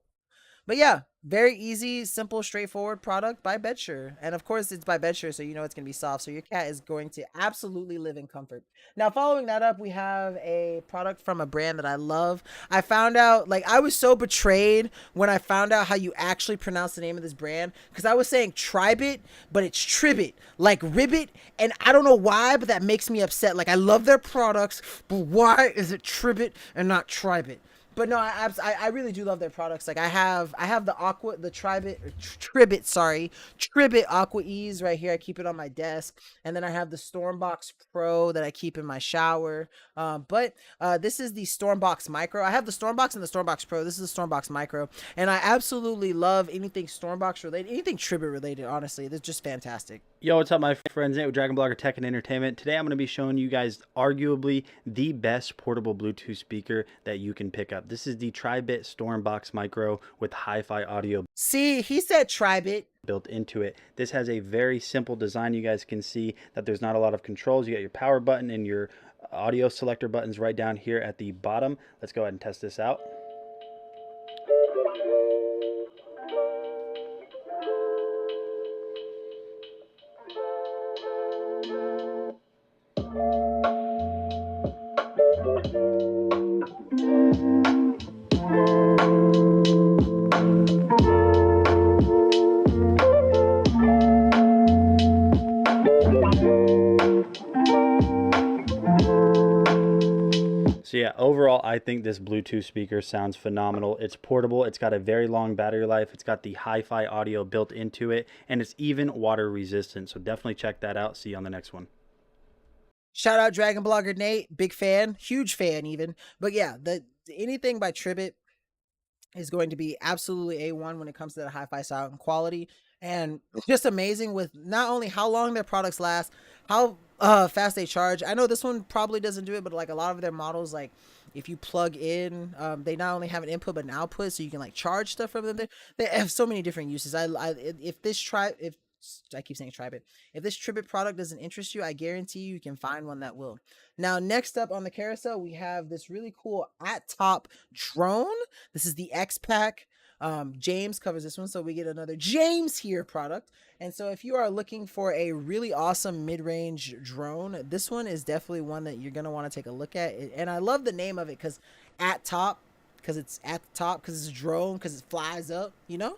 But yeah, very easy, simple, straightforward product by Bedsure. And of course, it's by Bedsure, so you know it's going to be soft. So your cat is going to absolutely live in comfort. Now, following that up, we have a product from a brand that I love. I found out, like, I was so betrayed when I found out how you actually pronounce the name of this brand. Because I was saying Tribit, but it's Tribit, like Ribbit. And I don't know why, but that makes me upset. Like, I love their products, but why is it Tribit and not Tribit? But no, I really do love their products. Like I have the Tribit Aqua Ease right here. I keep it on my desk, and then I have the Stormbox Pro that I keep in my shower. But this is the Stormbox Micro. I have the Stormbox and the Stormbox Pro. This is the Stormbox Micro, and I absolutely love anything Stormbox related, anything Tribit related. Honestly, it's just fantastic. Yo, what's up, my friends? Nate with DragonBlogger Tech and Entertainment. Today I'm going to be showing you guys arguably the best portable Bluetooth speaker that you can pick up. This is the Tribit Stormbox Micro with hi-fi audio. See, he said Tribit built into it. This has a very simple design. You guys can see that there's not a lot of controls. You got your power button and your audio selector buttons right down here at the bottom. Let's go ahead and test this out. So yeah, overall, I think this Bluetooth speaker sounds phenomenal. It's portable. It's got a very long battery life. It's got the hi-fi audio built into it, and it's even water resistant. So definitely check that out. See you on the next one. Shout out DragonBlogger Nate, big fan, huge fan even. But yeah, anything by Tribit is going to be absolutely A1 when it comes to the hi-fi sound and quality, and just amazing with not only how long their products last, how fast they charge. I know this one probably doesn't do it, but like a lot of their models, like if you plug in, they not only have an input but an output, so you can like charge stuff from them. They have so many different uses. I keep saying Tribit. If this Tribit product doesn't interest you, I guarantee you can find one that will. Now, next up on the carousel, we have this really cool at-top drone. This is the X-Pack. James covers this one, so we get another James here product. And so if you are looking for a really awesome mid-range drone, this one is definitely one that you're going to want to take a look at. And I love the name of it because it's at the top, because it's a drone, because it flies up, you know?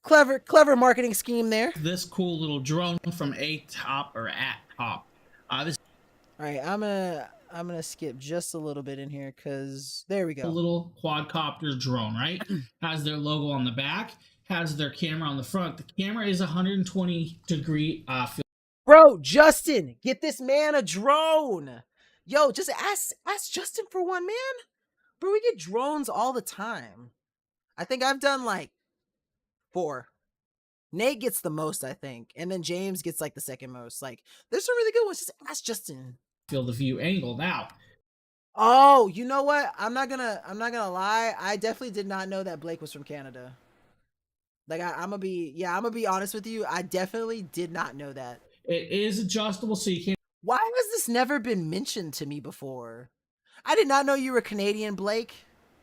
Clever marketing scheme there. This cool little drone from A-Top or at top. All right, I'm gonna skip just a little bit in here because there we go. A little quadcopter drone, right? Has their logo on the back, has their camera on the front. The camera is 120-degree Bro, Justin, get this man a drone. Yo, just ask Justin for one, man. Bro, we get drones all the time. I think I've done like 4. Nate gets the most, I think, and then James gets like the second most. Like, there's some really good ones. Just ask Justin. field of view angle. Now, oh, you know what? I'm not gonna lie. I definitely did not know that Blake was from Canada. Like, I'm gonna be honest with you. I definitely did not know that. it is adjustable, so you can Why has this never been mentioned to me before? I did not know you were Canadian, Blake.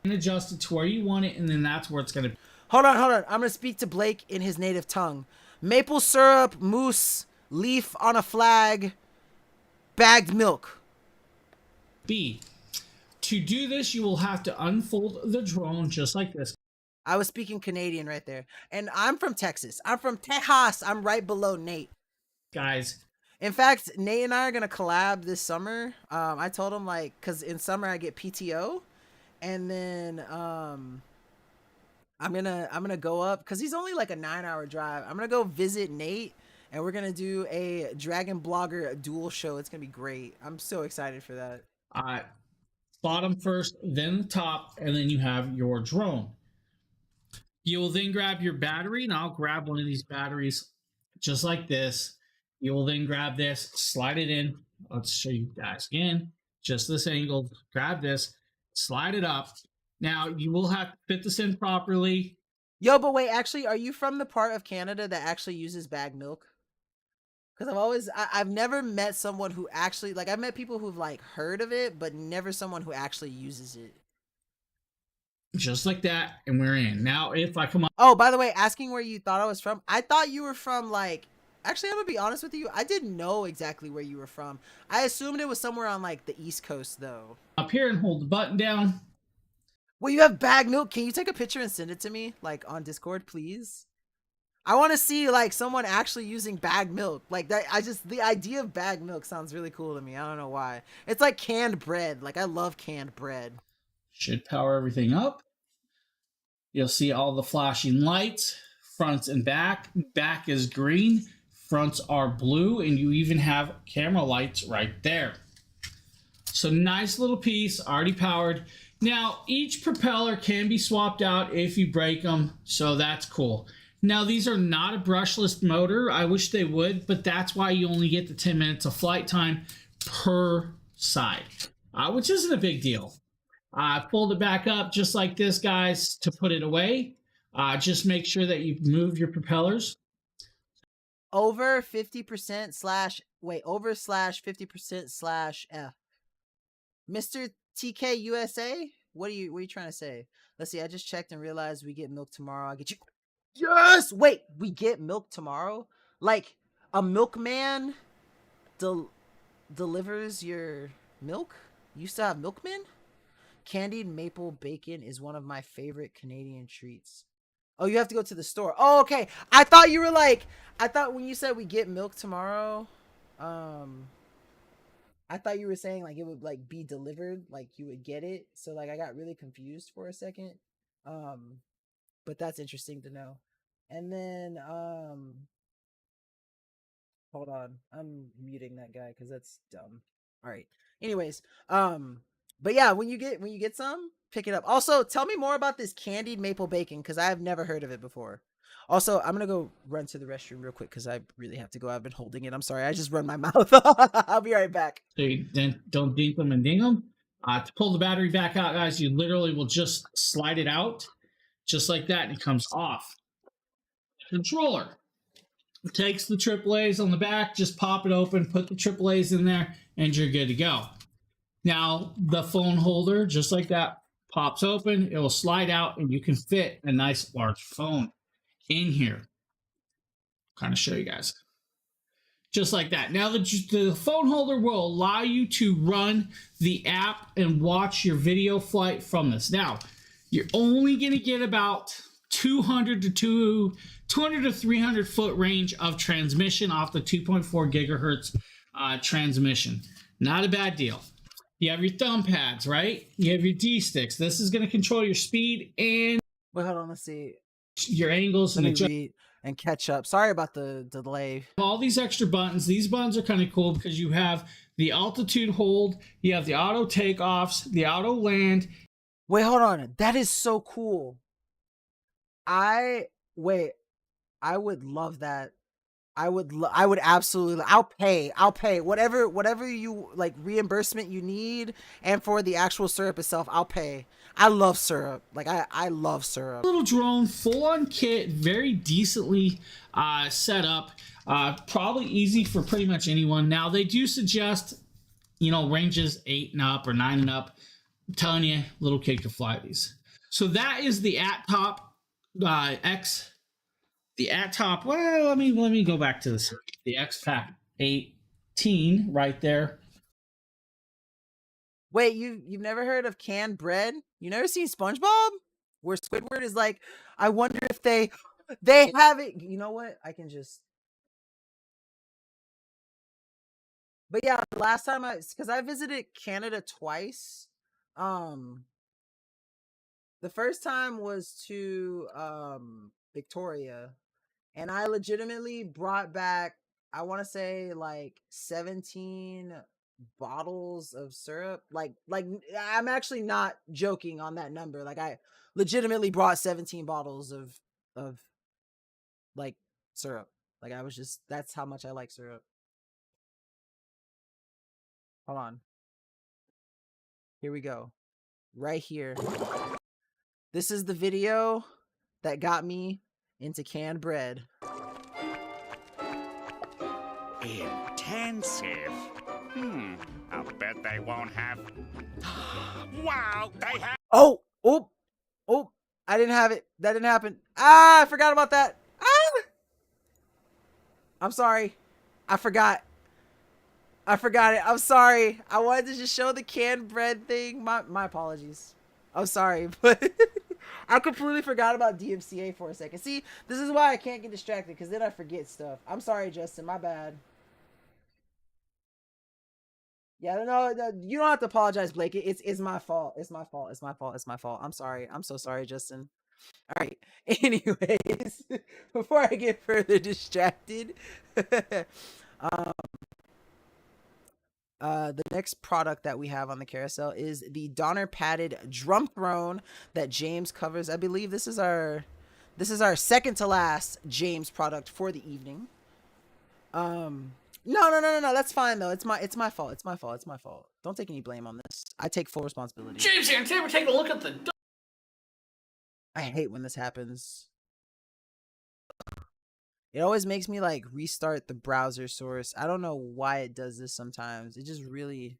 adjust it to where you want it, and then that's where it's gonna. Hold on. I'm gonna speak to Blake in his native tongue. Maple syrup, mousse, leaf on a flag, bagged milk. be. To do this, you will have to unfold the drone just like this. I was speaking Canadian right there. And I'm from Texas. I'm from Tejas. I'm right below Nate. Guys, In fact, Nate and I are gonna collab this summer. I told him, like, cause in summer I get PTO, and then I'm gonna go up, cause he's only like a 9-hour drive. I'm gonna go visit Nate, and we're gonna do a Dragon Blogger duel show. It's gonna be great. I'm so excited for that. bottom first, then the top, and then you have your drone. You will then grab your battery, and I'll grab one of these batteries just like this. You will then grab this, slide it in. Let's show you guys again. Just this angle. Grab this, slide it up. Now, you will have to fit this in properly. Yo, but wait, actually, are you from the part of Canada that actually uses bagged milk? Because I've never met someone who actually, like, I've met people who've like heard of it, but never someone who actually uses it. Just like that, and we're in. Now, if I come up. Oh, by the way, asking where you thought I was from, I thought you were from, like, actually, I'm gonna be honest with you, I didn't know exactly where you were from. I assumed it was somewhere on, like, the East Coast, though. Up here and hold the button down. Well, you have bag milk. Can you take a picture and send it to me, like, on Discord, please? I want to see, like, someone actually using bag milk. Like, that, the idea of bag milk sounds really cool to me. I don't know why. It's like canned bread. Like, I love canned bread. Should power everything up. You'll see all the flashing lights, fronts and back. Back is green, fronts are blue, and you even have camera lights right there. So nice little piece, already powered. Now, each propeller can be swapped out if you break them, so that's cool. Now, these are not a brushless motor. I wish they would, but that's why you only get the 10 minutes of flight time per side, which isn't a big deal. I pulled it back up just like this, guys, to put it away. Just make sure that you move your propellers. Over 50% slash, wait, over slash 50% slash F. Mr. TK USA? What are you trying to say? Let's see, I just checked and realized we get milk tomorrow. I'll get you. Yes! Wait, we get milk tomorrow? Like, a milkman delivers your milk? You still have milkmen? Candied maple bacon is one of my favorite Canadian treats. Oh, you have to go to the store. Oh, okay. I thought you were like, I thought when you said we get milk tomorrow, I thought you were saying like it would like be delivered, like you would get it. So like I got really confused for a second. But that's interesting to know. And then hold on. I'm muting that guy because that's dumb. All right. Anyways, but yeah, when you get some, pick it up. Also, tell me more about this candied maple bacon because I have never heard of it before. Also, I'm gonna go run to the restroom real quick because I really have to go. I've been holding it. I'm sorry. I just run my mouth. I'll be right back. So you don't dink them and ding them. To pull the battery back out, guys, you literally will just slide it out just like that and it comes off. Controller takes the AAAs on the back, just pop it open, put the AAAs in there, and you're good to go. Now, the phone holder, just like that, pops open. It will slide out, and you can fit a nice large phone in here. Kind of show you guys. Just like that. Now, the phone holder will allow you to run the app and watch your video flight from this. Now, you're only going to get about 200 to 300 foot range of transmission off the 2.4 gigahertz transmission. Not a bad deal. You have your thumb pads, right? You have your D sticks. This is going to control your speed and wait, hold on. Let's see your angles and catch up. Sorry about the delay. All these extra buttons. These buttons are kind of cool because you have the altitude hold, you have the auto takeoffs, the auto land. Wait, hold on. That is so cool. I would love that. I would absolutely. I'll pay whatever you like reimbursement you need, and for the actual syrup itself, I'll pay. I love syrup. Like I love syrup. Little drone, full on kit, very decently set up. Probably easy for pretty much anyone. Now they do suggest, ranges 8 and up or 9 and up. I'm telling you, little kid could fly these. So that is the ATOP X. The ATOP, well, let me go back to this. The X-Pac 18 right there. Wait, you've never heard of canned bread? You never seen SpongeBob? Where Squidward is like, I wonder if they have it. You know what? I can just. But yeah, last time because I visited Canada twice. The first time was to Victoria. And I legitimately brought back, I want to say like 17 bottles of syrup. Like I'm actually not joking on that number. Like I legitimately brought 17 bottles of like syrup. Like I was just, that's how much I like syrup. Hold on. Here we go. Right here. This is the video that got me into canned bread. Intensive. I'll bet they won't have. Wow, they have. Oh, oh, oh! I didn't have it. That didn't happen. Ah, I forgot about that. Ah! I'm sorry. I forgot. I forgot it. I'm sorry. I wanted to just show the canned bread thing. My apologies. I'm sorry, but I completely forgot about DMCA for a second. See, this is why I can't get distracted, because then I forget stuff. I'm sorry, Justin. My bad. Yeah, no, you don't have to apologize, Blake. It's my fault. It's my fault. It's my fault. It's my fault. I'm sorry. I'm so sorry, Justin. All right. Anyways, before I get further distracted, the next product that we have on the carousel is the Donner padded drum throne that James covers. I believe this is our second to last James product for the evening. No. That's fine though. It's my fault. It's my fault. It's my fault. Don't take any blame on this. I take full responsibility. James here, and today we're taking a look at the. I hate when this happens. It always makes me like restart the browser source. I don't know why it does this sometimes. It just really.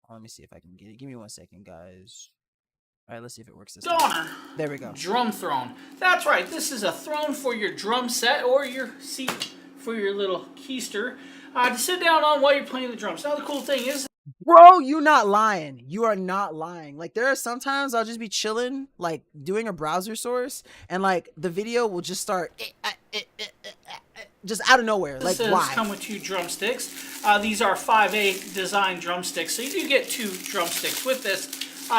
Oh, let me see if I can get it. Give me 1 second, guys. All right, let's see if it works this Donner. There we go. Drum throne. That's right. This is a throne for your drum set or your seat for your little keister to sit down on while you're playing the drums. Now the cool thing is, bro, you not lying. You are not lying. Like there are sometimes I'll just be chilling, like doing a browser source, and like the video will just start just out of nowhere. Like this why? come with 2 drumsticks. These are 5A design drumsticks, so you do get 2 drumsticks with this.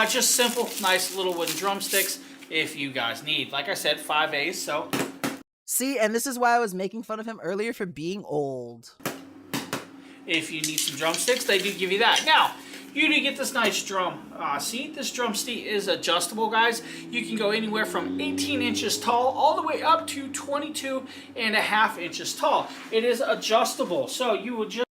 Just simple, nice little wooden drumsticks if you guys need. Like I said, 5As. So see, and this is why I was making fun of him earlier for being old. if you need some drumsticks, they do give you that. Now, you do get this nice drum seat. This drum seat is adjustable, guys. You can go anywhere from 18 inches tall all the way up to 22.5 inches tall. It is adjustable, so you will just...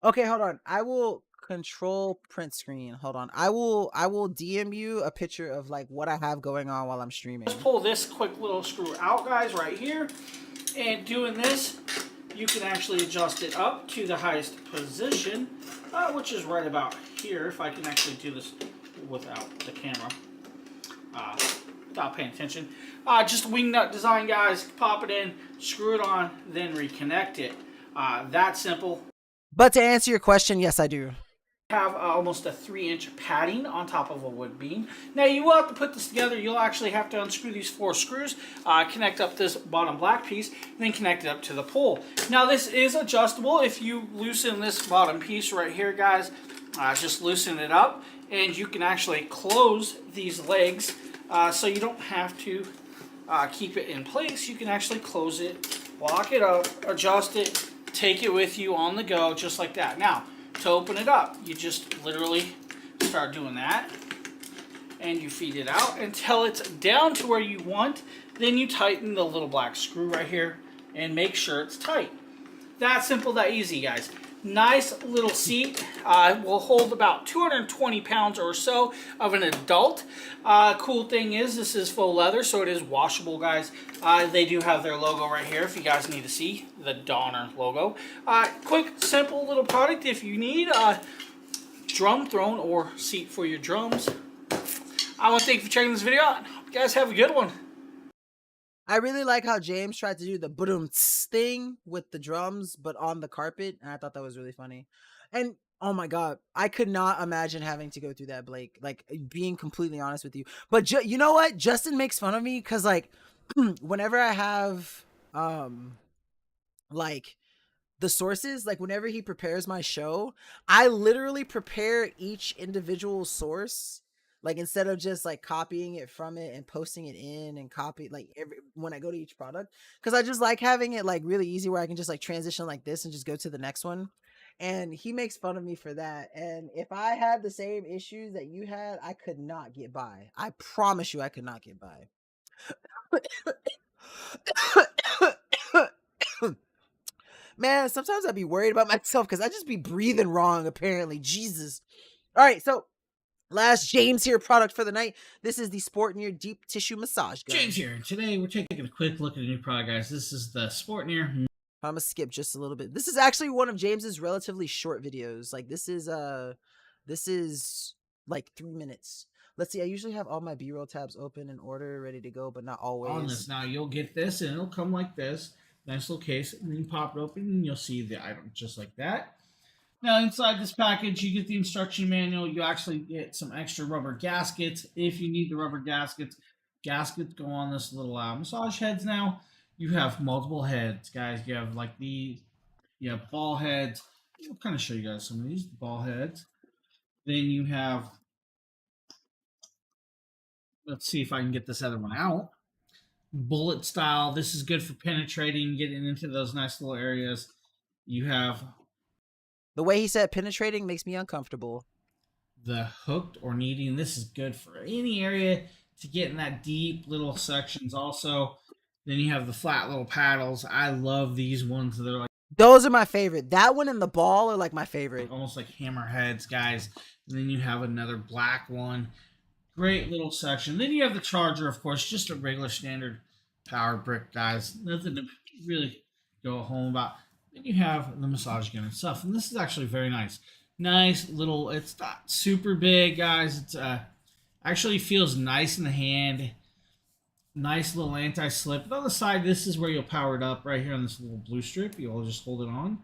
Okay, hold on. I will control print screen. Hold on. I will DM you a picture of like what I have going on while I'm streaming. Just pull this quick little screw out, guys, right here. And doing this, you can actually adjust it up to the highest position, which is right about here, if I can actually do this without the camera, without paying attention. Just a wing nut design, guys. Pop it in, screw it on, then reconnect it. That simple. But to answer your question, yes, I do. Have almost a 3-inch padding on top of a wood beam. Now you will have to put this together. You'll actually have to unscrew these 4 screws, connect up this bottom black piece, and then connect it up to the pole. Now this is adjustable. If you loosen this bottom piece right here, guys, just loosen it up, and you can actually close these legs, so you don't have to keep it in place. You can actually close it, lock it up, adjust it, take it with you on the go, just like that. Now, to open it up, you just literally start doing that, and you feed it out until it's down to where you want. Then you tighten the little black screw right here and make sure it's tight. That simple, that easy, guys. Nice little seat. Will hold about 220 pounds or so of an adult. Cool thing is this is faux leather, so it is washable, guys. They do have their logo right here if you guys need to see the Donner logo. Quick, simple little product if you need a drum throne or seat for your drums. I want to thank you for checking this video out. Hope you guys have a good one. I really like how James tried to do the boom thing with the drums, but on the carpet, and I thought that was really funny. And oh my god, I could not imagine having to go through that, Blake. Like being completely honest with you. But you know what? Justin makes fun of me because like whenever I have like the sources, like whenever he prepares my show, I literally prepare each individual source. Like instead of just like copying it from it and posting it in and copy like when I go to each product, because I just like having it like really easy where I can just like transition like this and just go to the next one. And he makes fun of me for that. And if I had the same issues that you had, I could not get by. I promise you, I could not get by. Man, sometimes I'd be worried about myself because I just be breathing wrong, apparently. Jesus. All right, so last James here product for the night. This is the Sportneer Deep Tissue Massage Gun. James here. Today we're taking a quick look at a new product, guys. This is the Sportneer. I'm gonna skip just a little bit. This is actually one of James's relatively short videos. Like this is like 3 minutes. Let's see. I usually have all my B-roll tabs open in order, ready to go, but not On always. this now, you'll get this, and it'll come like this. Nice little case, and then you pop it open, and you'll see the item just like that. Now, inside this package, you get the instruction manual. You actually get some extra rubber gaskets if you need the rubber gaskets. Gaskets go on this little massage heads now. You have multiple heads, guys. You have like these, you have ball heads. I'll kind of show you guys some of these ball heads. Then you have, let's see if I can get this other one out. Bullet style. This is good for penetrating, getting into those nice little areas. You have The way he said penetrating makes me uncomfortable. the hooked or kneading. This is good for any area to get in that deep little sections also. Then you have the flat little paddles. I love these ones. They're like Those are my favorite. That one and the ball are like my favorite. almost like hammerheads, guys. And then you have another black one. Great little section. Then you have the charger, of course, just a regular standard power brick, guys. Nothing to really go home about. Then you have the massage gun and stuff. And this is actually very nice. Nice little, it's not super big, guys. It's actually feels nice in the hand. Nice little anti-slip. On the side, this is where you'll power it up right here on this little blue strip. You'll just hold it on.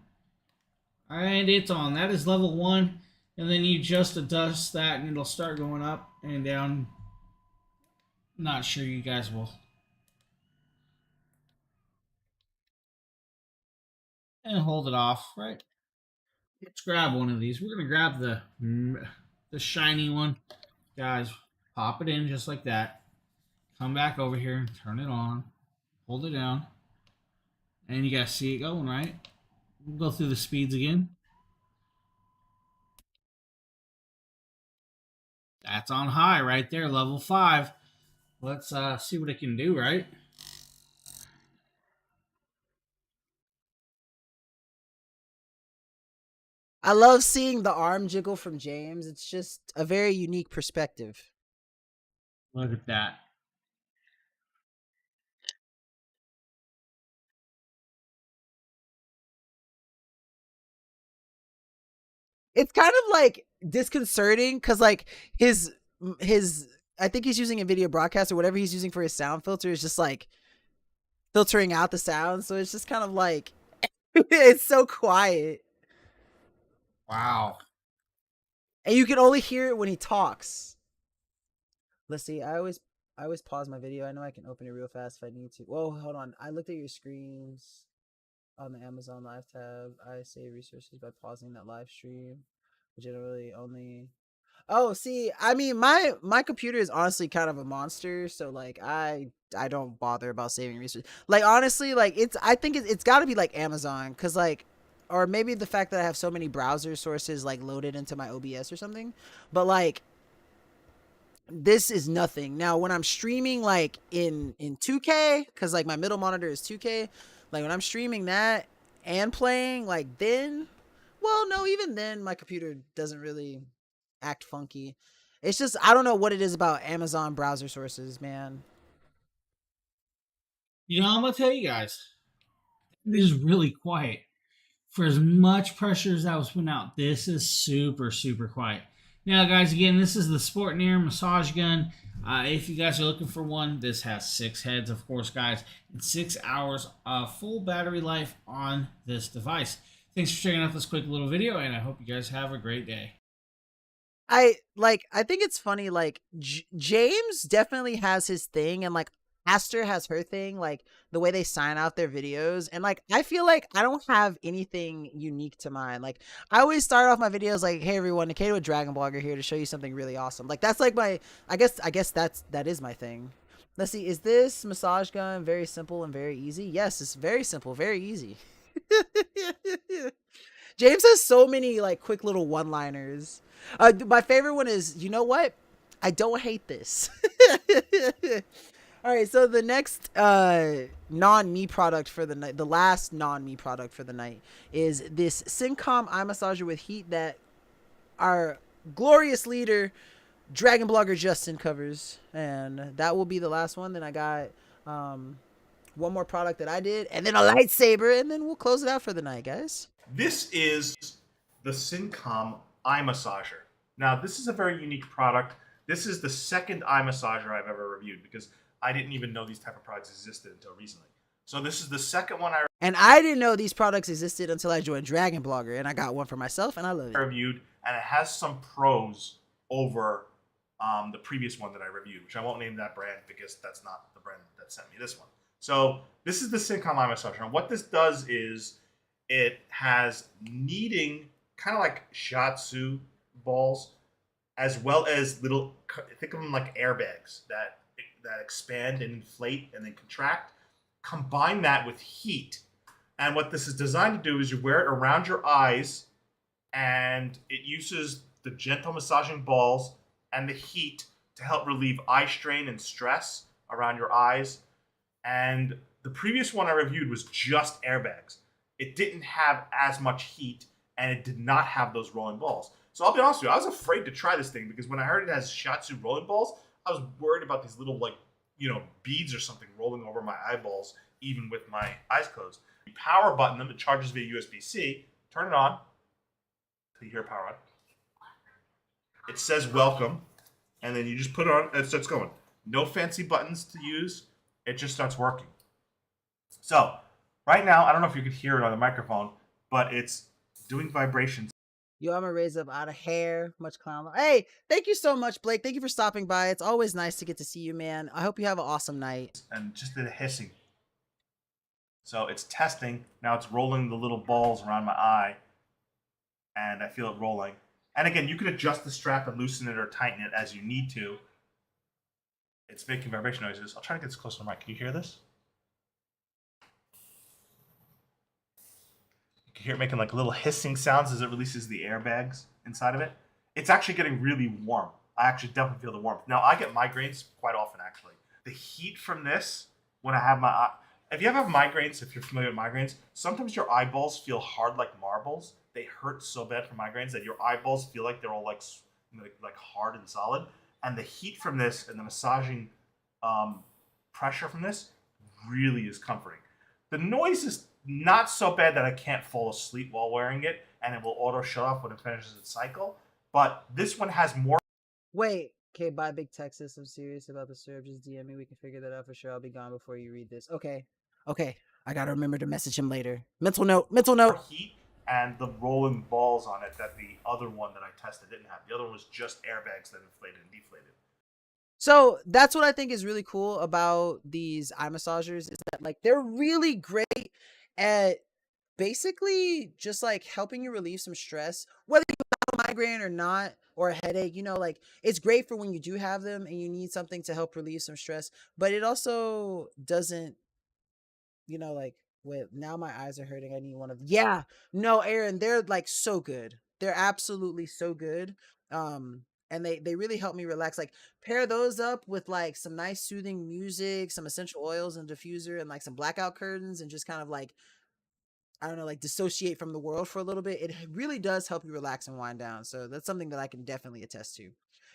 And it's on. That is level 1. And then you just adjust that and it'll start going up and down. Not sure you guys will. And hold it off, right? Let's grab one of these. We're going to grab the shiny one. Guys, pop it in just like that. Come back over here and turn it on. Hold it down. And you guys see it going, right? We'll go through the speeds again. That's on high right there, level 5. Let's see what it can do, right? I love seeing the arm jiggle from James. It's just a very unique perspective. Look at that. It's kind of like disconcerting because like his I think he's using a video broadcast or whatever he's using for his sound filter is just like filtering out the sound. So it's just kind of like it's so quiet. Wow. And you can only hear it when he talks. Let's see. I always pause my video. I know I can open it real fast if I need to. Whoa, hold on. I looked at your screens on the Amazon Live tab. I save resources by pausing that live stream. Generally only. Oh, see, I mean, my computer is honestly kind of a monster, so like I don't bother about saving resources. Like honestly, like I think it's got to be like Amazon, cause like, or maybe the fact that I have so many browser sources like loaded into my OBS or something. But like, this is nothing. Now when I'm streaming like in 2K, cause like my middle monitor is 2K, like when I'm streaming that and playing, like then, well, no, even then my computer doesn't really act funky. It's just I don't know what it is about Amazon browser sources, man. You know, I'm gonna tell you guys, this is really quiet. For as much pressure as that was putting out, this is super, super quiet. Now, guys, again, this is the Sport Air massage gun. If you guys are looking for one, this has 6 heads, of course, guys, and 6 hours of full battery life on this device. Thanks for checking out this quick little video, and I hope you guys have a great day. I think it's funny, like James definitely has his thing, and like Aster has her thing, like the way they sign out their videos, and like I feel like I don't have anything unique to mine. Like I always start off my videos like, hey everyone, Nikito a Dragon Blogger here to show you something really awesome. Like that's like my I guess that is my thing. Let's see, is this massage gun very simple and very easy? Yes, it's very simple, very easy. James has so many like quick little one-liners. My favorite one is, you know what? I don't hate this. All right, so the next non-me product for the night, the last non-me product for the night, is this Syncom eye massager with heat that our glorious leader, Dragon Blogger Justin, covers, and that will be the last one. Then I got one more product that I did, and then a lightsaber, and then we'll close it out for the night, guys. This is the Syncom eye massager. Now, this is a very unique product. This is the second eye massager I've ever reviewed because I didn't even know these type of products existed until recently. So this is the second one And I didn't know these products existed until I joined DragonBlogger, and I got one for myself, and I love it. reviewed, and it has some pros over the previous one that I reviewed, which I won't name that brand because that's not the brand that sent me this one. So this is the Syncom eye massager. And what this does is it has kneading, kind of like shiatsu balls, as well as little, think of them like airbags that expand and inflate and then contract. Combine that with heat. And what this is designed to do is you wear it around your eyes, and it uses the gentle massaging balls and the heat to help relieve eye strain and stress around your eyes. And the previous one I reviewed was just airbags. It didn't have as much heat, and it did not have those rolling balls. So I'll be honest with you, I was afraid to try this thing because when I heard it has shiatsu rolling balls, I was worried about these little, like, beads or something rolling over my eyeballs, even with my eyes closed. You power button them, it charges via USB-C, turn it on, so you hear power on. It says welcome, and then you just put it on, and it starts going. No fancy buttons to use, it just starts working. So, right now, I don't know if you could hear it on the microphone, but it's doing vibrations. Yo, I'm gonna raise up out of hair, much clown. Hey, thank you so much, Blake. Thank you for stopping by. It's always nice to get to see you, man. I hope you have an awesome night. And just did a hissing. So it's testing. Now it's rolling the little balls around my eye, and I feel it rolling. And again, you can adjust the strap and loosen it or tighten it as you need to. It's making vibration noises. I'll try to get this closer to the mic. Can you hear this? You can hear it making like little hissing sounds as it releases the airbags inside of it. It's actually getting really warm. I actually definitely feel the warmth. Now, I get migraines quite often, actually. The heat from this, when I have my eye... If you ever have migraines, if you're familiar with migraines, sometimes your eyeballs feel hard like marbles. They hurt so bad from migraines that your eyeballs feel like they're all like hard and solid. And the heat from this and the massaging pressure from this really is comforting. The noise is not so bad that I can't fall asleep while wearing it, and it will auto shut off when it finishes its cycle. But this one has more... Wait, okay, bye, Big Texas. I'm serious about the syrup. Just DM me. We can figure that out for sure. I'll be gone before you read this. Okay. I gotta remember to message him later. Mental note. Heat and the rolling balls on it that the other one that I tested didn't have. The other one was just airbags that inflated and deflated. So that's what I think is really cool about these eye massagers is that like they're really great at basically just like helping you relieve some stress, whether you have a migraine or not, or a headache. Like it's great for when you do have them and you need something to help relieve some stress, but it also doesn't, like, wait, now my eyes are hurting. I need one of, yeah, no, Aaron, they're like so good. They're absolutely so good. And they really help me relax. Like pair those up with like some nice soothing music, some essential oils and diffuser, and like some blackout curtains, and just kind of like, I don't know, like dissociate from the world for a little bit. It really does help you relax and wind down. So that's something that I can definitely attest to.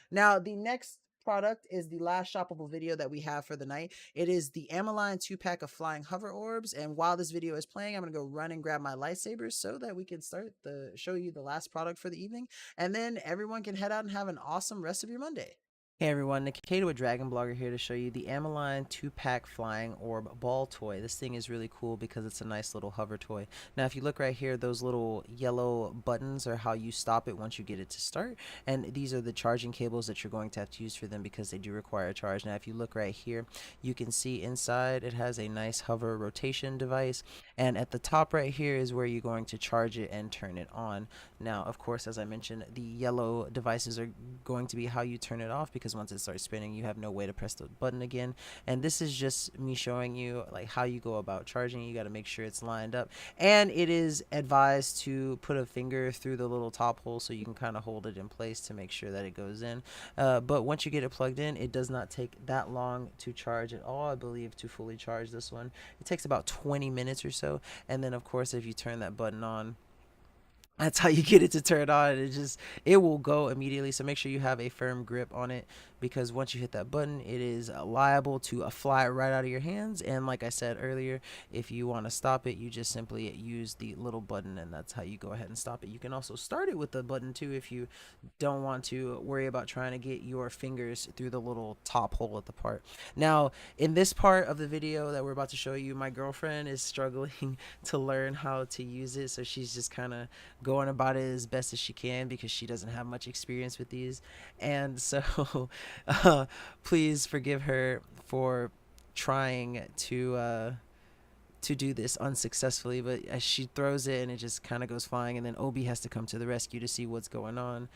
Now, the next product is the last shoppable video that we have for the night. It is the Amaline 2-pack of flying hover orbs. And while this video is playing, I'm going to go run and grab my lightsabers so that we can start show you the last product for the evening. And then everyone can head out and have an awesome rest of your Monday. Hey everyone, Nikita with DragonBlogger here to show you the Amaline 2-pack flying orb ball toy. This thing is really cool because it's a nice little hover toy. Now if you look right here, those little yellow buttons are how you stop it once you get it to start. And these are the charging cables that you're going to have to use for them because they do require a charge. Now if you look right here, you can see inside it has a nice hover rotation device. And at the top right here is where you're going to charge it and turn it on. Now of course, as I mentioned, the yellow devices are going to be how you turn it off because once it starts spinning you have no way to press the button again. And this is just me showing you like how you go about charging. You got to make sure it's lined up, and it is advised to put a finger through the little top hole so you can kind of hold it in place to make sure that it goes in. But once you get it plugged in, it does not take that long to charge at all. I believe to fully charge this one it takes about 20 minutes or so. And then of course if you turn that button on, That's how you get it to turn on. It will go immediately. So make sure you have a firm grip on it, because once you hit that button, it is liable to fly right out of your hands. And like I said earlier, if you want to stop it, you just simply use the little button, and that's how you go ahead and stop it. You can also start it with the button too if you don't want to worry about trying to get your fingers through the little top hole at the part. Now, in this part of the video that we're about to show you, my girlfriend is struggling to learn how to use it, so she's just kind of going about it as best as she can because she doesn't have much experience with these. And so please forgive her for trying to do this unsuccessfully, but as she throws it and it just kind of goes flying, and then Obi has to come to the rescue to see what's going on.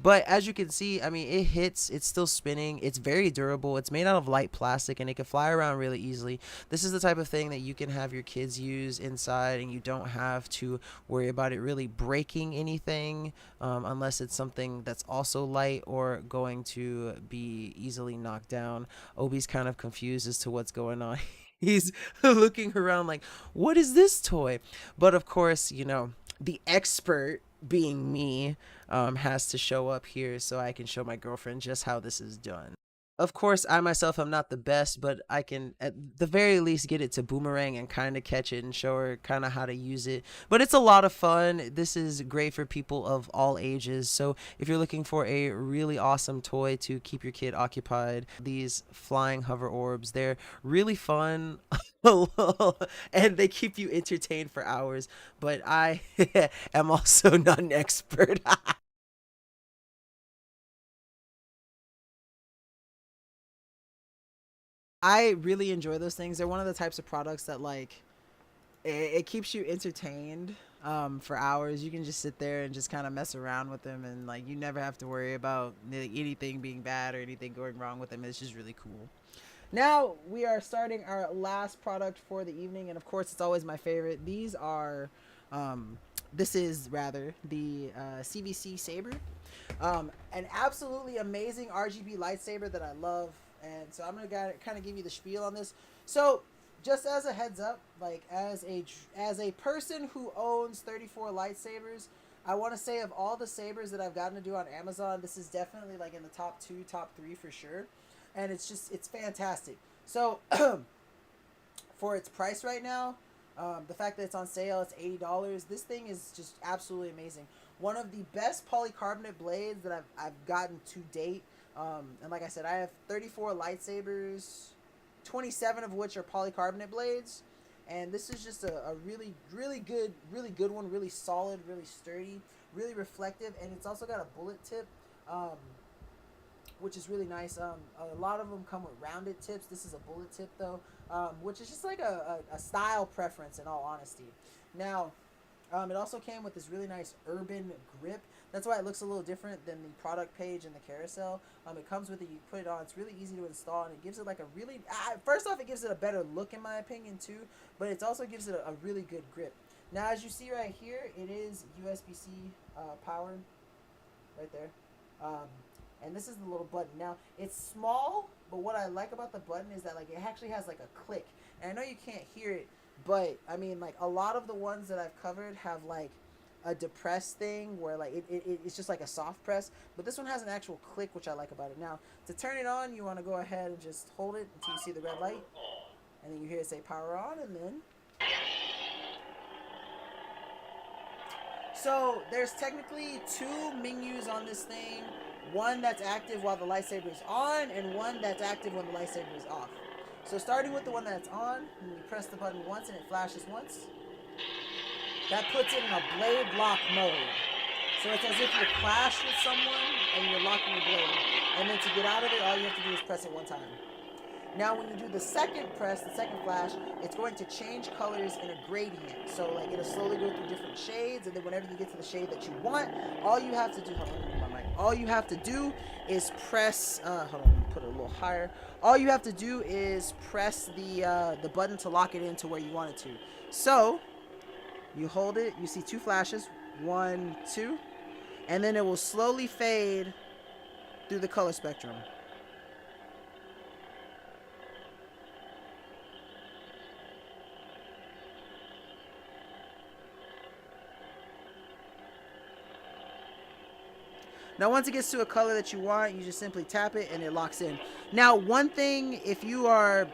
But as you can see, I mean, it hits, it's still spinning, it's very durable, it's made out of light plastic, and it can fly around really easily. This is the type of thing that you can have your kids use inside, and you don't have to worry about it really breaking anything, unless it's something that's also light or going to be easily knocked down. Obi's kind of confused as to what's going on. He's looking around like, what is this toy? But of course, you know, the expert, being me, has to show up here so I can show my girlfriend just how this is done. Of course, I myself am not the best, but I can at the very least get it to boomerang and kind of catch it and show her kind of how to use it. But it's a lot of fun. This is great for people of all ages. So if you're looking for a really awesome toy to keep your kid occupied, these flying hover orbs, they're really fun. And they keep you entertained for hours. But I am also not an expert. I really enjoy those things. They're one of the types of products that, like, it keeps you entertained for hours. You can just sit there and just kind of mess around with them, and like you never have to worry about anything being bad or anything going wrong with them. It's just really cool. Now we are starting our last product for the evening, and of course it's always my favorite. These are this is rather the CVC Saber, an absolutely amazing RGB lightsaber that I love. And so I'm gonna kind of give you the spiel on this. So just as a heads up, like as a person who owns 34 lightsabers, I want to say of all the sabers that I've gotten to do on Amazon, this is definitely like in the top 2, top 3 for sure. And it's fantastic. So for its price right now, the fact that it's on sale, it's $80. This thing is just absolutely amazing. One of the best polycarbonate blades that I've gotten to date. And like I said, I have 34 lightsabers, 27 of which are polycarbonate blades. And this is just a really, really good one, really solid, really sturdy, really reflective. And it's also got a bullet tip, which is really nice. A lot of them come with rounded tips. This is a bullet tip though, which is just like a style preference in all honesty. Now, it also came with this really nice urban grip. That's why it looks a little different than the product page and the carousel. It comes with it, you put it on, it's really easy to install, and it gives it like a really, first off, it gives it a better look in my opinion too, but it also gives it a really good grip. Now as you see right here, it is USB-C powered, right there. And this is the little button. Now it's small, but what I like about the button is that like it actually has like a click. And I know you can't hear it, but I mean like a lot of the ones that I've covered have like a depress thing where like it's just like a soft press, but this one has an actual click, which I like about it. Now to turn it on, you want to go ahead and just hold it until you see the red light, and then you hear it say power on, and then so there's technically 2 menus on this thing, one that's active while the lightsaber is on and one that's active when the lightsaber is off. So starting with the one that's on, you press the button once and it flashes once. That puts it in a blade lock mode. So it's as if you clash with someone and you're locking the blade. And then to get out of it, all you have to do is press it one time. Now when you do the second press, the second flash, it's going to change colors in a gradient. So like it'll slowly go through different shades, and then whenever you get to the shade that you want, all you have to do, hold on, let me move my mic. All you have to do is press, hold on, let me put it a little higher. All you have to do is press the button to lock it into where you want it to. So you hold it, you see 2 flashes, 1, 2, and then it will slowly fade through the color spectrum. Now, once it gets to a color that you want, you just simply tap it and it locks in. Now, one thing, if you are,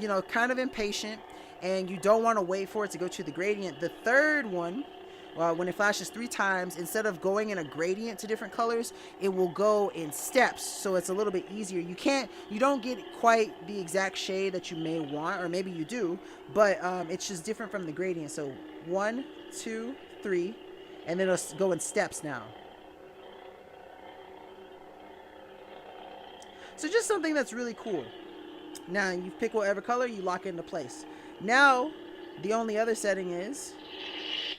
you know, kind of impatient and you don't want to wait for it to go to the gradient, the third one, when it flashes 3 times, instead of going in a gradient to different colors, it will go in steps, so it's a little bit easier. You don't get quite the exact shade that you may want, or maybe you do, but it's just different from the gradient. So 1, 2, 3, and then it'll go in steps now. So just something that's really cool. Now you pick whatever color, you lock it into place. Now the only other setting is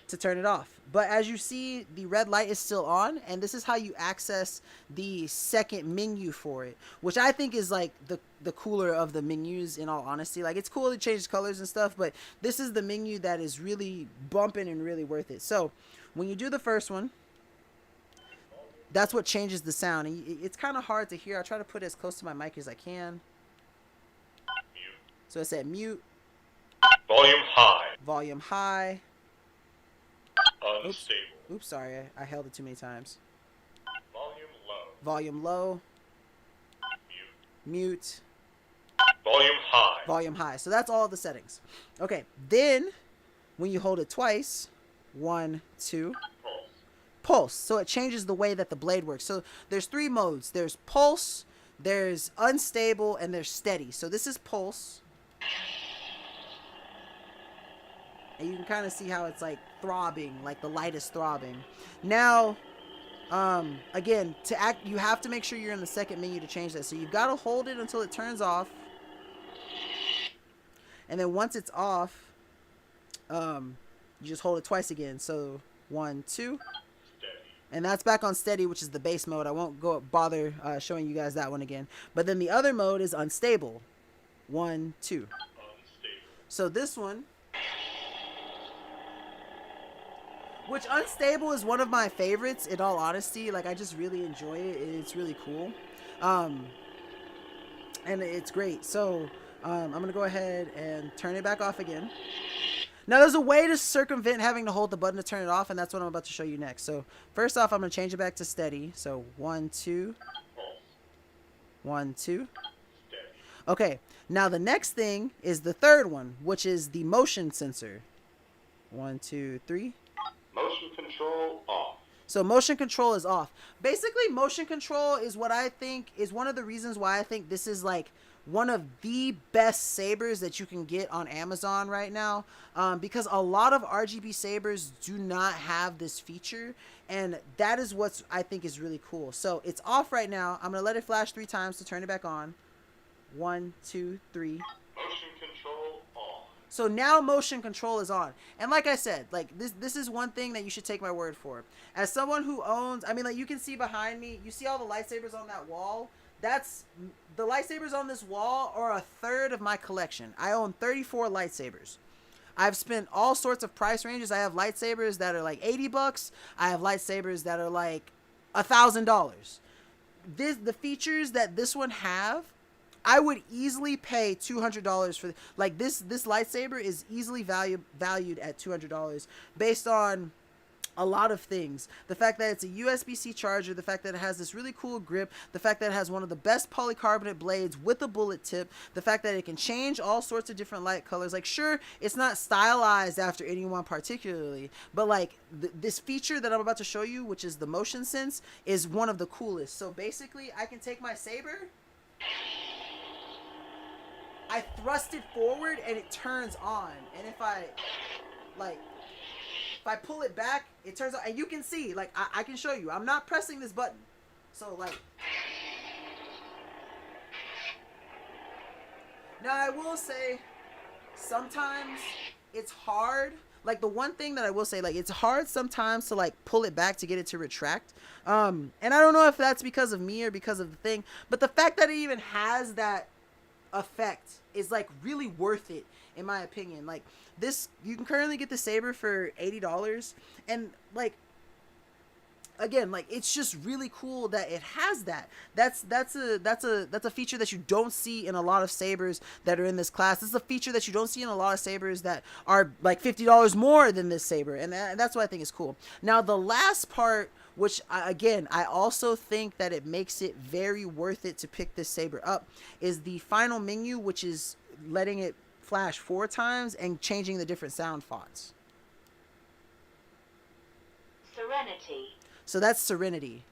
to turn it off. But as you see, the red light is still on, and this is how you access the second menu for it, which I think is like the cooler of the menus, in all honesty. Like, it's cool to change colors and stuff, but this is the menu that is really bumping and really worth it. So when you do the first one, that's what changes the sound. And it's kind of hard to hear. I try to put it as close to my mic as I can. So I said mute. Volume high. Volume high. Unstable. Oops, sorry. I held it too many times. Volume low. Volume low. Mute. Volume high. Volume high. So that's all the settings. Okay. Then when you hold it twice, 1, 2, pulse. So it changes the way that the blade works. So there's 3 modes. There's pulse, there's unstable, and there's steady. So this is pulse. And you can kind of see how it's like throbbing, like the light is throbbing. Now, again, you have to make sure you're in the second menu to change that. So you've got to hold it until it turns off. And then once it's off, you just hold it twice again. So 1, 2. And that's back on steady, which is the base mode. I won't bother showing you guys that one again. But then the other mode is unstable. 1, 2. Unstable. So this one, which unstable is one of my favorites, in all honesty. Like, I just really enjoy it. It's really cool. And it's great. So I'm going to go ahead and turn it back off again. Now, there's a way to circumvent having to hold the button to turn it off, and that's what I'm about to show you next. So first off, I'm going to change it back to steady. So 1, 2. 1, 2. Okay. Now, the next thing is the third one, which is the motion sensor. 1, 2, 3. Motion control off. So motion control is off. Basically, motion control is what I think is one of the reasons why I think this is like one of the best sabers that you can get on Amazon right now, because a lot of RGB sabers do not have this feature, and that is what I think is really cool. So it's off right now. I'm gonna let it flash 3 times to turn it back on. 1, 2, 3. Motion control off. So now motion control is on. And like I said, like this is one thing that you should take my word for. As someone who owns, I mean, like, you can see behind me, you see all the lightsabers on that wall? That's the lightsabers on this wall are a third of my collection. I own 34 lightsabers. I've spent all sorts of price ranges. I have lightsabers that are like $80. I have lightsabers that are like $1,000. The features that this one have, I would easily pay $200 for. Like, this lightsaber is easily valued at $200 based on a lot of things. The fact that it's a USB-C charger, the fact that it has this really cool grip, the fact that it has one of the best polycarbonate blades with a bullet tip, the fact that it can change all sorts of different light colors. Like, sure, it's not stylized after anyone particularly, but like this feature that I'm about to show you, which is the motion sense, is one of the coolest. So basically, I can take my saber, I thrust it forward, and it turns on. And if I pull it back, it turns on. And you can see, like, I can show you. I'm not pressing this button. So, like. Now, I will say, sometimes it's hard. Like, the one thing that I will say, like, it's hard sometimes to, like, pull it back to get it to retract. And I don't know if that's because of me or because of the thing. But the fact that it even has that effect is, like, really worth it, in my opinion. Like, this, you can currently get the saber for $80, and like, again, like, it's just really cool that it has that. That's a feature that you don't see in a lot of sabers that are in this class. This is a feature that you don't see in a lot of sabers that are like $50 more than this saber, and that's what I think is cool. Now, the last part, which again, I also think that it makes it very worth it to pick this saber up, is the final menu, which is letting it flash 4 times and changing the different sound fonts. Serenity. So that's Serenity.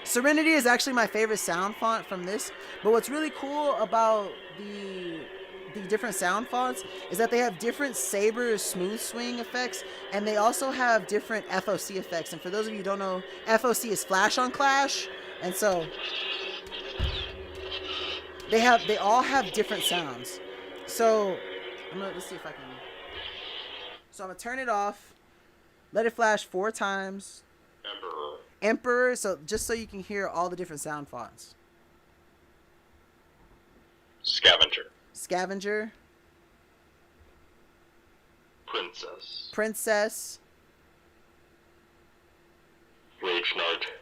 Serenity is actually my favorite sound font from this, but what's really cool about the different sound fonts is that they have different saber smooth swing effects, and they also have different FOC effects. And for those of you who don't know, FOC is flash on clash, and so they all have different sounds. So let's see if I can. So I'm gonna turn it off, let it flash 4 times. Emperor, so just so you can hear all the different sound fonts. Scavenger. Princess.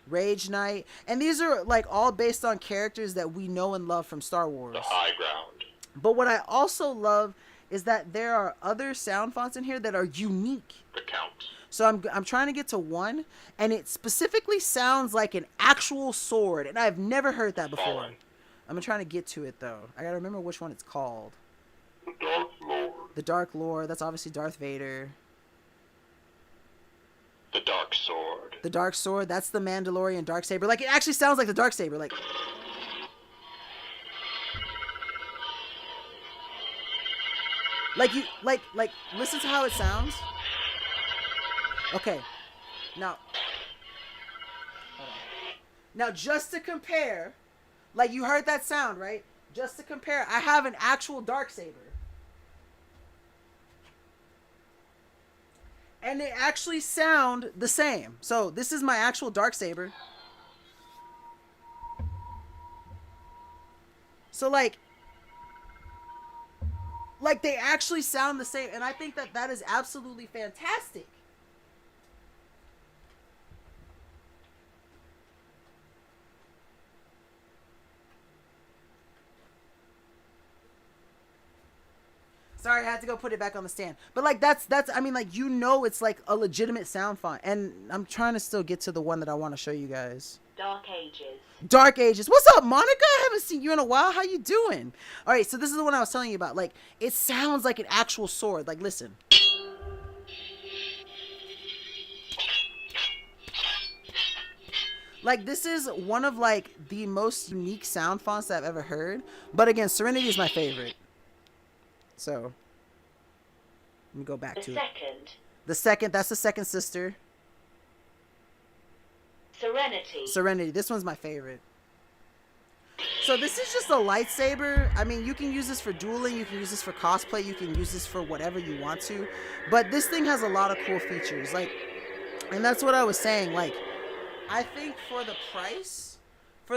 Rage Knight. And these are like all based on characters that we know and love from Star Wars. The high ground. But what I also love is that there are other sound fonts in here that are unique. The Count. So I'm trying to get to one, and it specifically sounds like an actual sword, and I've never heard that before. I'm trying to get to it though. I gotta remember which one it's called. The Dark Lord. The Dark Lord. That's obviously Darth Vader. The Dark Sword. The Dark Sword. That's the Mandalorian Darksaber. Like, it actually sounds like the Darksaber. Like, listen to how it sounds. Okay, now, just to compare, like, you heard that sound, right? Just to compare, I have an actual Darksaber. And they actually sound the same. So, this is my actual Darksaber. So, like, they actually sound the same, and I think that that is absolutely fantastic. Sorry, I had to go put it back on the stand. But, like, that's I mean, like, you know it's, like, a legitimate sound font. And I'm trying to still get to the one that I want to show you guys. Dark Ages. Dark Ages. What's up, Monica? I haven't seen you in a while. How you doing? All right, so this is the one I was telling you about. Like, it sounds like an actual sword. Like, listen. Like, this is one of, like, the most unique sound fonts that I've ever heard. But, again, Serenity is my favorite. So, let me go back to it. The second, that's the second sister. Serenity. This one's my favorite. So this is just a lightsaber. I mean, you can use this for dueling. You can use this for cosplay. You can use this for whatever you want to. But this thing has a lot of cool features. Like, and that's what I was saying. Like, I think for the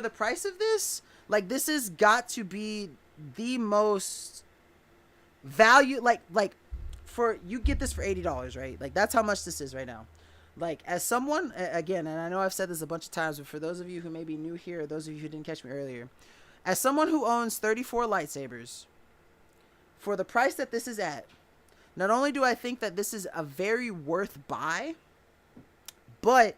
price of this, like, this has got to be the most value. Like for, you get this for $80, right? Like, that's how much this is right now. Like, as someone, again, and I know I've said this a bunch of times, but for those of you who may be new here, or those of you who didn't catch me earlier, as someone who owns 34 lightsabers, for the price that this is at, not only do I think that this is a very worth buy, but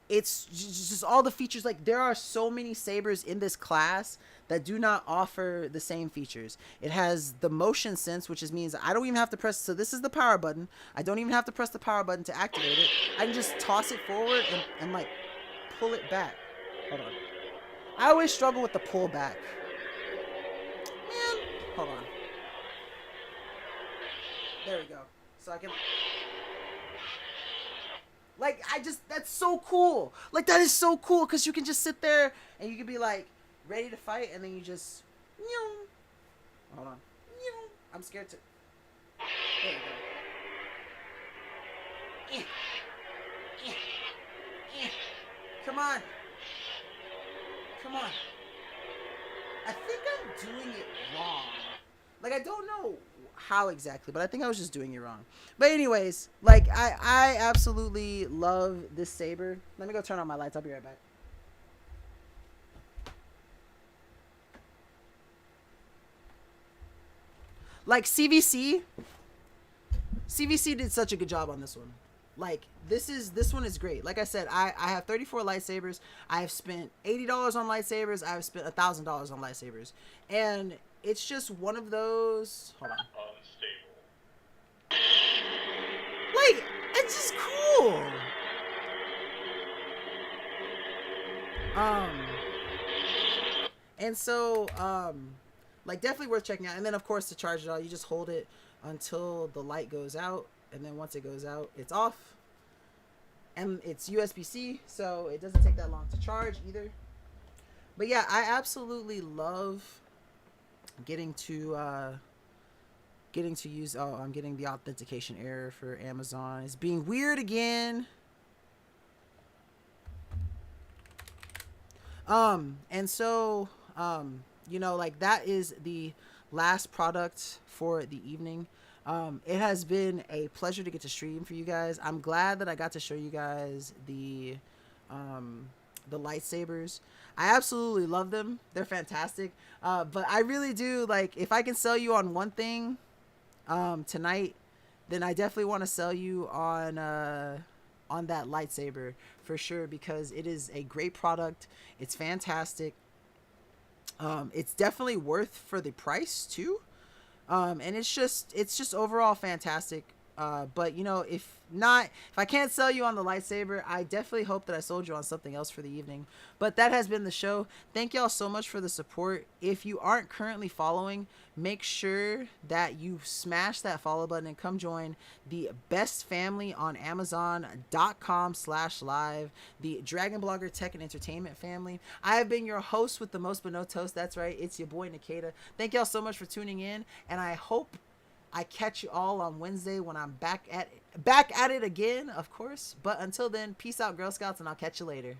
it's just all the features. Like, there are so many sabers in this class that do not offer the same features. It has the motion sense, which means I don't even have to press. So this is the power button. I don't even have to press the power button to activate it. I can just toss it forward and like pull it back. Hold on. I always struggle with the pull back. Man, hold on. There we go. So I can. Like, that's so cool. Like, that is so cool, because you can just sit there and you can be like ready to fight, and then you just, hold on, I'm scared to, there you go. Come on. I think I'm doing it wrong. Like, I don't know how exactly, but I think I was just doing it wrong. But anyways, like, I absolutely love this saber. Let me go turn on my lights. I'll be right back. Like, CVC did such a good job on this one. Like this one is great. Like I said, I have 34 lightsabers. I have spent $80 on lightsabers. I have spent $1,000 on lightsabers, and it's just one of those. Hold on. Like, it's just cool. And so like definitely worth checking out. And then of course to charge it all, you just hold it until the light goes out, and then once it goes out, it's off. And it's USB-C, so it doesn't take that long to charge either. But yeah, I absolutely love getting to use. Oh, I'm getting the authentication error for Amazon. It's being weird again. And so you know, like that is the last product for the evening. It has been a pleasure to get to stream for you guys. I'm glad that I got to show you guys the lightsabers. I absolutely love them. They're fantastic. But I really do, like, if I can sell you on one thing tonight, then I definitely want to sell you on that lightsaber for sure, because it is a great product. It's fantastic. It's definitely worth for the price too. And it's just overall fantastic. But you know, if I can't sell you on the lightsaber, I definitely hope that I sold you on something else for the evening. But that has been the show. Thank y'all so much for the support. If you aren't currently following, make sure that you smash that follow button and come join the best family on Amazon.com/live, the Dragon Blogger Tech and Entertainment family. I have been your host with the most but no toast. That's right. It's your boy Nikita. Thank y'all so much for tuning in, and I hope I catch you all on Wednesday when I'm back at it again, of course. But until then, peace out, Girl Scouts, and I'll catch you later.